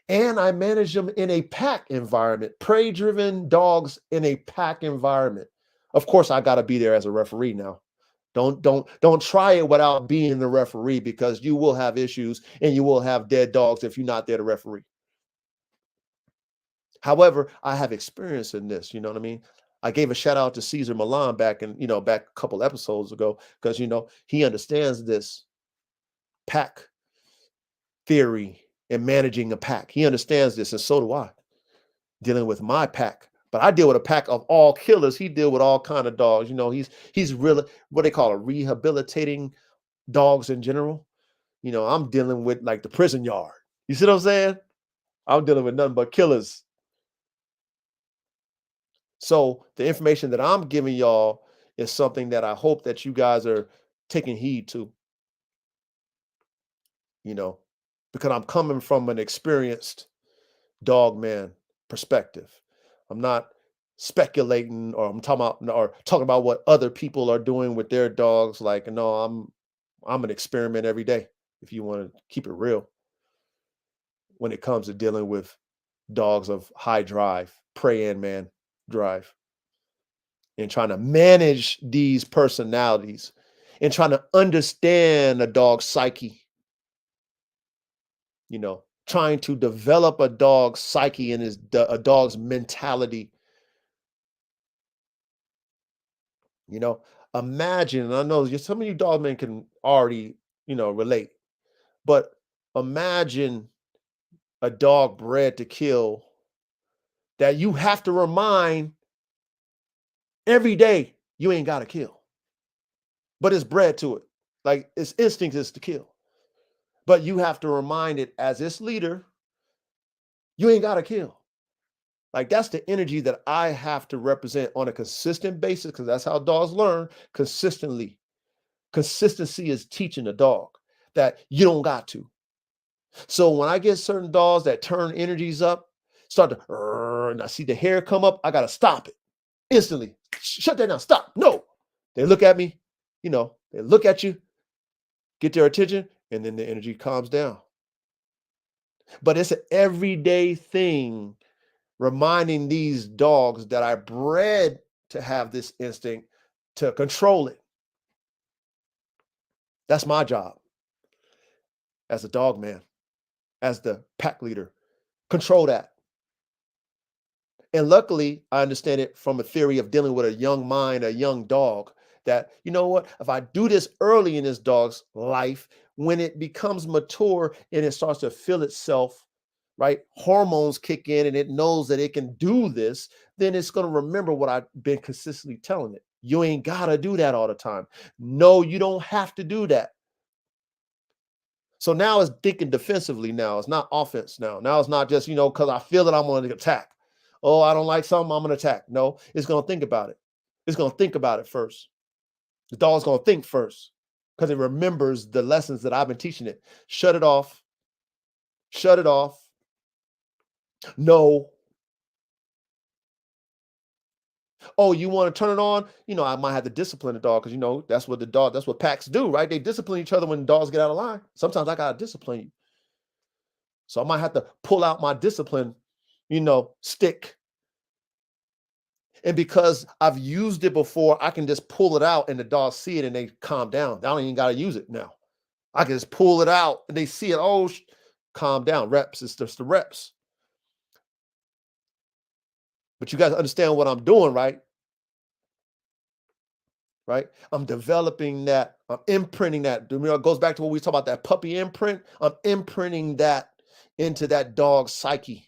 Speaker 1: And I manage them in a pack environment, prey-driven dogs in a pack environment. Of course, I got to be there as a referee now. Don't try it without being the referee, because you will have issues and you will have dead dogs if you're not there to referee. However, I have experience in this, you know what I mean? I gave a shout out to Caesar Milan back a couple episodes ago, because he understands this pack theory and managing a pack. He understands this, and so do I, dealing with my pack. But I deal with a pack of all killers. He deal with all kind of dogs. He's really what they call a rehabilitating dogs in general. I'm dealing with like the prison yard. You see what I'm saying? I'm dealing with nothing but killers. So the information that I'm giving y'all is something that I hope that you guys are taking heed to, you know, because I'm coming from an experienced dog man perspective. I'm not speculating or talking about what other people are doing with their dogs. Like, no, I'm an experiment every day, if you want to keep it real, when it comes to dealing with dogs of high drive, prey and man drive, and trying to manage these personalities and trying to understand a dog's psyche, trying to develop a dog's psyche and a dog's mentality. You know, imagine, and I know some of you dog men can already, relate, but imagine a dog bred to kill that you have to remind every day you ain't got to kill, but it's bred to it. Like its instinct is to kill, but you have to remind it as its leader, you ain't got to kill. Like that's the energy that I have to represent on a consistent basis because that's how dogs learn consistently. Consistency is teaching a dog that you don't got to. So when I get certain dogs that turn energies up, start to, and I see the hair come up, I got to stop it instantly. Shut that down. Stop. No. They look at me, they look at you, get their attention, and then the energy calms down. But it's an everyday thing reminding these dogs that I bred to have this instinct to control it. That's my job as a dog man, as the pack leader. Control that. And luckily, I understand it from a theory of dealing with a young mind, a young dog, that, you know what, if I do this early in this dog's life, when it becomes mature and it starts to feel itself, right? Hormones kick in and it knows that it can do this, then it's going to remember what I've been consistently telling it. You ain't got to do that all the time. No, you don't have to do that. So now it's thinking defensively now. It's not offense now. Now it's not just, because I feel that I'm going to attack. Oh, I don't like something, I'm going to attack. No, it's going to think about it. It's going to think about it first. The dog's going to think first because it remembers the lessons that I've been teaching it. Shut it off. Shut it off. No. Oh, you want to turn it on? I might have to discipline the dog because, that's what packs do, right? They discipline each other when dogs get out of line. Sometimes I got to discipline you. So I might have to pull out my discipline, stick. And because I've used it before, I can just pull it out and the dogs see it and they calm down. I don't even got to use it now. I can just pull it out and they see it. Oh, calm down. Reps. It's just the reps. But you guys understand what I'm doing, right? Right? I'm developing that. I'm imprinting that. It goes back to what we talk about, that puppy imprint. I'm imprinting that into that dog's psyche.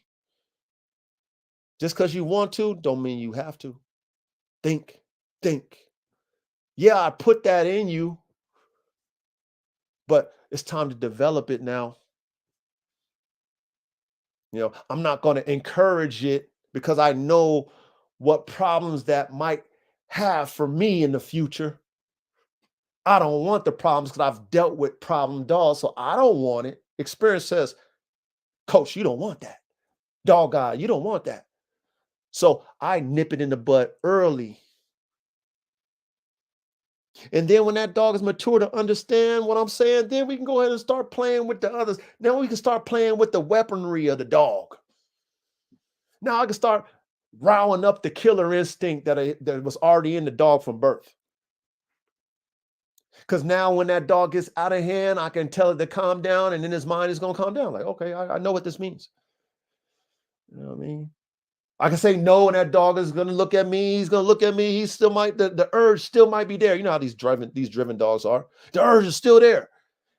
Speaker 1: Just because you want to, don't mean you have to. Think. Yeah, I put that in you, but it's time to develop it now. I'm not going to encourage it because I know what problems that might have for me in the future. I don't want the problems because I've dealt with problem dogs, so I don't want it. Experience says, Coach, you don't want that. Dog guy, you don't want that. So I nip it in the bud early. And then when that dog is mature to understand what I'm saying, then we can go ahead and start playing with the others. Now we can start playing with the weaponry of the dog. Now I can start riling up the killer instinct that was already in the dog from birth. Because now when that dog gets out of hand, I can tell it to calm down, and then his mind is going to calm down. Like, okay, I know what this means. You know what I mean? I can say no, and that dog is going to look at me. He's going to look at me. He still might, the urge still might be there. You know how these driven dogs are. The urge is still there.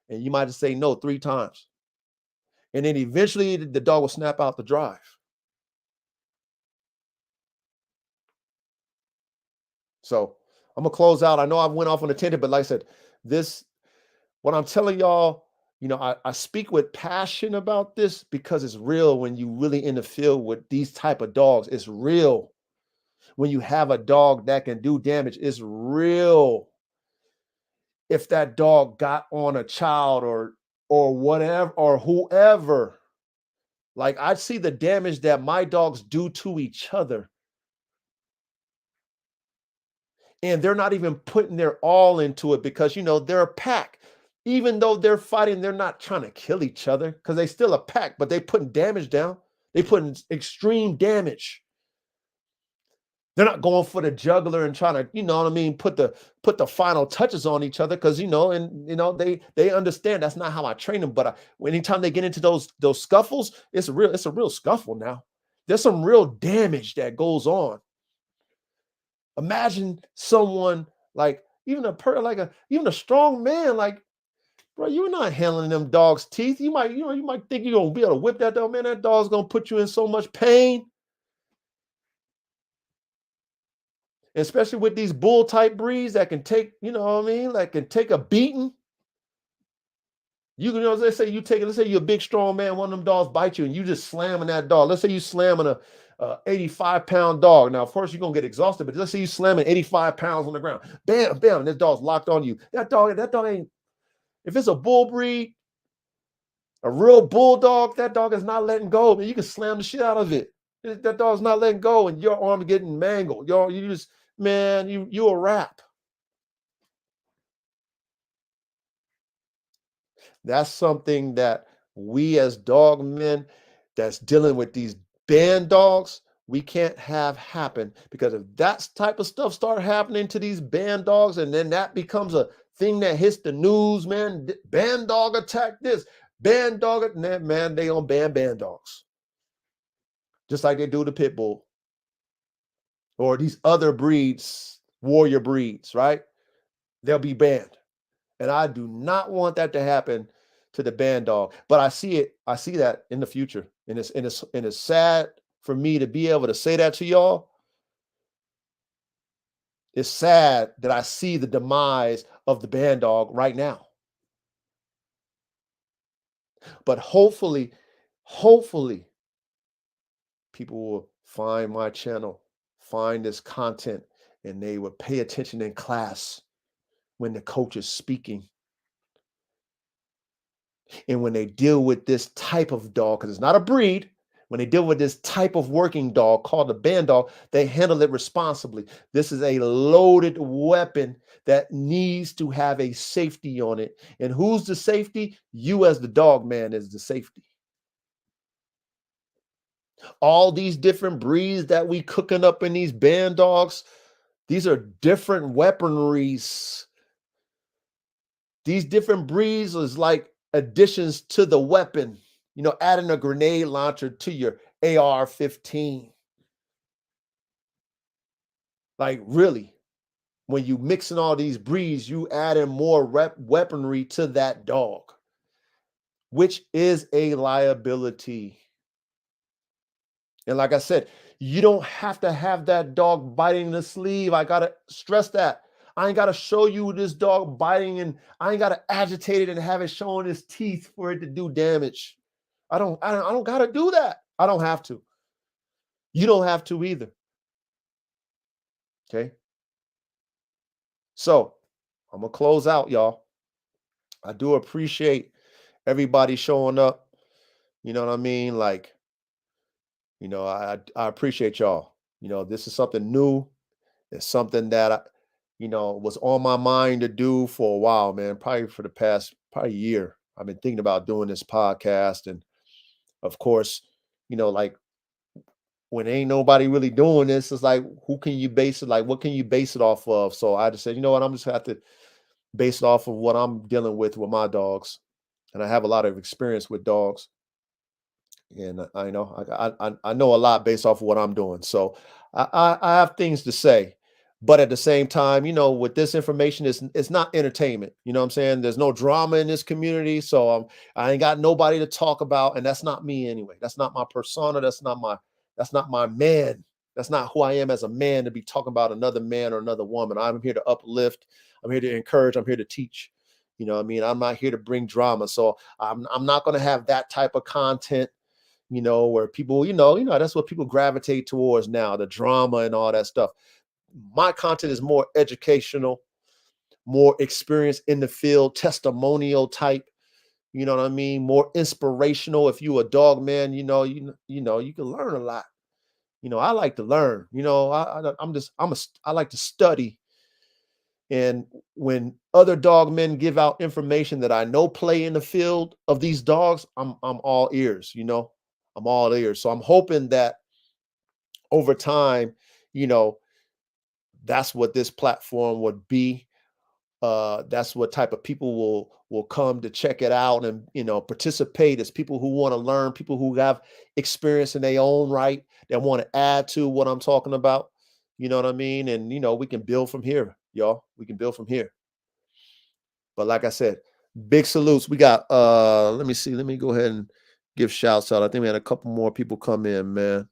Speaker 1: And you might say no 3 times. And then eventually the dog will snap out the drive. So I'm going to close out. I know I went off on a tangent, but like I said, what I'm telling y'all, I speak with passion about this because it's real when you really in the field with these type of dogs. It's real. When you have a dog that can do damage, it's real. If that dog got on a child or whatever or whoever, like I see the damage that my dogs do to each other, and they're not even putting their all into it because they're a pack. Even though they're fighting, they're not trying to kill each other because they still a pack, but they putting damage down. They putting extreme damage. They're not going for the jugular and trying to, what I mean, put the final touches on each other because they understand that's not how I train them. But anytime they get into those scuffles, it's a real scuffle now. There's some real damage that goes on. Imagine someone like even a strong man, like, bro, you're not handling them dog's teeth. You might think you're gonna be able to whip that dog, man. That dog's gonna put you in so much pain. Especially with these bull type breeds that can take, what I mean, like can take a beating. Let's say let's say you're a big strong man, one of them dogs bite you and you just slamming that dog. Let's say you slamming a 85-pound dog. Now, of course, you're gonna get exhausted, but let's say you slamming 85 pounds on the ground. Bam, bam, and this dog's locked on you. That dog ain't, if it's a bull breed, a real bulldog, that dog is not letting go. Man, you can slam the shit out of it. That dog's not letting go, and your arm getting mangled. You just, man, you a wrap. That's something that we as dog men that's dealing with these band dogs, we can't have happen, because if that type of stuff start happening to these band dogs, and then that becomes a thing that hits the news, man, band dog attack this, band dog, man, they on band dogs. Just like they do the pit bull or these other breeds, warrior breeds, right? They'll be banned. And I do not want that to happen to the band dog. But I see that in the future. And it's sad for me to be able to say that to y'all. It's sad that I see the demise of the band dog right now. But hopefully, people will find my channel, find this content, and they will pay attention in class when the coach is speaking. And when they deal with this type of dog, because it's not a breed, when they deal with this type of working dog called a band dog, they handle it responsibly. This is a loaded weapon that needs to have a safety on it. And who's the safety? You as the dog man is the safety. All these different breeds that we cooking up in these band dogs, these are different weaponries. These different breeds is like additions to the weapon, adding a grenade launcher to your AR-15. Like, really, when you mixing all these breeds, you add in more weaponry to that dog, which is a liability. And like I said, you don't have to have that dog biting the sleeve. I gotta stress that. I ain't gotta show you this dog biting, and I ain't gotta agitate it and have it showing his teeth for it to do damage. I don't gotta do that. I don't have to. You don't have to either. Okay. So I'm gonna close out, y'all. I do appreciate everybody showing up. You know what I mean? Like, I appreciate y'all. This is something new. It's something that was on my mind to do for a while, man. Probably for the past year. I've been thinking about doing this podcast. And of course, like when ain't nobody really doing this, it's like, who can you base it? Like, what can you base it off of? So I just said, you know what, I'm just gonna have to base it off of what I'm dealing with my dogs. And I have a lot of experience with dogs. And I know I know a lot based off of what I'm doing. So I have things to say, but at the same time, with this information, it's not entertainment. You know what I'm saying? There's no drama in this community, so I ain't got nobody to talk about, and that's not me anyway. That's not my persona. That's not my man. That's not who I am as a man to be talking about another man or another woman. I'm here to uplift. I'm here to encourage. I'm here to teach. You know what I mean? I'm not here to bring drama. So I'm not going to have that type of content, where people, that's what people gravitate towards now, the drama and all that stuff. My content is more educational, more experience in the field, testimonial type, you know what I mean? More inspirational. If you a dog man, you can learn a lot. I like to learn. I like to study. And when other dog men give out information that I know play in the field of these dogs, I'm all ears. I'm all ears. So I'm hoping that over time, you know, that's what this platform would be. That's what type of people will come to check it out and participate. As people who want to learn, people who have experience in their own right, that want to add to what I'm talking about. You know what I mean? And we can build from here, y'all. We can build from here. But like I said, big salutes. We got let me see. Let me go ahead and give shouts out. I think we had a couple more people come in, man.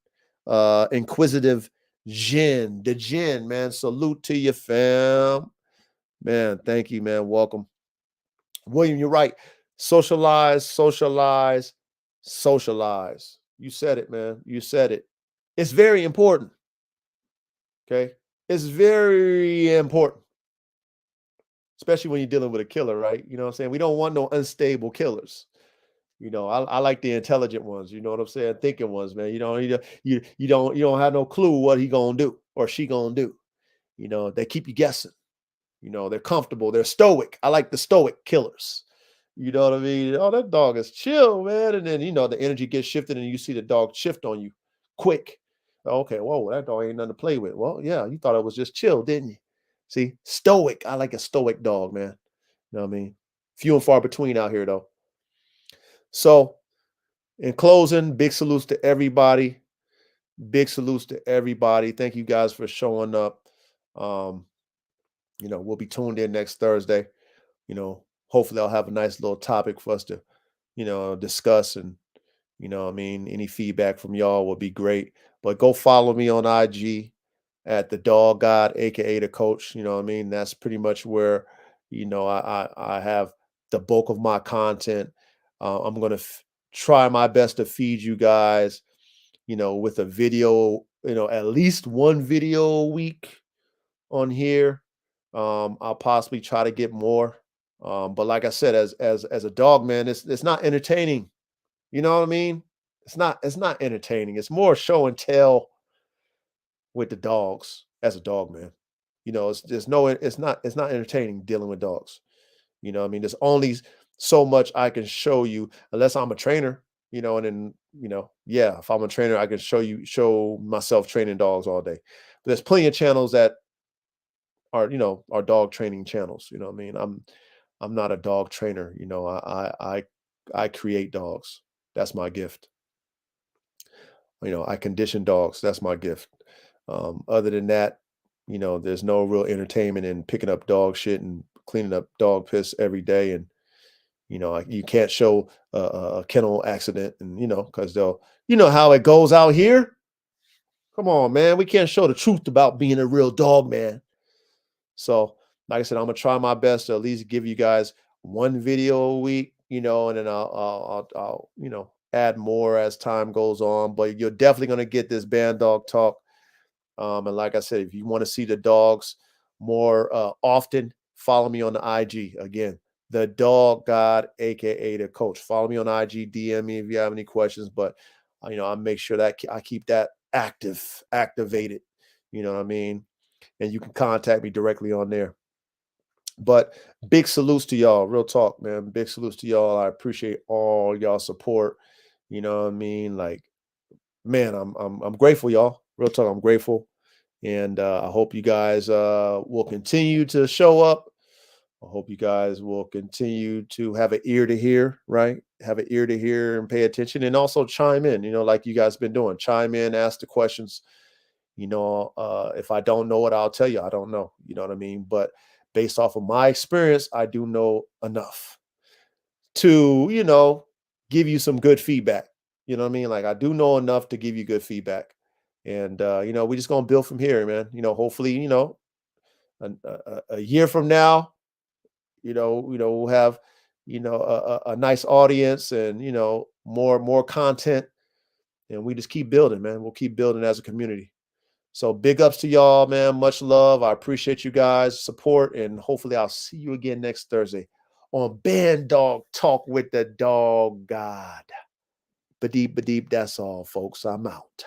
Speaker 1: Inquisitive Jin, the Jin, man. Salute to you, fam. Man, thank you, man. Welcome. William, you're right. Socialize, socialize, socialize. You said it, man. You said it. It's very important. Okay. It's very important, especially when you're dealing with a killer, right? You know what I'm saying? We don't want no unstable killers. I like the intelligent ones. You know what I'm saying? Thinking ones, man. You don't have no clue what he gonna do or she gonna do. They keep you guessing. They're comfortable. They're stoic. I like the stoic killers. You know what I mean? Oh, that dog is chill, man. And then, the energy gets shifted and you see the dog shift on you quick. Okay, whoa, that dog ain't nothing to play with. Well, yeah, you thought it was just chill, didn't you? See, stoic. I like a stoic dog, man. You know what I mean? Few and far between out here, though. So, in closing, big salutes to everybody. Big salutes to everybody. Thank you guys for showing up. We'll be tuned in next Thursday. Hopefully I'll have a nice little topic for us to, discuss. And, any feedback from y'all would be great. But go follow me on IG at the Dog God, aka the Coach. You know what I mean? That's pretty much where, I have the bulk of my content. I'm gonna try my best to feed you guys, with a video, at least one video a week on here. I'll possibly try to get more. But like I said, as a dog man, it's not entertaining. You know what I mean? It's not entertaining. It's more show and tell with the dogs as a dog man. It's not entertaining dealing with dogs. I mean, there's only so much I can show you unless I'm a trainer, and then, yeah, if I'm a trainer, I can show myself training dogs all day. But there's plenty of channels that are dog training channels. You know what I mean? I'm not a dog trainer. I create dogs. That's my gift. I condition dogs. That's my gift. Other than that, there's no real entertainment in picking up dog shit and cleaning up dog piss every day. And, you can't show a kennel accident and, because they'll, how it goes out here. Come on, man. We can't show the truth about being a real dog, man. So, like I said, I'm gonna try my best to at least give you guys one video a week, and then I'll add more as time goes on. But you're definitely gonna get this Bandog talk. And like I said, if you want to see the dogs more often, follow me on the IG again. The Dog God, aka the Coach. Follow me on IG, DM me if you have any questions. But I make sure that I keep that activated. You know what I mean? And you can contact me directly on there. But big salutes to y'all. Real talk, man. Big salutes to y'all. I appreciate all y'all support. You know what I mean? Like, man, I'm grateful, y'all. Real talk, I'm grateful. And I hope you guys will continue to show up. I hope you guys will continue to have an ear to hear, right? Have an ear to hear and pay attention, and also chime in, like you guys been doing. Chime in, ask the questions. If I don't know it, I'll tell you I don't know. You know what I mean? But based off of my experience, I do know enough to, give you some good feedback. You know what I mean? Like, I do know enough to give you good feedback. And we're just gonna build from here, man. Hopefully, a year from now, we'll have, a nice audience, and, more content, and we just keep building, man. We'll keep building as a community. So big ups to y'all, man. Much love. I appreciate you guys' support, and hopefully I'll see you again next Thursday on Bandog Talk with the Dog God. Ba deep, that's all, folks. I'm out.